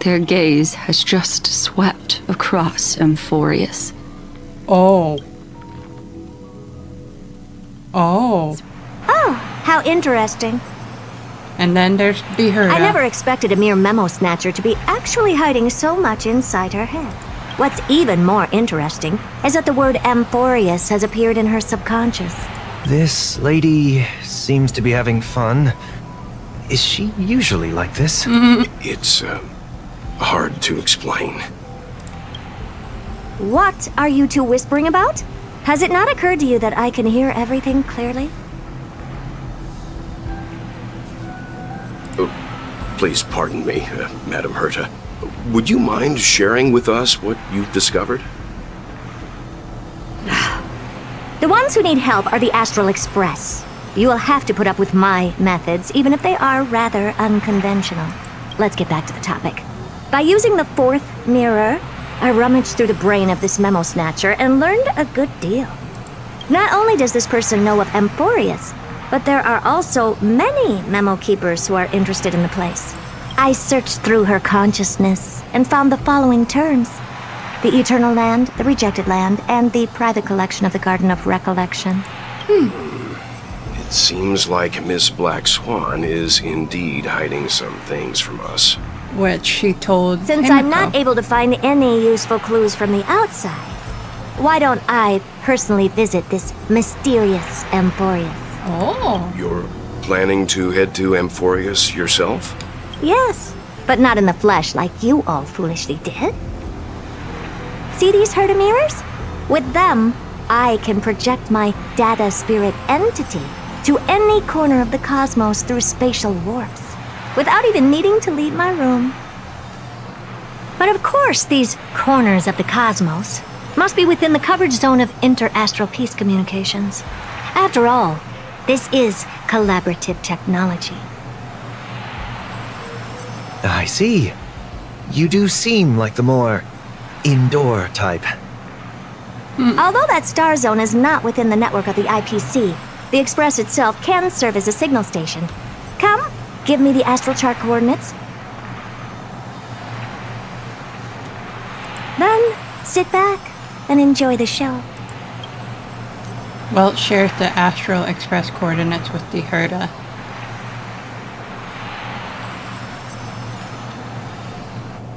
Their gaze has just swept across Amphorius. Oh. Oh. Oh, how interesting. And then there's Bihura. I never expected a mere memo snatcher to be actually hiding so much inside her head. What's even more interesting is that the word Amphorius has appeared in her subconscious. This lady seems to be having fun. Is she usually like this? It's, hard to explain. What are you two whispering about? Has it not occurred to you that I can hear everything clearly? Please pardon me, Madam Herta. Would you mind sharing with us what you've discovered? The ones who need help are the Astral Express. You will have to put up with my methods, even if they are rather unconventional. Let's get back to the topic. By using the fourth mirror, I rummaged through the brain of this memo snatcher and learned a good deal. Not only does this person know of Amphorius, but there are also many memo keepers who are interested in the place. I searched through her consciousness and found the following terms: the Eternal Land, the Rejected Land, and the private collection of the Garden of Recollection. It seems like Miss Black Swan is indeed hiding some things from us. Which she told Since Himiko. I'm not able to find any useful clues from the outside, why don't I personally visit this mysterious Amphorius? Oh. You're planning to head to Amphorius yourself? Yes, but not in the flesh like you all foolishly did. See these Herta mirrors? With them, I can project my data spirit entity to any corner of the cosmos through spatial warps, without even needing to leave my room. But of course, these corners of the cosmos must be within the coverage zone of inter-astral peace communications. After all, this is collaborative technology. I see. You do seem like the more indoor type. Although that star zone is not within the network of the IPC, the Express itself can serve as a signal station. Come, give me the astral chart coordinates. Then, sit back and enjoy the show. Well, shares the Astral Express coordinates with the Herta.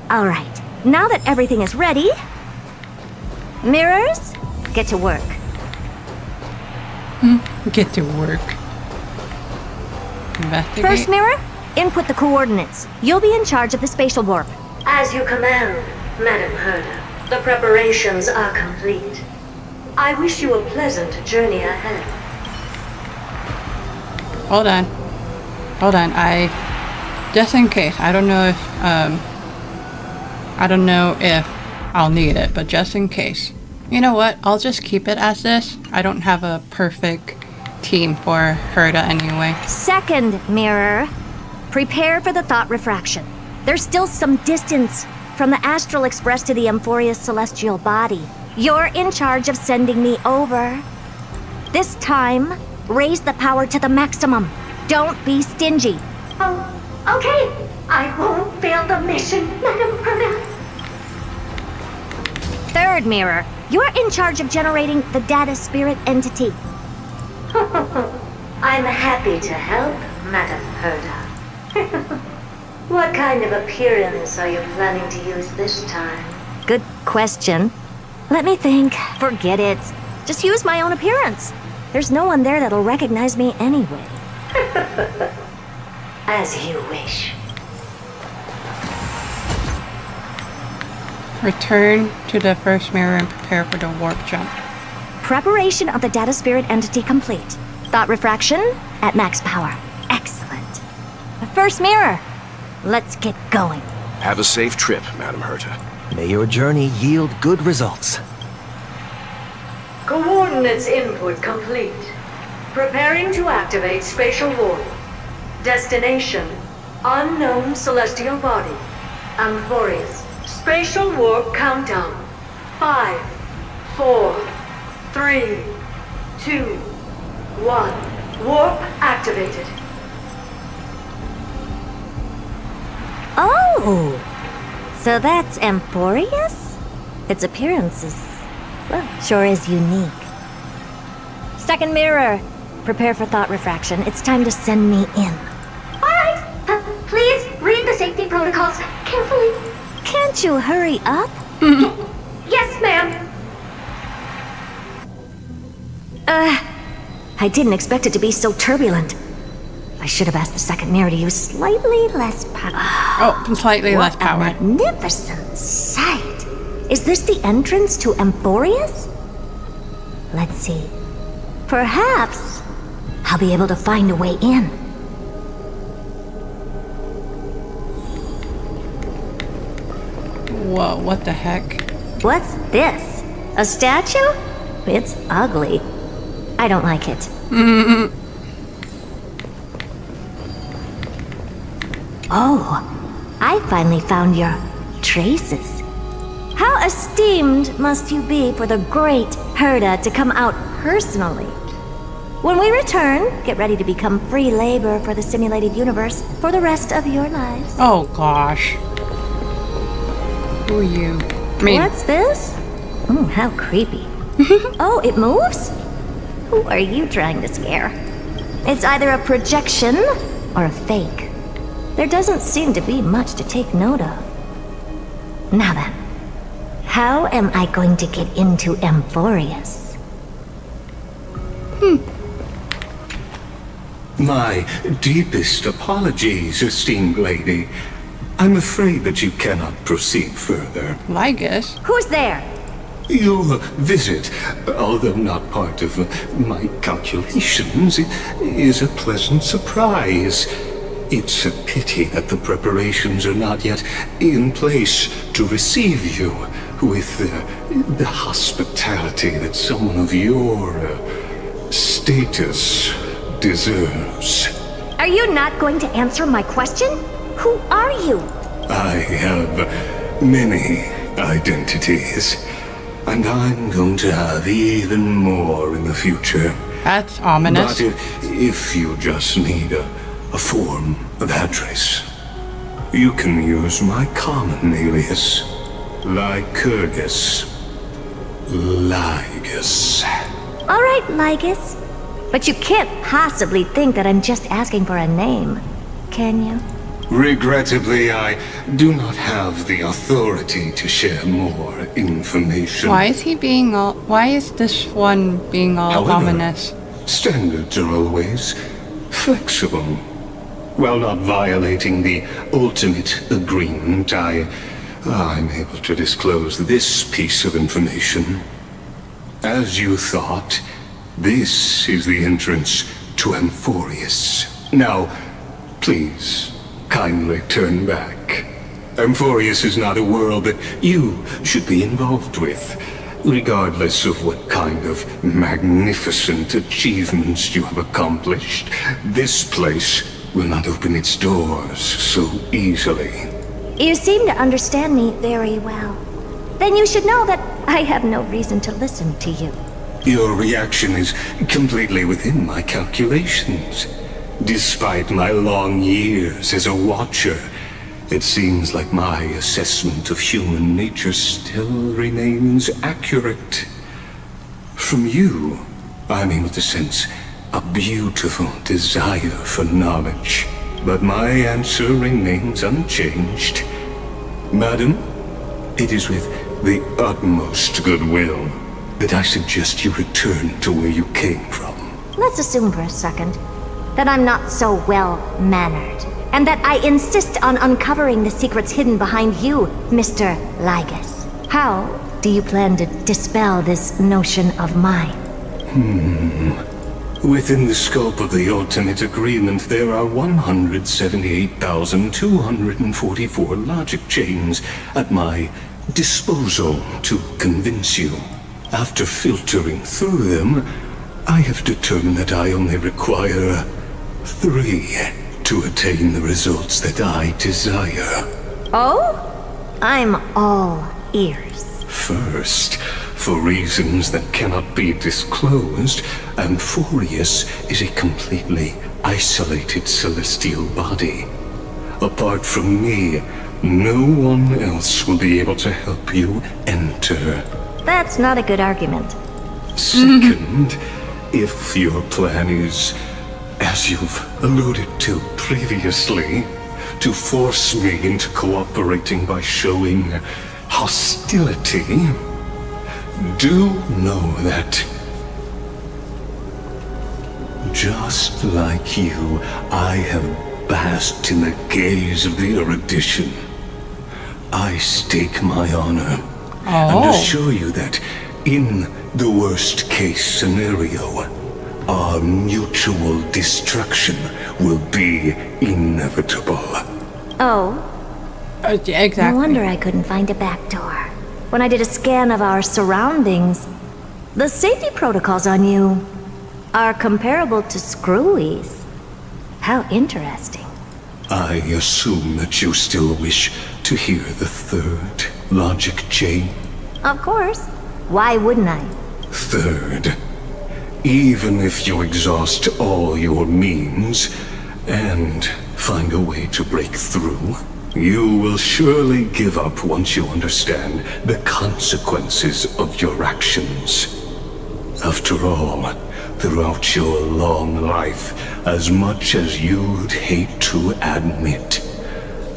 All right, now that everything is ready, mirrors, get to work. Get to work. Investigate. First mirror, input the coordinates. You'll be in charge of the spatial warp. As you command, Madam Herta. The preparations are complete. I wish you a pleasant journey ahead. Hold on. Hold on. Just in case. I don't know if I'll need it, but just in case. You know what? I'll just keep it as this. I don't have a perfect team for Herta anyway. Second mirror, prepare for the thought refraction. There's still some distance from the Astral Express to the Amphorius celestial body. You're in charge of sending me over. This time, raise the power to the maximum. Don't be stingy. Oh, okay. I won't fail the mission, Madam Herta. Third mirror, you're in charge of generating the data spirit entity. I'm happy to help, Madam Herta. What kind of appearance are you planning to use this time? Good question. Let me think. Forget it. Just use my own appearance. There's no one there that'll recognize me anyway. As you wish. Return to the first mirror and prepare for the warp jump. Preparation of the data spirit entity complete. Thought refraction at max power. Excellent. The first mirror. Let's get going. Have a safe trip, Madam Herta. May your journey yield good results. Coordinates input complete. Preparing to activate spatial warp. Destination: unknown celestial body. Amphorius. Spatial warp countdown. 5, 4, 3, 2, 1. Warp activated. Oh! So that's Amphorius? Its appearance is, well, sure is unique. Second mirror. Prepare for thought refraction. It's time to send me in. Alright, please read the safety protocols carefully. Can't you hurry up? I didn't expect it to be so turbulent. I should have asked the second mirror to use slightly less power. Oh, slightly less power. What a magnificent sight. Is this the entrance to Amphorius? Let's see. Perhaps I'll be able to find a way in. Whoa, what the heck? What's this? A statue? It's ugly. I don't like it. Oh, I finally found your traces. How esteemed must you be for the great Herda to come out personally? When we return, get ready to become free labor for the simulated universe for the rest of your lives. Oh gosh. Who are you? What's this? Oh, how creepy. Oh, it moves? Who are you trying to scare? It's either a projection or a fake. There doesn't seem to be much to take note of. Now then, how am I going to get into Amphorius? My deepest apologies, esteemed lady. I'm afraid that you cannot proceed further. Lygus? Who's there? Your visit, although not part of my calculations, is a pleasant surprise. It's a pity that the preparations are not yet in place to receive you with the hospitality that someone of your status deserves. Are you not going to answer my question? Who are you? I have many identities, and I'm going to have even more in the future. That's ominous. But if you just need a form of address, you can use my common alias, Lycurgus. Lygus. All right, Lygus. But you can't possibly think that I'm just asking for a name, can you? Regrettably, I do not have the authority to share more information. Why is he being all... Why is this one being all However, ominous? Standards are always flexible. While not violating the ultimate agreement, I'm able to disclose this piece of information. As you thought, this is the entrance to Amphorius. Now, please, kindly turn back. Amphorius is not a world that you should be involved with, regardless of what kind of magnificent achievements you have accomplished. This place will not open its doors so easily. You seem to understand me very well. Then you should know that I have no reason to listen to you. Your reaction is completely within my calculations. Despite my long years as a watcher, it seems like my assessment of human nature still remains accurate. From you, I'm able to sense a beautiful desire for knowledge, but my answer remains unchanged. Madam, it is with the utmost goodwill that I suggest you return to where you came from. Let's assume for a second that I'm not so well-mannered, and that I insist on uncovering the secrets hidden behind you, Mr. Lygus. How do you plan to dispel this notion of mine? Within the scope of the ultimate agreement, there are 178,244 logic chains at my disposal to convince you. After filtering through them, I have determined that I only require 3 to attain the results that I desire. Oh? I'm all ears. First, for reasons that cannot be disclosed, Amphorius is a completely isolated celestial body. Apart from me, no one else will be able to help you enter. That's not a good argument. Second, if your plan is, as you've alluded to previously, to force me into cooperating by showing hostility, do know that Just like you, I have basked in the gaze of the erudition. I stake my honor and assure you that in the worst case scenario, our mutual destruction will be inevitable. Oh? Exactly. No wonder I couldn't find a back door. When I did a scan of our surroundings, the safety protocols on you are comparable to Screwy's. How interesting. I assume that you still wish to hear the third logic chain? Of course. Why wouldn't I? Third, even if you exhaust all your means and find a way to break through, you will surely give up once you understand the consequences of your actions. After all, throughout your long life, as much as you'd hate to admit,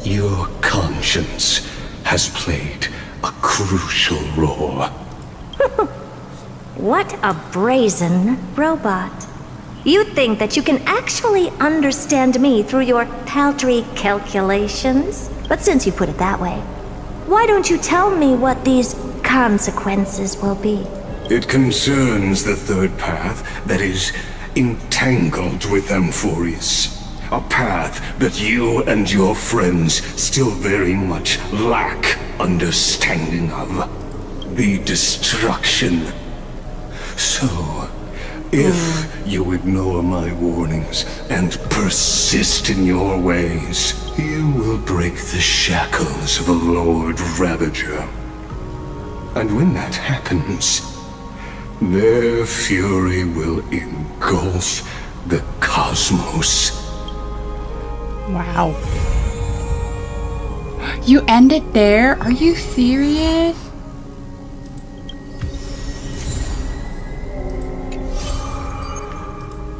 your conscience has played a crucial role. What a brazen robot. You think that you can actually understand me through your paltry calculations? But since you put it that way, why don't you tell me what these consequences will be? It concerns the third path that is entangled with Amphorius. A path that you and your friends still very much lack understanding of. The destruction. So, if you ignore my warnings and persist in your ways, you will break the shackles of a Lord Ravager. And when that happens, their fury will engulf the cosmos. Wow. You end it there? Are you serious?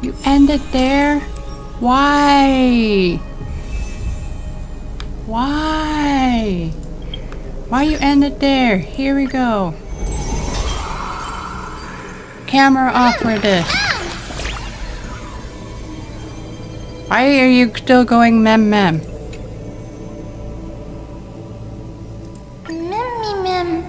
You end it there? Why? Why? Why you end it there? Here we go. Camera off for this. Why are you still going mem mem? Mem.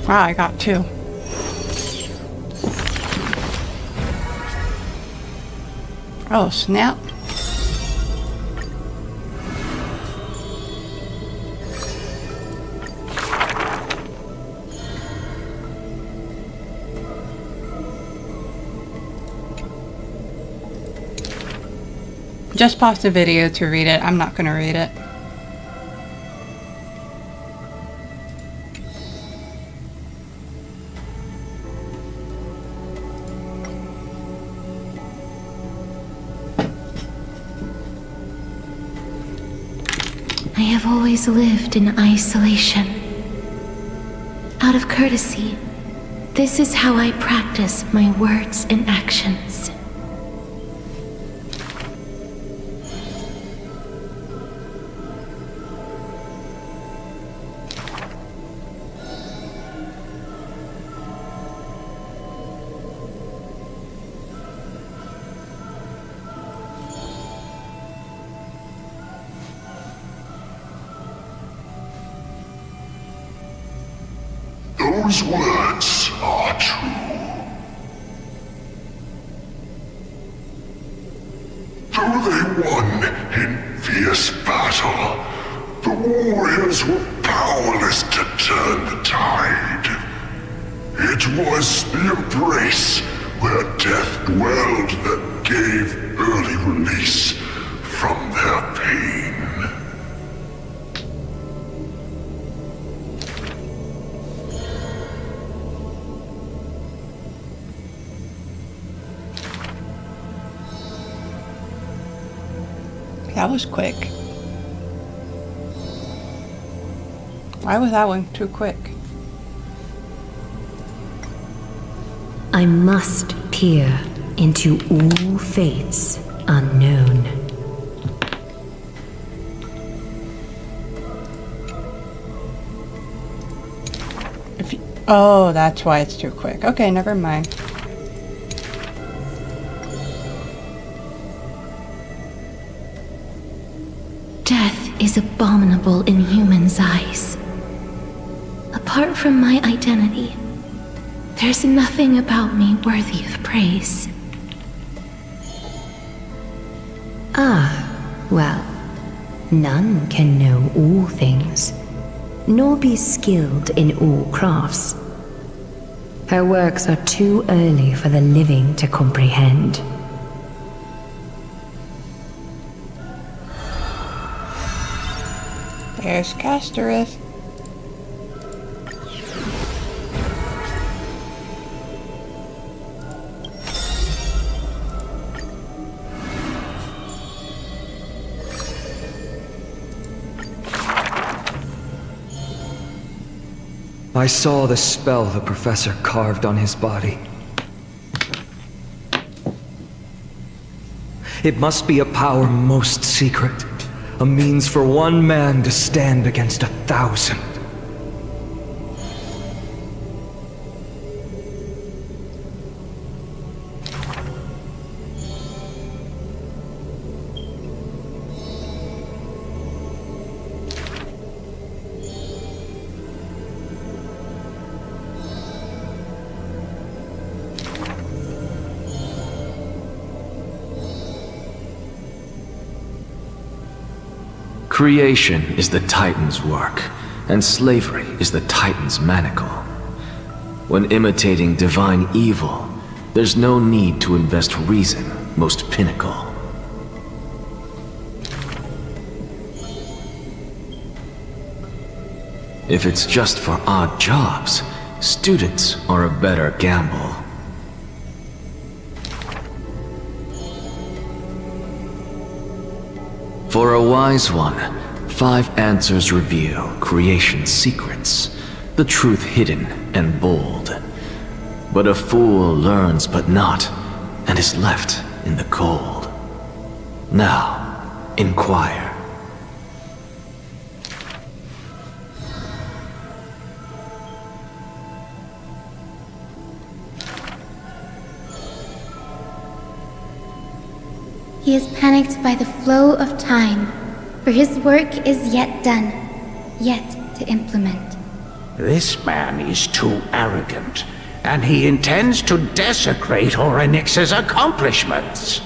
Wow, I got two. Oh, snap. Just pause the video to read it. I'm not gonna read it. I have always lived in isolation. Out of courtesy, this is how I practice my words and actions. Those words are true. Though they won in fierce battle, the warriors were powerless to turn the tide. It was the embrace where death dwelled that gave early release from their pain. That was quick. Why was that one too quick? I must peer into all fates unknown. Oh, that's why it's too quick. Okay, never mind. Death is abominable in humans' eyes. Apart from my identity, there's nothing about me worthy of praise. Well, none can know all things, nor be skilled in all crafts. Her works are too early for the living to comprehend. There's Castoreth. I saw the spell the professor carved on his body. It must be a power most secret, a means for one man to stand against 1,000. Creation is the Titan's work, and slavery is the Titan's manacle. When imitating divine evil, there's no need to invest reason, most pinnacle. If it's just for odd jobs, students are a better gamble. For a wise one, 5 answers reveal creation's secrets, the truth hidden and bold. But a fool learns but not, and is left in the cold. Now, inquire. He is panicked by the flow of time, for his work is yet done, yet to implement. This man is too arrogant, and he intends to desecrate Orynyx's accomplishments.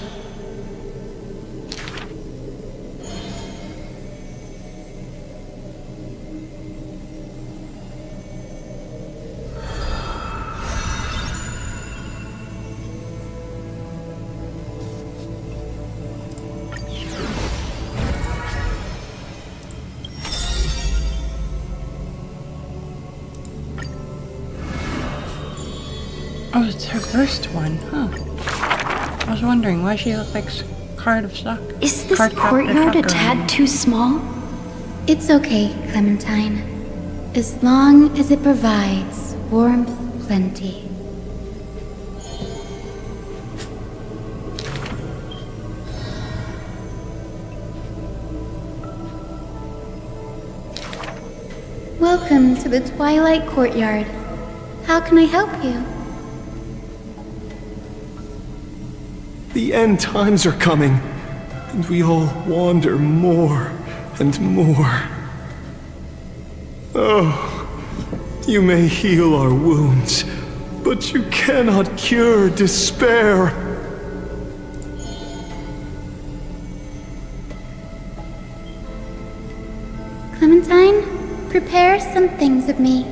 Oh, it's her first one, huh? I was wondering why she looked like card of stock. Is this courtyard a tad too small? It's okay, Clementine. As long as it provides warmth plenty. Welcome to the Twilight Courtyard. How can I help you? The end times are coming, and we all wander more and more. Oh, you may heal our wounds, but you cannot cure despair. Clementine, prepare some things of me.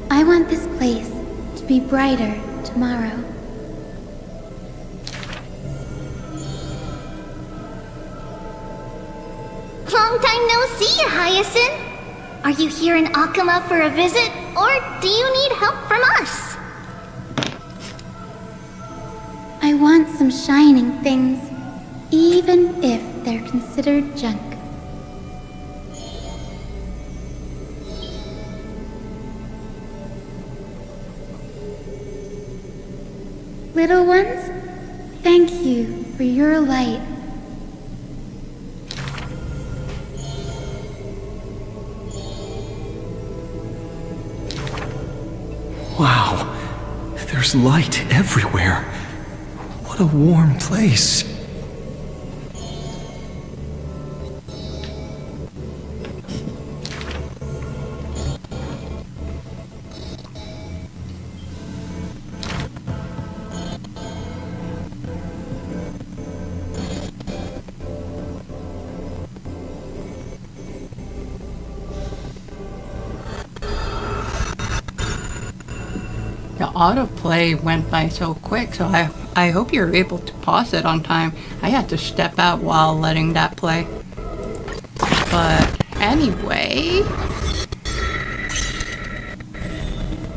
I want this place to be brighter tomorrow. Long time no see, Hyacinth. Are you here in Akama for a visit, or do you need help from us? I want some shining things, even if they're considered junk. Little ones, Thank you for your light. Wow. There's light everywhere. What a warm place. The autoplay went by so quick, so I hope you're able to pause it on time. I had to step out while letting that play. But anyway,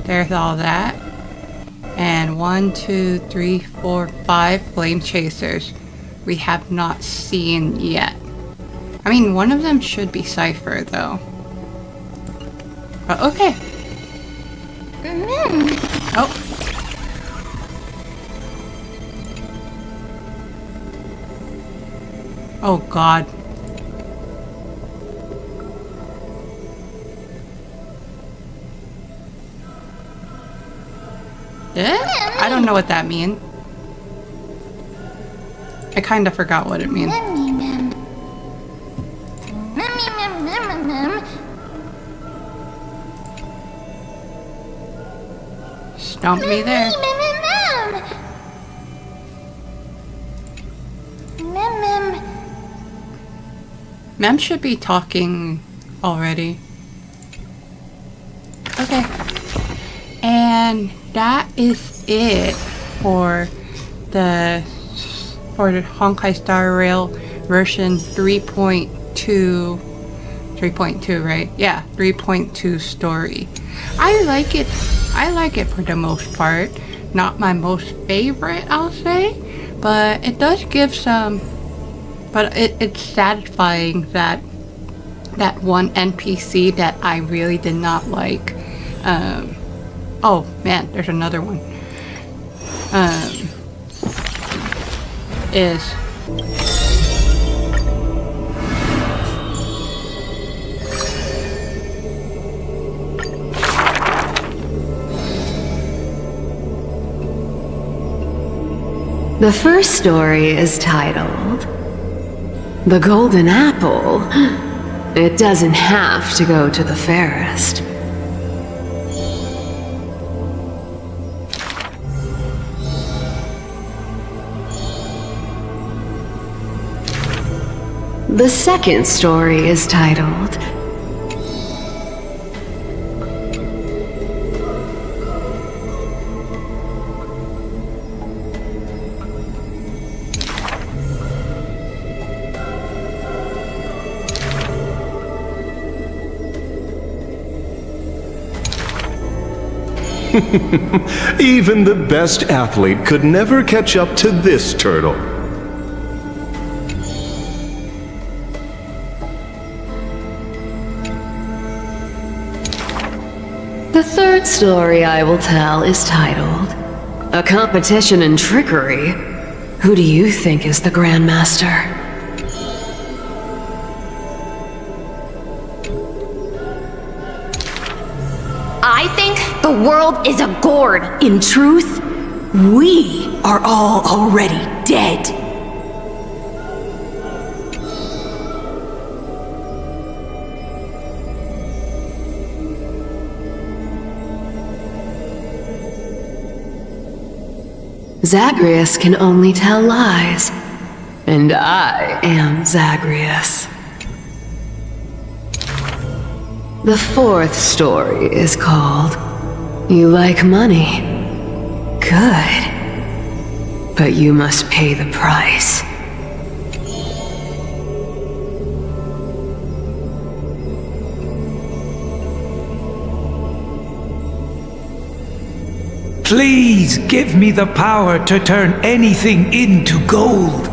there's all that. And 1, 2, 3, 4, 5 flame chasers we have not seen yet. I mean, one of them should be Cypher though. But okay. Oh. Oh God. I don't know what that means. I kind of forgot what it means. Stomp me there. Mem should be talking already. Okay. And that is it for the Honkai Star Rail version 3.2. 3.2, right? Yeah, 3.2 story. I like it for the most part. Not my most favorite, I'll say, but it does give some. But it's satisfying that one NPC that I really did not like. Oh man, there's another one. Is The first story is titled The Golden Apple. It doesn't have to go to the fairest. The second story is titled Even the best athlete could never catch up to this turtle. The third story I will tell is titled A Competition in Trickery. Who do you think is the Grandmaster? I think the world is a gourd. In truth, we are all already dead. Zagreus can only tell lies, and I am Zagreus. The fourth story is called You Like Money. Good. But you must pay the price. Please give me the power to turn anything into gold.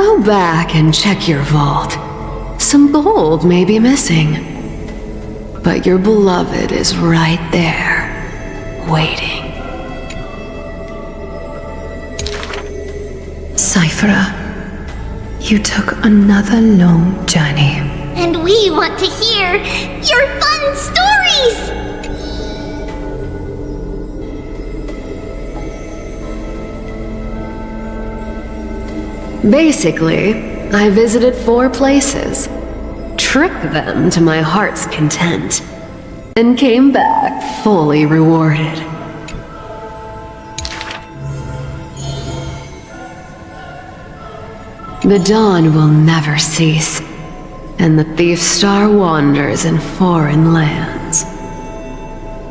Go back and check your vault. Some gold may be missing. But your beloved is right there, waiting. Cyphera, you took another long journey. And we want to hear your fun stories! Basically, I visited 4 places, tricked them to my heart's content, and came back fully rewarded. The dawn will never cease, and the thief star wanders in foreign lands.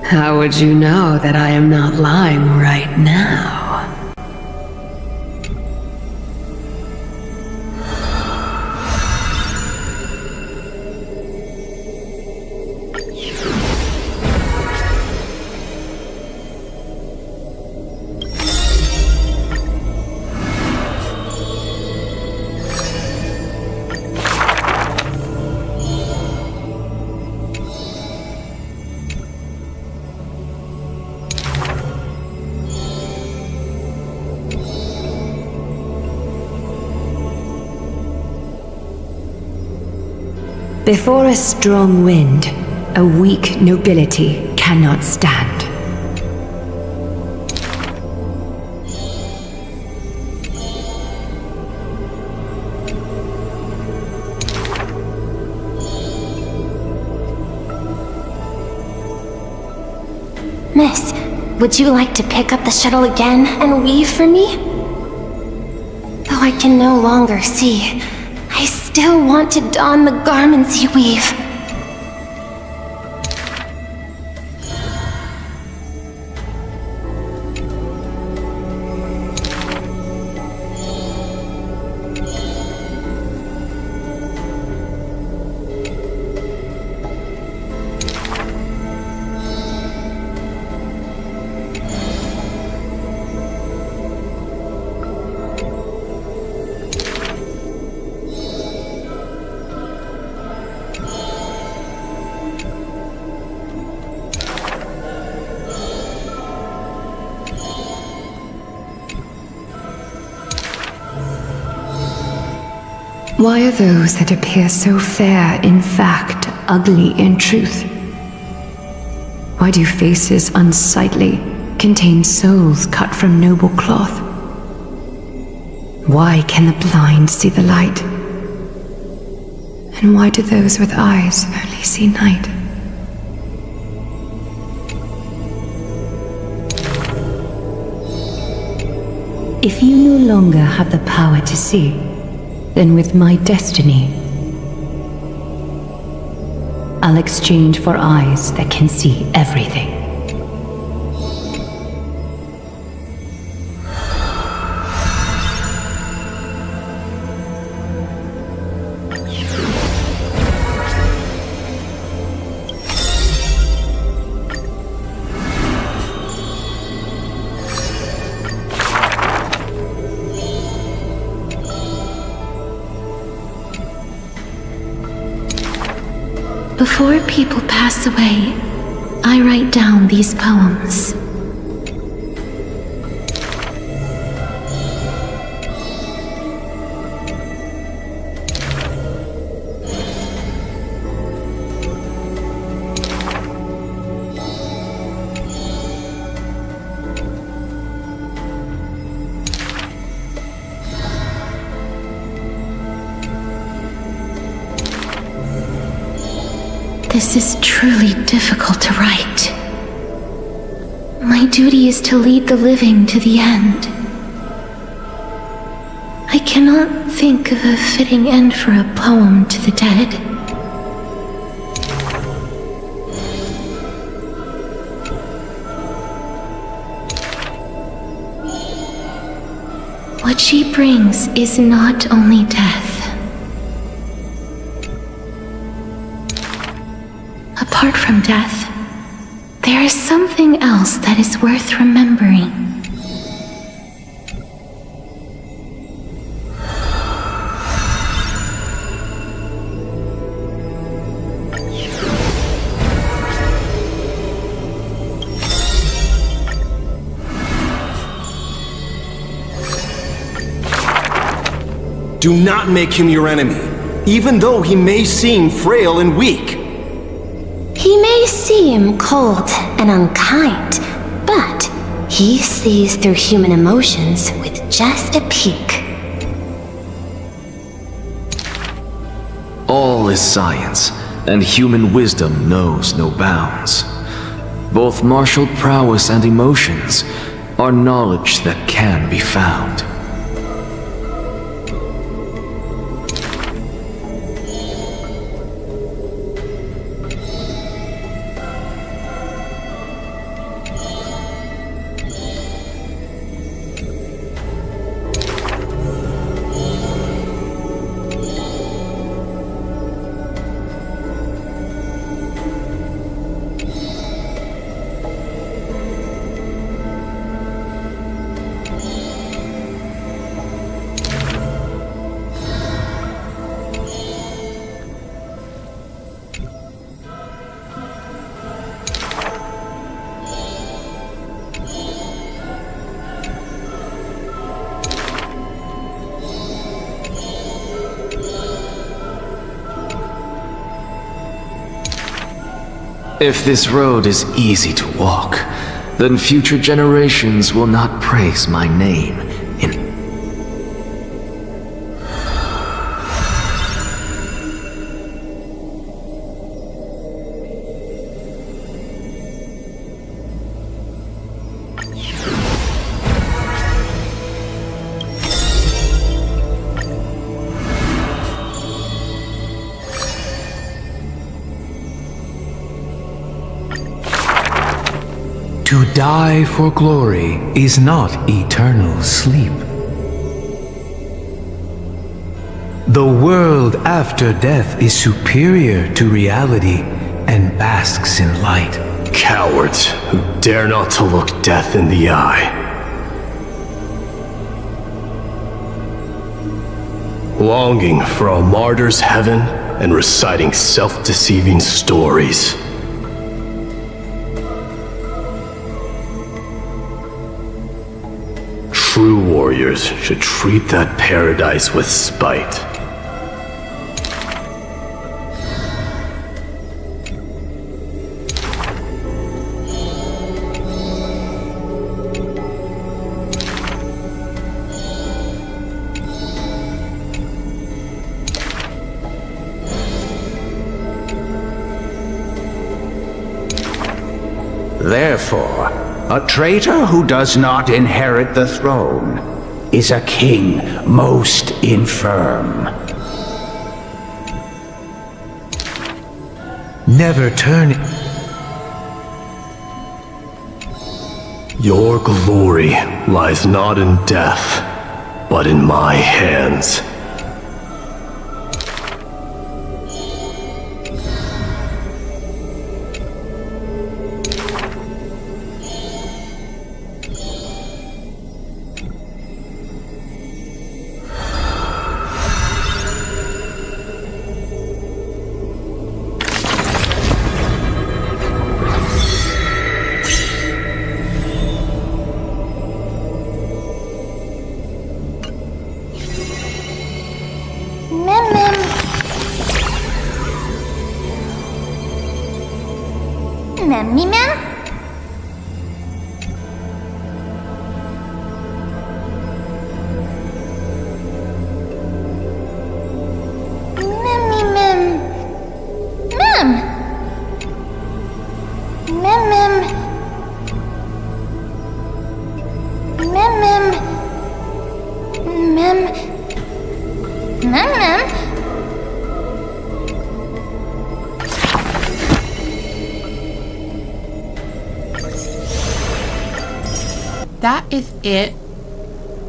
How would you know that I am not lying right now? Before a strong wind, a weak nobility cannot stand. Miss, would you like to pick up the shuttle again and weave for me? Though I can no longer see, I still want to don the garments you weave. Why are those that appear so fair in fact ugly in truth? Why do faces unsightly contain souls cut from noble cloth? Why can the blind see the light? And why do those with eyes only see night? If you no longer have the power to see, then with my destiny, I'll exchange for eyes that can see everything. Before people pass away, I write down these poems. This is truly difficult to write. My duty is to lead the living to the end. I cannot think of a fitting end for a poem to the dead. What she brings is not only death. Apart from death, there is something else that is worth remembering. Do not make him your enemy, even though he may seem frail and weak. He may seem cold and unkind, but he sees through human emotions with just a peek. All is science, and human wisdom knows no bounds. Both martial prowess and emotions are knowledge that can be found. If this road is easy to walk, then future generations will not praise my name in... To die for glory is not eternal sleep. The world after death is superior to reality and basks in light. Cowards who dare not to look death in the eye. Longing for a martyr's heaven and reciting self-deceiving stories. True warriors should treat that paradise with spite. Therefore, a traitor who does not inherit the throne is a king most infirm. Never turn... Your glory lies not in death, but in my hands. That is it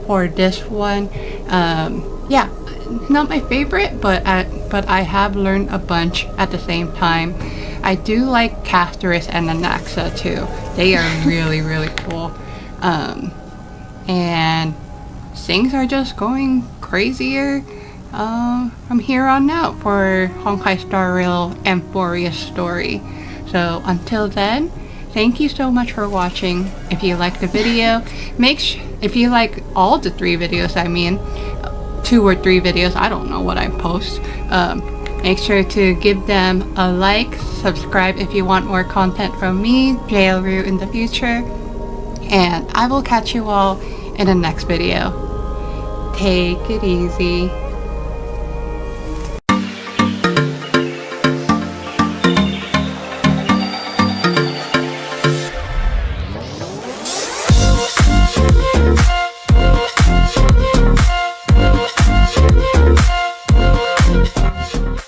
for this one. Yeah, not my favorite, but I have learned a bunch at the same time. I do like Casterus and Anaxa too. They are really, really cool. And things are just going crazier from here on out for Honkai Star Rail Amphoria's story. So until then, thank you so much for watching. If you liked the video, if you like all the 3 videos, 2 or 3 videos. I don't know what I post. Make sure to give them a like, subscribe if you want more content from me, JLRU, in the future. And I will catch you all in the next video. Take it easy.